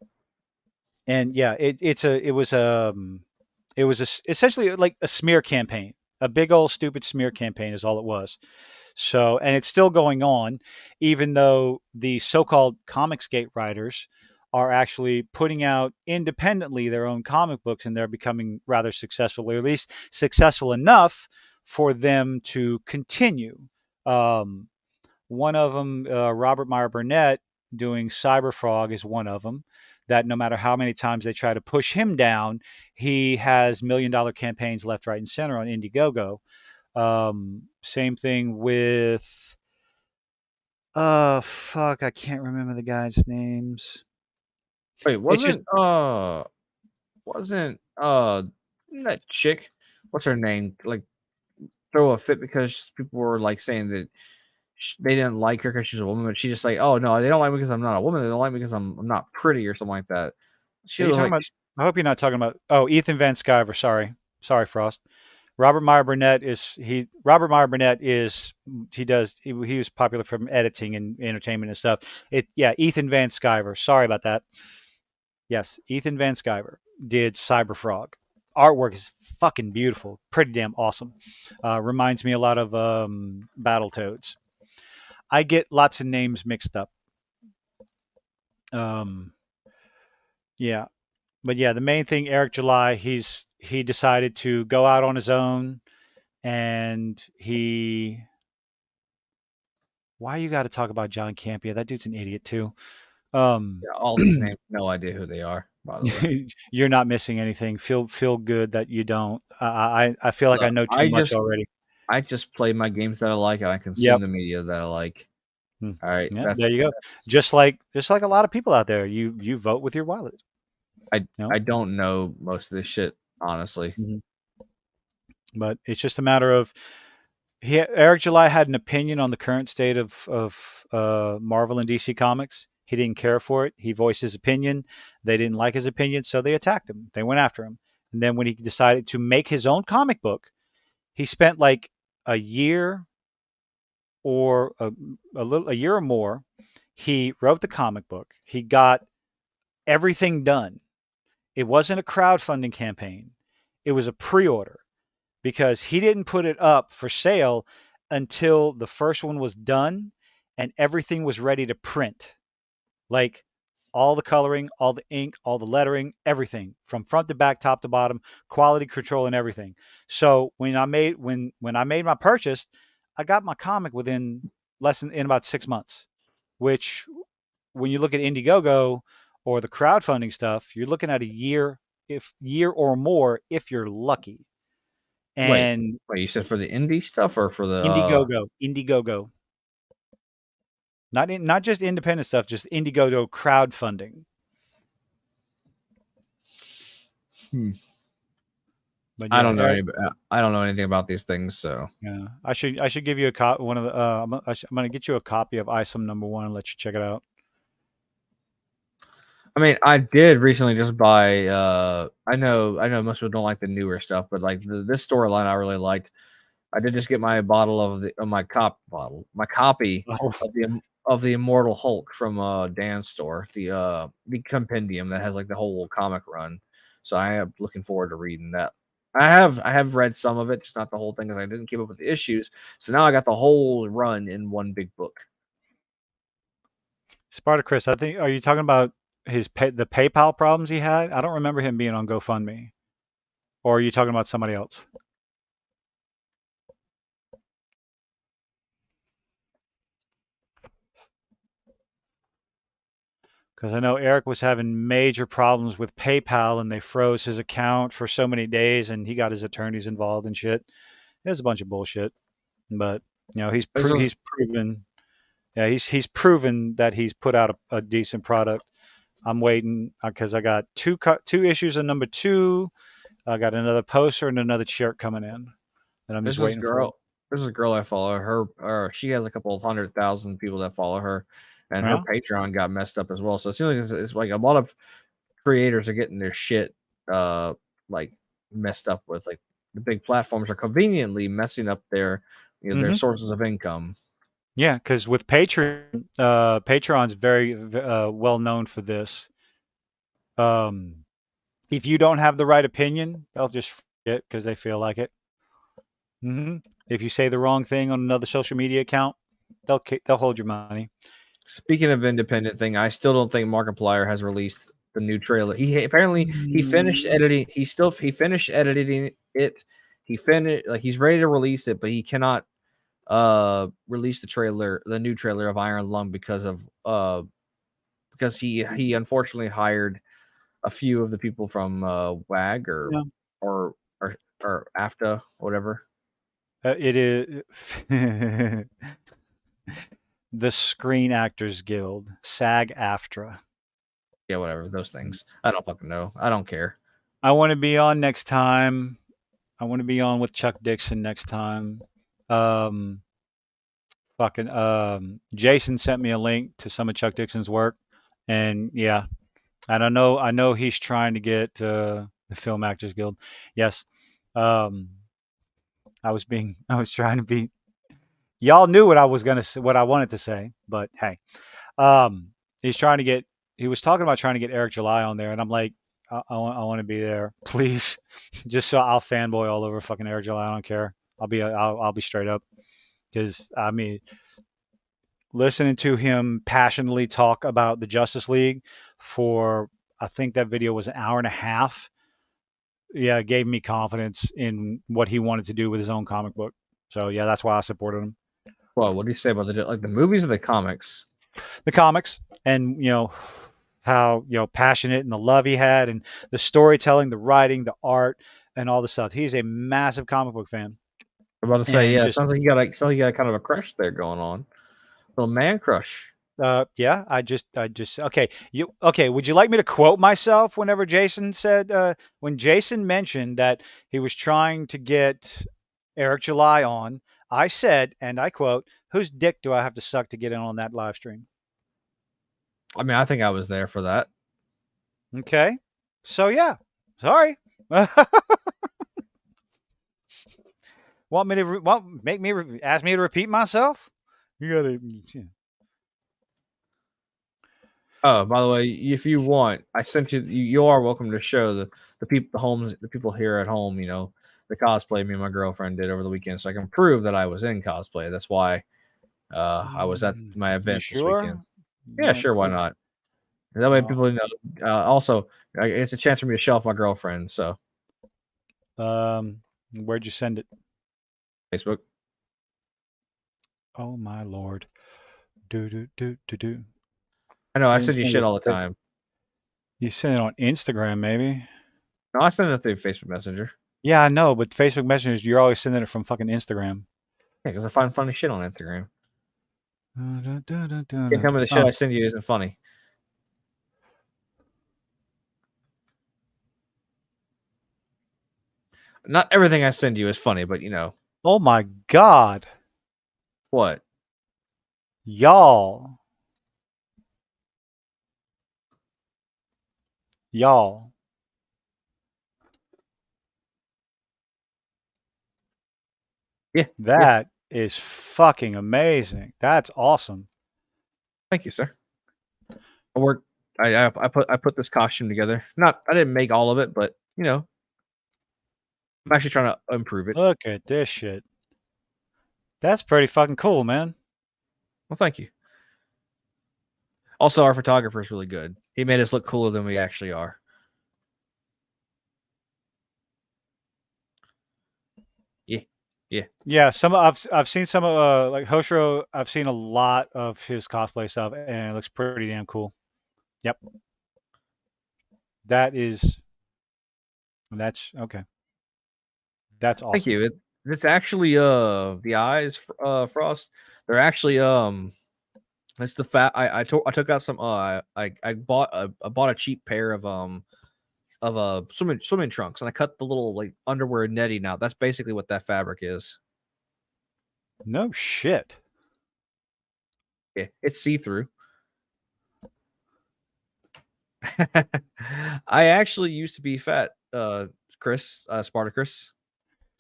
and yeah, it was essentially like a smear campaign, a big old stupid smear campaign is all it was. So, and it's still going on, even though the so-called Comicsgate writers are actually putting out independently their own comic books, and they're becoming rather successful, or at least successful enough for them to continue. Um, One of them, Robert Meyer Burnett, doing Cyberfrog, is one of them. That no matter how many times they try to push him down, he has $1 million campaigns left, right, and center on Indiegogo. Same thing with fuck, I can't remember the guys' names. Wait, It's just wasn't that chick? What's her name? Like throw a fit because people were like saying that they didn't like her because she's a woman, but she's just like, oh no, they don't like me because I'm not a woman. They don't like me because I'm not pretty or something like that. She are you was talking like, about? I hope you're not talking about. Oh, Ethan Van Sciver. Sorry, Frost. Robert Meyer Burnett is he. Robert Meyer Burnett is he does he was popular from editing and entertainment and stuff. Ethan Van Sciver. Sorry about that. Yes, Ethan Van Sciver did Cyberfrog. Artwork is fucking beautiful, pretty damn awesome. Reminds me a lot of Battletoads. I get lots of names mixed up. Um, yeah, but yeah, the main thing, Eric July, he decided to go out on his own, and he. Why you got to talk about John Campea? That dude's an idiot too. Um, yeah, all these names, no idea who they are, by the way. you're not missing anything. Feel good that you don't. I feel like I Look, know too much already. I just play my games that I like and I consume Yep. the media that I like. Hmm. All right, Yeah, there you go. that's Just like a lot of people out there, you vote with your wallet. I You know? I don't know most of this shit, honestly. Mhm. But it's just a matter of Eric July had an opinion on the current state of Marvel and DC Comics. He didn't care for it. He voiced his opinion. They didn't like his opinion, so they attacked him. They went after him. And then when he decided to make his own comic book, he spent like a year or a year or more. He wrote the comic book. He got everything done. It wasn't a crowdfunding campaign. It was a pre-order because he didn't put it up for sale until the first one was done and everything was ready to print. Like all the coloring, all the ink, all the lettering, everything from front to back, top to bottom, quality control and everything. So when I made my purchase, I got my comic within less than in about 6 months, which when you look at Indiegogo or the crowdfunding stuff, you're looking at a year or more if you're lucky. Wait, And wait, you said for the indie stuff or for the Indiegogo, not just independent stuff, just Indiegogo crowdfunding. hmm. But yeah, Eric, I don't know anything about these things, so yeah, I should give you a copy. One of the I'm going to get you a copy of ISOM #1 and let you check it out. I mean, I did recently just buy I know most people don't like the newer stuff, but like this storyline I really liked. I did just get my bottle of my copy Oh, of the Immortal Hulk from Dan's store, the compendium that has like the whole comic run. So I am looking forward to reading that. I have read some of it, just not the whole thing because I didn't keep up with the issues. So now I got the whole run in one big book. Spartacus, I think. Are you talking about the PayPal problems he had? I don't remember him being on GoFundMe. Or are you talking about somebody else? Because I know Eric was having major problems with PayPal and they froze his account for so many days and he got his attorneys involved and shit. It was a bunch of bullshit. But This was he's proven, yeah, he's proven that he's put out a decent product. I'm waiting because I got two issues of #2. I got another poster and another shirt coming in that I'm just this is waiting for. girl. This is a girl I follow. She has a couple of 100,000 people that follow her, and her Yeah. Patreon got messed up as well. So it seems like it's like a lot of creators are getting their shit like messed up with. Like the big platforms are conveniently messing up their their Hmm. sources of income. Yeah, because with Patreon, Patreon's very well known for this. Um, if you don't have the right opinion, they'll just forget because they feel like it. If you say the wrong thing on another social media account, they'll hold your money. Speaking of independent thing, I still don't think Markiplier has released the new trailer. He apparently he finished Mm, editing. He finished editing it. He finished like he's ready to release it, but he cannot release the new trailer of Iron Lung because he unfortunately hired a few of the people from WAG yeah, or or AFTA, whatever. it is the Screen Actors Guild, SAG-AFTRA. Yeah, whatever those things. I don't fucking know. I don't care. I want to be on next time. I want to be on with Chuck Dixon next time. Um, Jason sent me a link to some of Chuck Dixon's work, and yeah, and I know he's trying to get the Film Actors Guild. Yes, um, I was trying to be. Y'all knew what I was gonna, what I wanted to say, but hey, um, he's trying to get. He was talking about trying to get Eric July on there, and I'm like, I want to be there, please, just so I'll fanboy all over fucking Eric July. I don't care. I'll be straight up because I mean, listening to him passionately talk about the Justice League for, I think that video was an hour and a half. Yeah, it gave me confidence in what he wanted to do with his own comic book. So yeah, that's why I supported him. Well, what do you say about the movies or the comics? The comics, and how passionate and the love he had, and the storytelling, the writing, the art, and all the stuff. He's a massive comic book fan, I'm about to say, and yeah, it just sounds like you got kind of a crush there going on. Little man crush. yeah, I just okay. Would you like me to quote myself? Whenever Jason said, when Jason mentioned that he was trying to get Eric July on, I said, and I quote, "Whose dick do I have to suck to get in on that live stream?" I mean, I think I was there for that. Okay, so yeah, sorry. Want me to make me ask me to repeat myself? You gotta. Oh, by the way, if you want, I sent you. You are welcome to show the people here at home. The cosplay me and my girlfriend did over the weekend, so I can prove that I was in cosplay. That's why I was at my You event this weekend. sure? You Yeah, want? sure, why not? That way Oh, people know. Also, it's a chance for me to show off my girlfriend. So where'd you send it? Facebook. Oh my lord. Do do do do do. I know I You didn't send you send shit it. all the time. You sent it on Instagram, maybe. No, I send it through Facebook Messenger. Yeah, I know, but Facebook messages, you're always sending it from fucking Instagram. Yeah, because I find funny shit on Instagram. You can tell me the shit Oh, I send you isn't funny. Not everything I send you is funny, but oh my God, what? y'all, y'all. Yeah, yeah. That is fucking amazing. That's awesome. Thank you, sir. I worked. I put this costume together. Not I didn't make all of it, but I'm actually trying to improve it. Look at this shit. That's pretty fucking cool, man. Well, thank you. Also, our photographer is really good. He made us look cooler than we actually are. Yeah, yeah. Yeah, I've seen some of like Hoshiro. I've seen a lot of his cosplay stuff, and it looks pretty damn cool. Yep, that is that's okay. That's Thank awesome. you. It's actually the eyes Frost. They're actually it's the fat. I took out some. I bought a cheap pair of swimming trunks, and I cut the little like underwear netting out. That's basically what that fabric is. No shit. Yeah, it's see through. I actually used to be fat, Chris, Spartacus.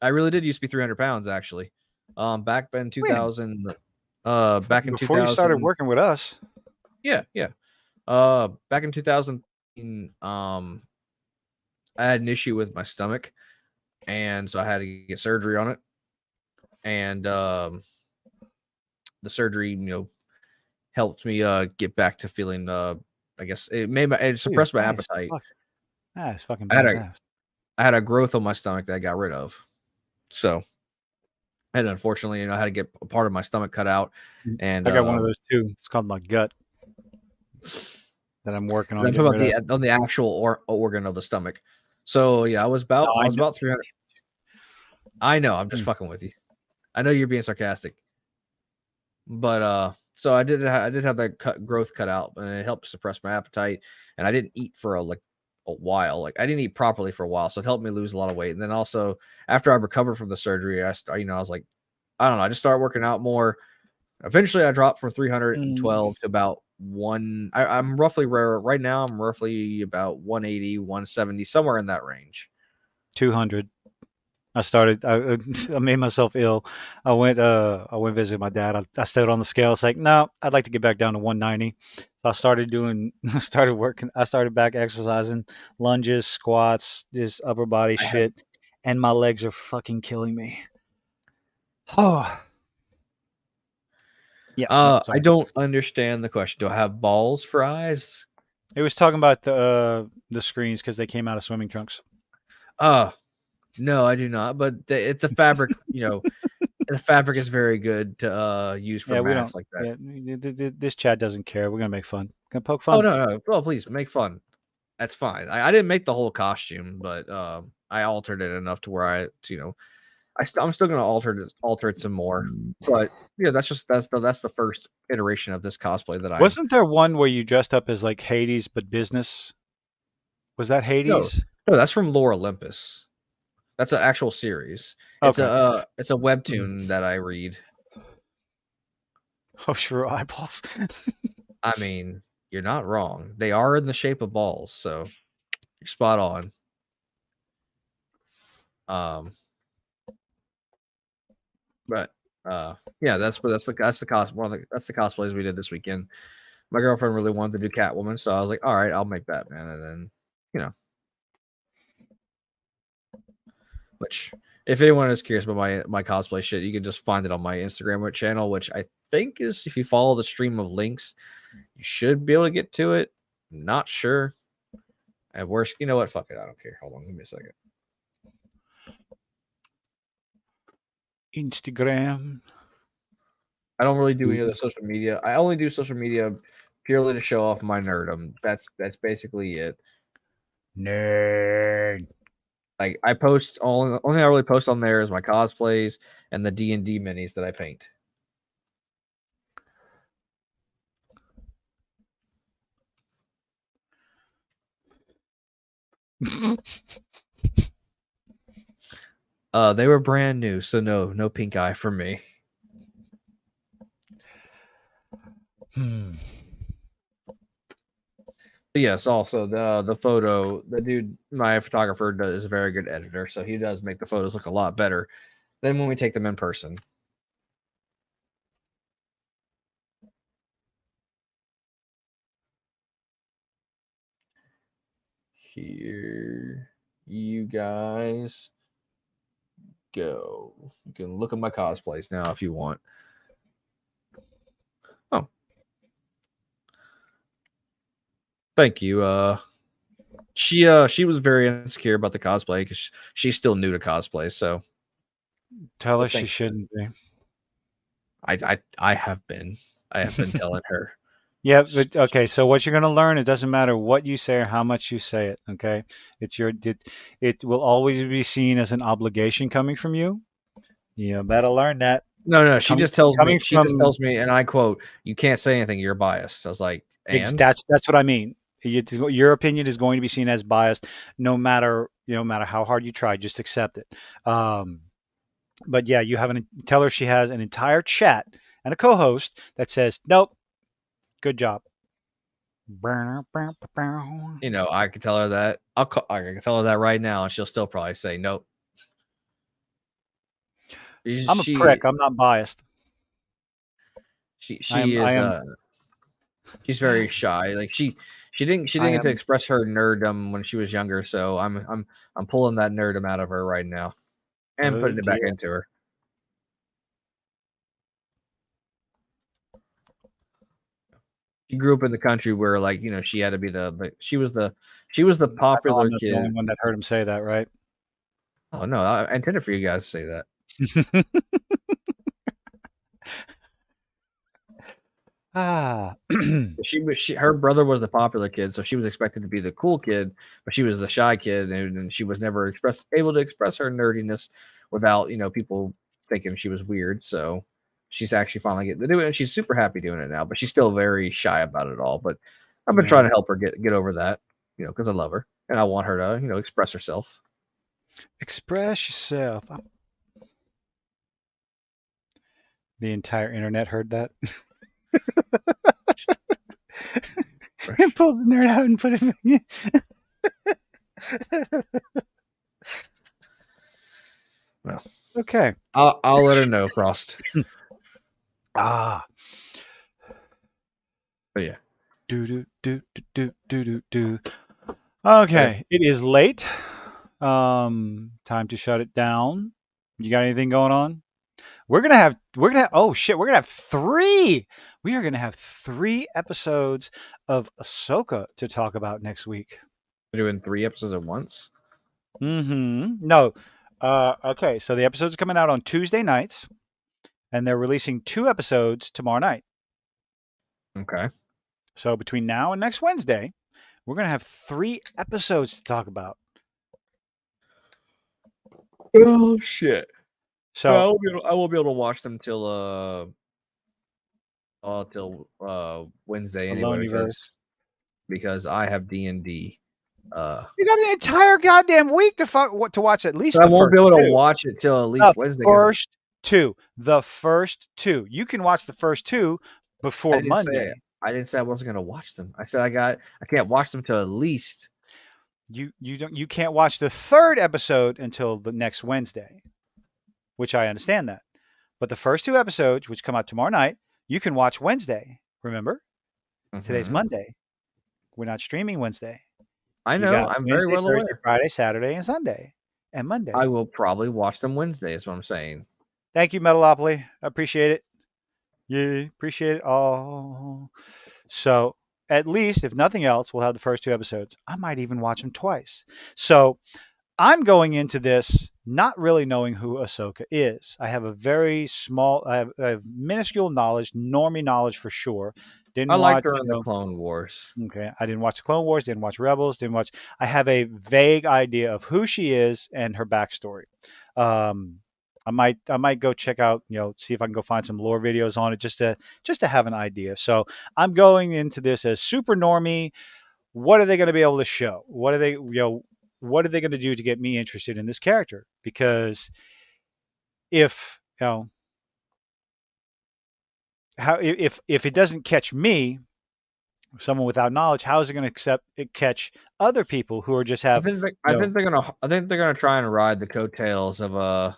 I really did used to be 300 pounds actually. Back in When? 2000. Back in Before you started 2000. working with us. Yeah, yeah. Back in 2000, I had an issue with my stomach, and so I had to get surgery on it. And the surgery, helped me get back to feeling. I guess it Dude, suppressed my appetite. that's fucking I had a badass. I had a growth on my stomach that I got rid of. So, and unfortunately, I had to get a part of my stomach cut out. And I got one of those too. It's called my gut that I'm working on I'm getting talking rid of. about the actual organ of the stomach. So yeah, No, I I was know. about 300. I know, I'm just Mm. fucking with you. I know you're being sarcastic, but so I did have that growth cut out, and it helped suppress my appetite. And I didn't eat for a while. Like I didn't eat properly for a while, so it helped me lose a lot of weight. And then also after I recovered from the surgery, I was like, I don't know, I just started working out more. Eventually, I dropped from Mm. 312 to about one. I'm roughly right now. I'm roughly about 180, 170, somewhere in that range. 200. I made myself ill. I went visit my dad. I stayed on the scale. It's like, no, I'd like to get back down to 190. So I started doing, I started working, I started back exercising, lunges, squats, just upper body I have. shit. And my legs are fucking killing me. Oh, yeah, no, I sorry. don't understand the question. Do I have balls for eyes? It was talking about the screens because they came out of swimming trunks. Uh no, I do not. But the fabric, the fabric is very good to use for Yeah, we masks don't. like that. Yeah, this chat doesn't care. We're gonna make fun. Gonna poke Oh fun. no, no. Well, please make fun. That's fine. I didn't make the whole costume, but I altered it enough to where I'm still gonna alter it some more. But yeah, that's the first iteration of this cosplay that I'm. Wasn't there one where you dressed up as like Hades but business? Was that No, Hades? no, that's from Lore Olympus. That's an actual series. Okay. It's a webtoon that I read. Oh, sure, eyeballs. I mean, you're not wrong. They are in the shape of balls, so you're spot on. Um, but yeah, that's the cosplays we did this weekend. My girlfriend really wanted to do Catwoman, so I was like, all right, I'll make Batman, and then you know, which if anyone is curious about my cosplay shit, you can just find it on my Instagram channel, which I think is if you follow the stream of links, you should be able to get to it. Not sure. At worst, you know what? Fuck it. I don't care. Hold on. Give me a second. Instagram. I don't really do any other social media. I only do social media purely to show off my nerdum. That's basically it. Nerd. Like I post only thing I really post on there is my cosplays and the D&D minis that I paint. They were brand new, so no pink eye for me. Hmm. But yes, also the photo, the dude, my photographer is a very good editor, so he does make the photos look a lot better than when we take them in person. Here you guys go. You can look at my cosplays now if you want. Oh, thank you. She was very insecure about the cosplay because she's still new to cosplay. So, Tell her but she thank you. shouldn't be. I have been telling her. Yeah, but okay. So what you're gonna learn, it doesn't matter what you say or how much you say it. Okay, it will always be seen as an obligation coming from you. You better learn that. No, Coming me. coming She just from tells me, and I quote, "You can't say anything. You're biased." I was like, "And that's what I mean. Your opinion is going to be seen as biased, no matter no matter how hard you try. Just accept it. Um, but yeah, you have an tell her she has an entire chat and a co-host that says, "Nope, good job." I can tell her that. I can tell her that right now, and she'll still probably say nope." I'm a prick. I'm not biased. She I is am she's very shy. Like she I didn't get to am express her nerddom when she was younger. So I'm pulling that nerdom out of her right now and oh putting it back dear. into her. She grew up in the country where like she had to be she was the I know I'm popular not the only kid. one that heard him say that, right? Oh no, I intended for you guys to say that. Ah. Her brother was the popular kid, so she was expected to be the cool kid, but she was the shy kid, and she was never able to express her nerdiness without people thinking she was weird. So she's actually finally getting to do it, and she's super happy doing it now. But she's still very shy about it all. But I've been trying Yeah. to help her get over that, because I love her and I want her to express herself. Express yourself. The entire internet heard that. And pulls the nerd out and put it in. Well, Okay. I'll let her know, Frost. Ah. But yeah. Do do do do do do do. Okay. It is late. Time to shut it down. You got anything going on? Oh shit, we're gonna have three. We are gonna have 3 episodes of Ahsoka to talk about next week. We're doing 3 episodes at once. No. Okay, so the episodes are coming out on Tuesday nights, and they're releasing 2 episodes tomorrow night. Okay. So between now and next Wednesday, we're gonna have 3 episodes to talk about. Oh shit. So I won't be able to watch them till Wednesday the anyway Loneyverse. because I have D&D. You got an entire goddamn week to watch at least I the won't first be able to two. watch it till at least The Wednesday. first two. The first two. You can watch the first two before Monday. I didn't say I wasn't going to watch them. I said I can't watch them till at least. You can't watch the 3rd episode until the next Wednesday, which I understand that. But the first 2 episodes, which come out tomorrow night, you can watch Wednesday. Remember? Today's Monday. We're not streaming Wednesday. I You know. got I'm very Wednesday, well Thursday, aware. Friday, Saturday, and Sunday, and Monday. I will probably watch them Wednesday, is what I'm saying. Thank you, Metalopoly. I appreciate it. Yeah, appreciate it all. So at least, if nothing else, we'll have the first 2 episodes. I might even watch them twice. So I'm going into this not really knowing who Ahsoka is. I have a very small, I have minuscule knowledge, normie knowledge for sure. Didn't I liked watch, her in the Clone Wars. Okay, I didn't watch the Clone Wars, didn't watch Rebels, didn't watch. I have a vague idea of who she is and her backstory. I might go check out, see if I can go find some lore videos on it just to have an idea. So I'm going into this as super normie. What are they going to be able to show? What are they going to do to get me interested in this character? Because if if it doesn't catch me, someone without knowledge, how is it going to catch other people who are just have? I think they're gonna try and ride the coattails of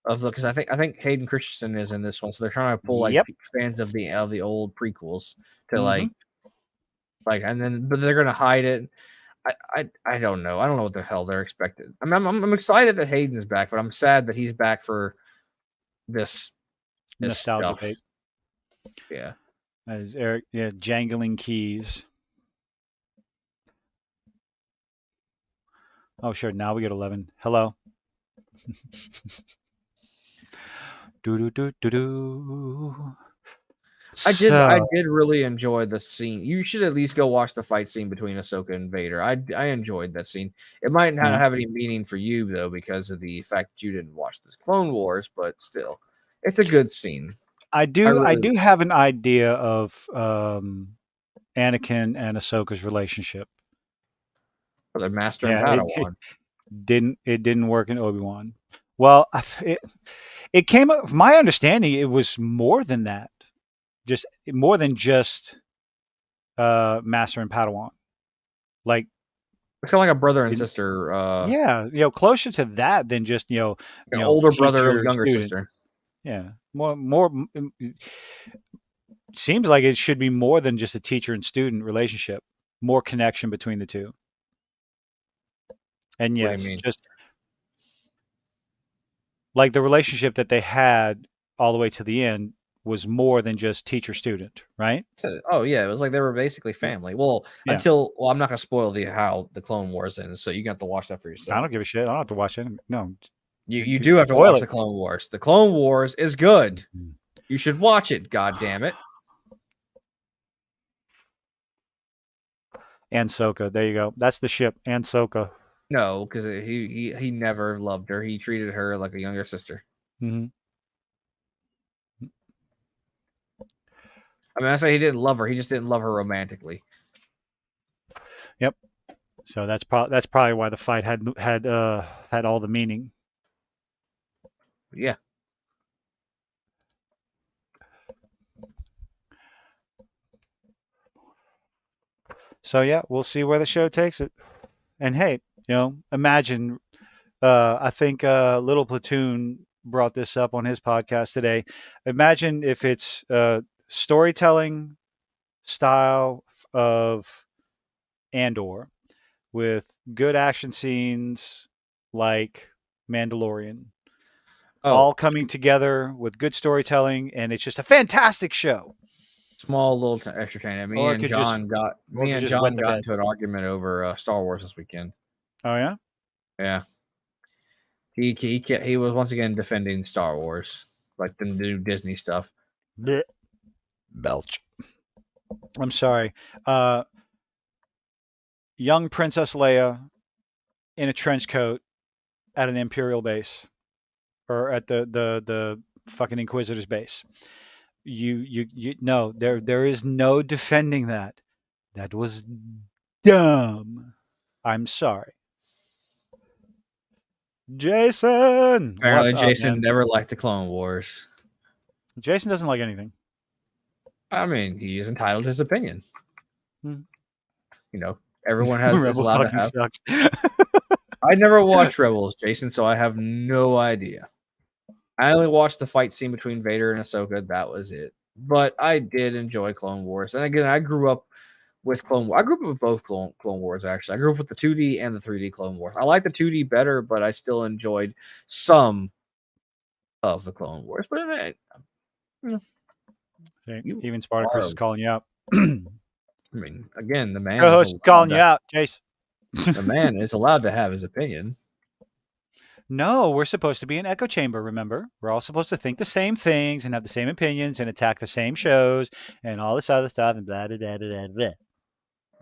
because I think Hayden Christensen is in this one, so they're trying to pull like fans of the old prequels to like and then but they're gonna hide it. I don't know. I don't know what the hell they're expected. I'm excited that Hayden is back, but I'm sad that he's back for this nostalgia stuff. bait. Yeah. As Eric, jangling keys. Oh, sure. Now we get 11. Hello. do do do do do. I did really enjoy the scene. You should at least go watch the fight scene between Ahsoka and Vader. I enjoyed that scene. It might not have any meaning for you though because of the fact that you didn't watch the Clone Wars, but still, it's a good scene. I do have an idea of Anakin and Ahsoka's relationship. For the Master and Padawan. It didn't work in Obi-Wan. Well, it came up. My understanding, it was more than that. More than just Master and Padawan. Like it's kind of like a brother and sister. Closer to that than just an older brother, teacher, younger student. sister. Yeah, more. seems like it should be more than just a teacher and student relationship, more connection between the two. And What do you yes, mean? just like the relationship that they had all the way to the end was more than just teacher student, right? Oh yeah, it was like they were basically family. Well, Yeah. I'm not gonna spoil the how the Clone Wars ends, so you got to watch that for I yourself. don't give a shit. I don't have to watch it. No, You do have to spoil watch it. the Clone Wars. The Clone Wars is good. Mm. You should watch it. God damn it! Ahsoka. There you go. That's the ship. Ahsoka. No, because he never loved her. He treated her like a younger sister. Mm-hmm. I mean, I say he didn't love her. He just didn't love her romantically. Yep. So that's probably why the fight had all the meaning. Yeah. So yeah, we'll see where the show takes it. And hey, imagine. I think Little Platoon brought this up on his podcast today. Imagine if it's storytelling style of Andor with good action scenes like Mandalorian, Oh, all coming together with good storytelling, and it's just a fantastic show. small little extra training. Or it could just, Me and wet John the got bed. into an argument over Star Wars this weekend. Oh yeah. Yeah. He was once again defending Star Wars, like the new Disney stuff. Blech. Belch. I'm sorry. Uh, young Princess Leia in a trench coat at an Imperial base or at the fucking Inquisitor's base. You no, there is no defending that. That was dumb. I'm sorry. Jason, what's Apparently, up, Jason man? never liked the Clone Wars. Jason doesn't like anything. I mean, he is entitled to his opinion. Hmm. You know, everyone has is Rebels allowed to fucking have. sucks. I never watched Rebels, Jason, so I have no idea. I only watched the fight scene between Vader and Ahsoka. That was it. But I did enjoy Clone Wars, and again, I grew up with Clone Wars. I grew up with both Clone Wars. Actually, I grew up with the 2D and the 3D Clone Wars. I like the 2D better, but I still enjoyed some of the Clone Wars. But you know, See, you even Spartacus are. is calling you out. I mean, again, the man is Co-host is allowed calling you to. out, Jason. The man is allowed to have his opinion. No, we're supposed to be an echo chamber, remember? We're all supposed to think the same things and have the same opinions and attack the same shows and all this other stuff and blah, blah, blah, blah, blah.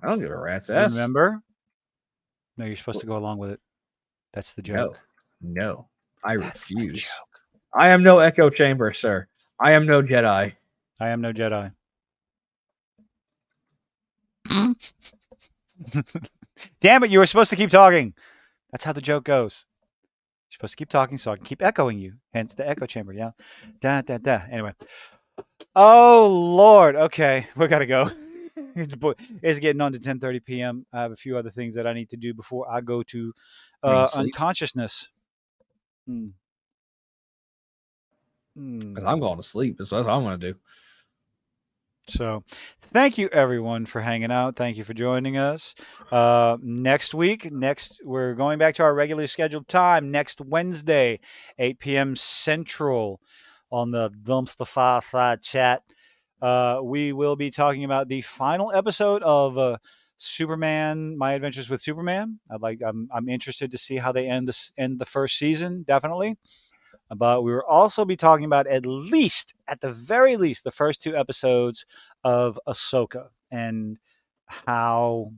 I don't give a rat's ass. Remember? No, you're supposed to go along with it. That's the No, joke. no, I That's the refuse. joke. I am no echo chamber, sir. I am no Jedi. I am no Jedi. Damn it, you were supposed to keep talking. That's how the joke goes. You're supposed to keep talking so I can keep echoing you. Hence the echo chamber, yeah. Da da da. Anyway. Oh Lord. Okay, we gotta go. It's getting on to 10:30 p.m. I have a few other things that I need to do before I go to I mean, sleep. unconsciousness. Hmm. Because Hmm. I'm going to sleep. That's what I'm going to do. So, thank you everyone for hanging out. Thank you for joining us. Next week, we're going back to our regularly scheduled time next Wednesday, 8 p.m. Central, on the Dumpster-Fireside chat. We will be talking about the final episode of Superman: My Adventures with Superman. I'm interested to see how they end the first season. Definitely. But we will also be talking about at the very least, the first two episodes of Ahsoka and how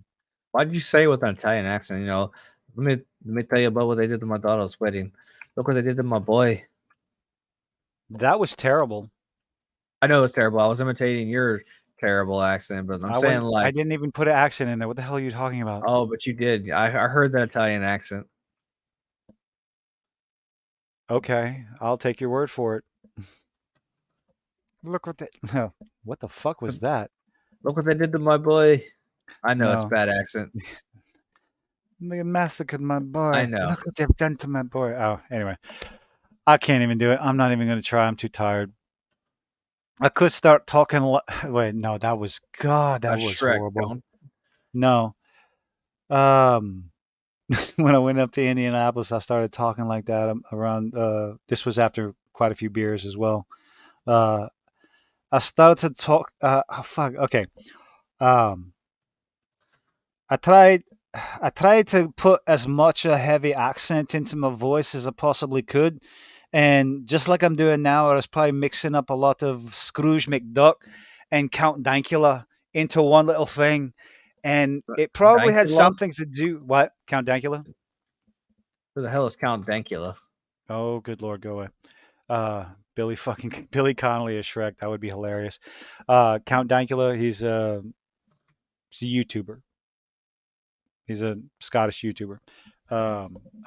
Why did you say it with an Italian accent? Let me tell you about what they did to my daughter's wedding. Look what they did to my boy. that was terrible. I know it's terrible. I was imitating your terrible accent, but I'm saying I like, didn't even put an accent in there. What the hell are you talking about? oh, but you did. I heard that Italian accent. Okay, I'll take your word for it. Look what the what the fuck was that? Look what they did to my boy. I know it's No, bad accent. they massacred my I boy. know. Look what they've done to my boy. Oh, anyway, I can't even do it. I'm not even going to try. I'm too tired. I could start talking. Wait, no, that was God. That That's was Shrek. horrible. Don't. No. Um, when I went up to Indianapolis, I started talking like that around. This was after quite a few beers as well. Uh, I started to talk. Oh, fuck. Okay. Um, I tried. I tried to put as much a heavy accent into my voice as I possibly could, and just like I'm doing now, I was probably mixing up a lot of Scrooge McDuck and Count Dankula into one little thing, and it probably had Dankula? something to do. What Count Dankula? Who the hell is Count Dankula? Oh, good lord, go away. Uh, Billy fucking Billy Connolly as Shrek. That would be hilarious. Count Dankula. He's a YouTuber. He's a Scottish YouTuber.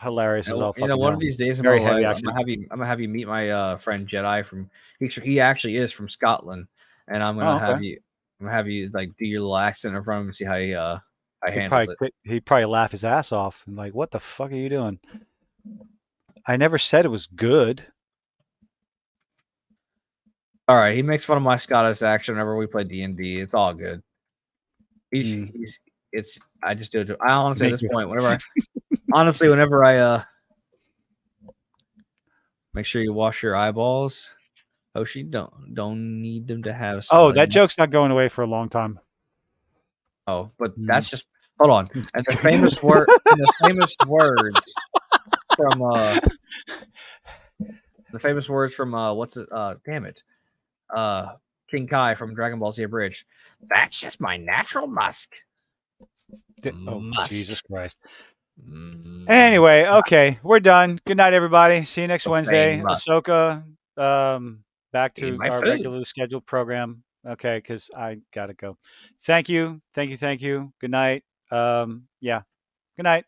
Hilarious as all You know, fucking one of hell. these days in my Very life, heavy I'm gonna accent. have you. I'm gonna have you meet my friend Jedi from. He actually is from Scotland, and I'm gonna Oh, have okay. you. I'm gonna have you like do your little accent in front of him and see how he He'd handles probably it. he'd probably laugh his ass off and like, what the fuck are you doing? I never said it was good. All right, he makes fun of my Scottish accent whenever we play D&D. It's all good. Mm, He's it's. I just do it. I honestly at make this you. point, whenever I make sure you wash your eyeballs. Oh, she don't need them to have Oh, smelly that mouth. joke's not going away for a long time. Oh, but Mm. that's just hold on. And the famous words from what's it damn it. Uh King Kai from Dragon Ball Z Bridge. That's just my natural musk. Oh, Musk. Jesus Christ. Mm, Anyway, okay, we're done. Good night, everybody. See you next profane Wednesday. musk. Ahsoka, back Eat to my our food. regularly scheduled program. Okay, because I gotta go. Thank you, thank you, thank you. Good night. Yeah. Good night.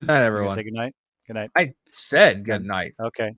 Good night, You're gonna say everyone. good night. Good night. I said Good good night. night. Okay.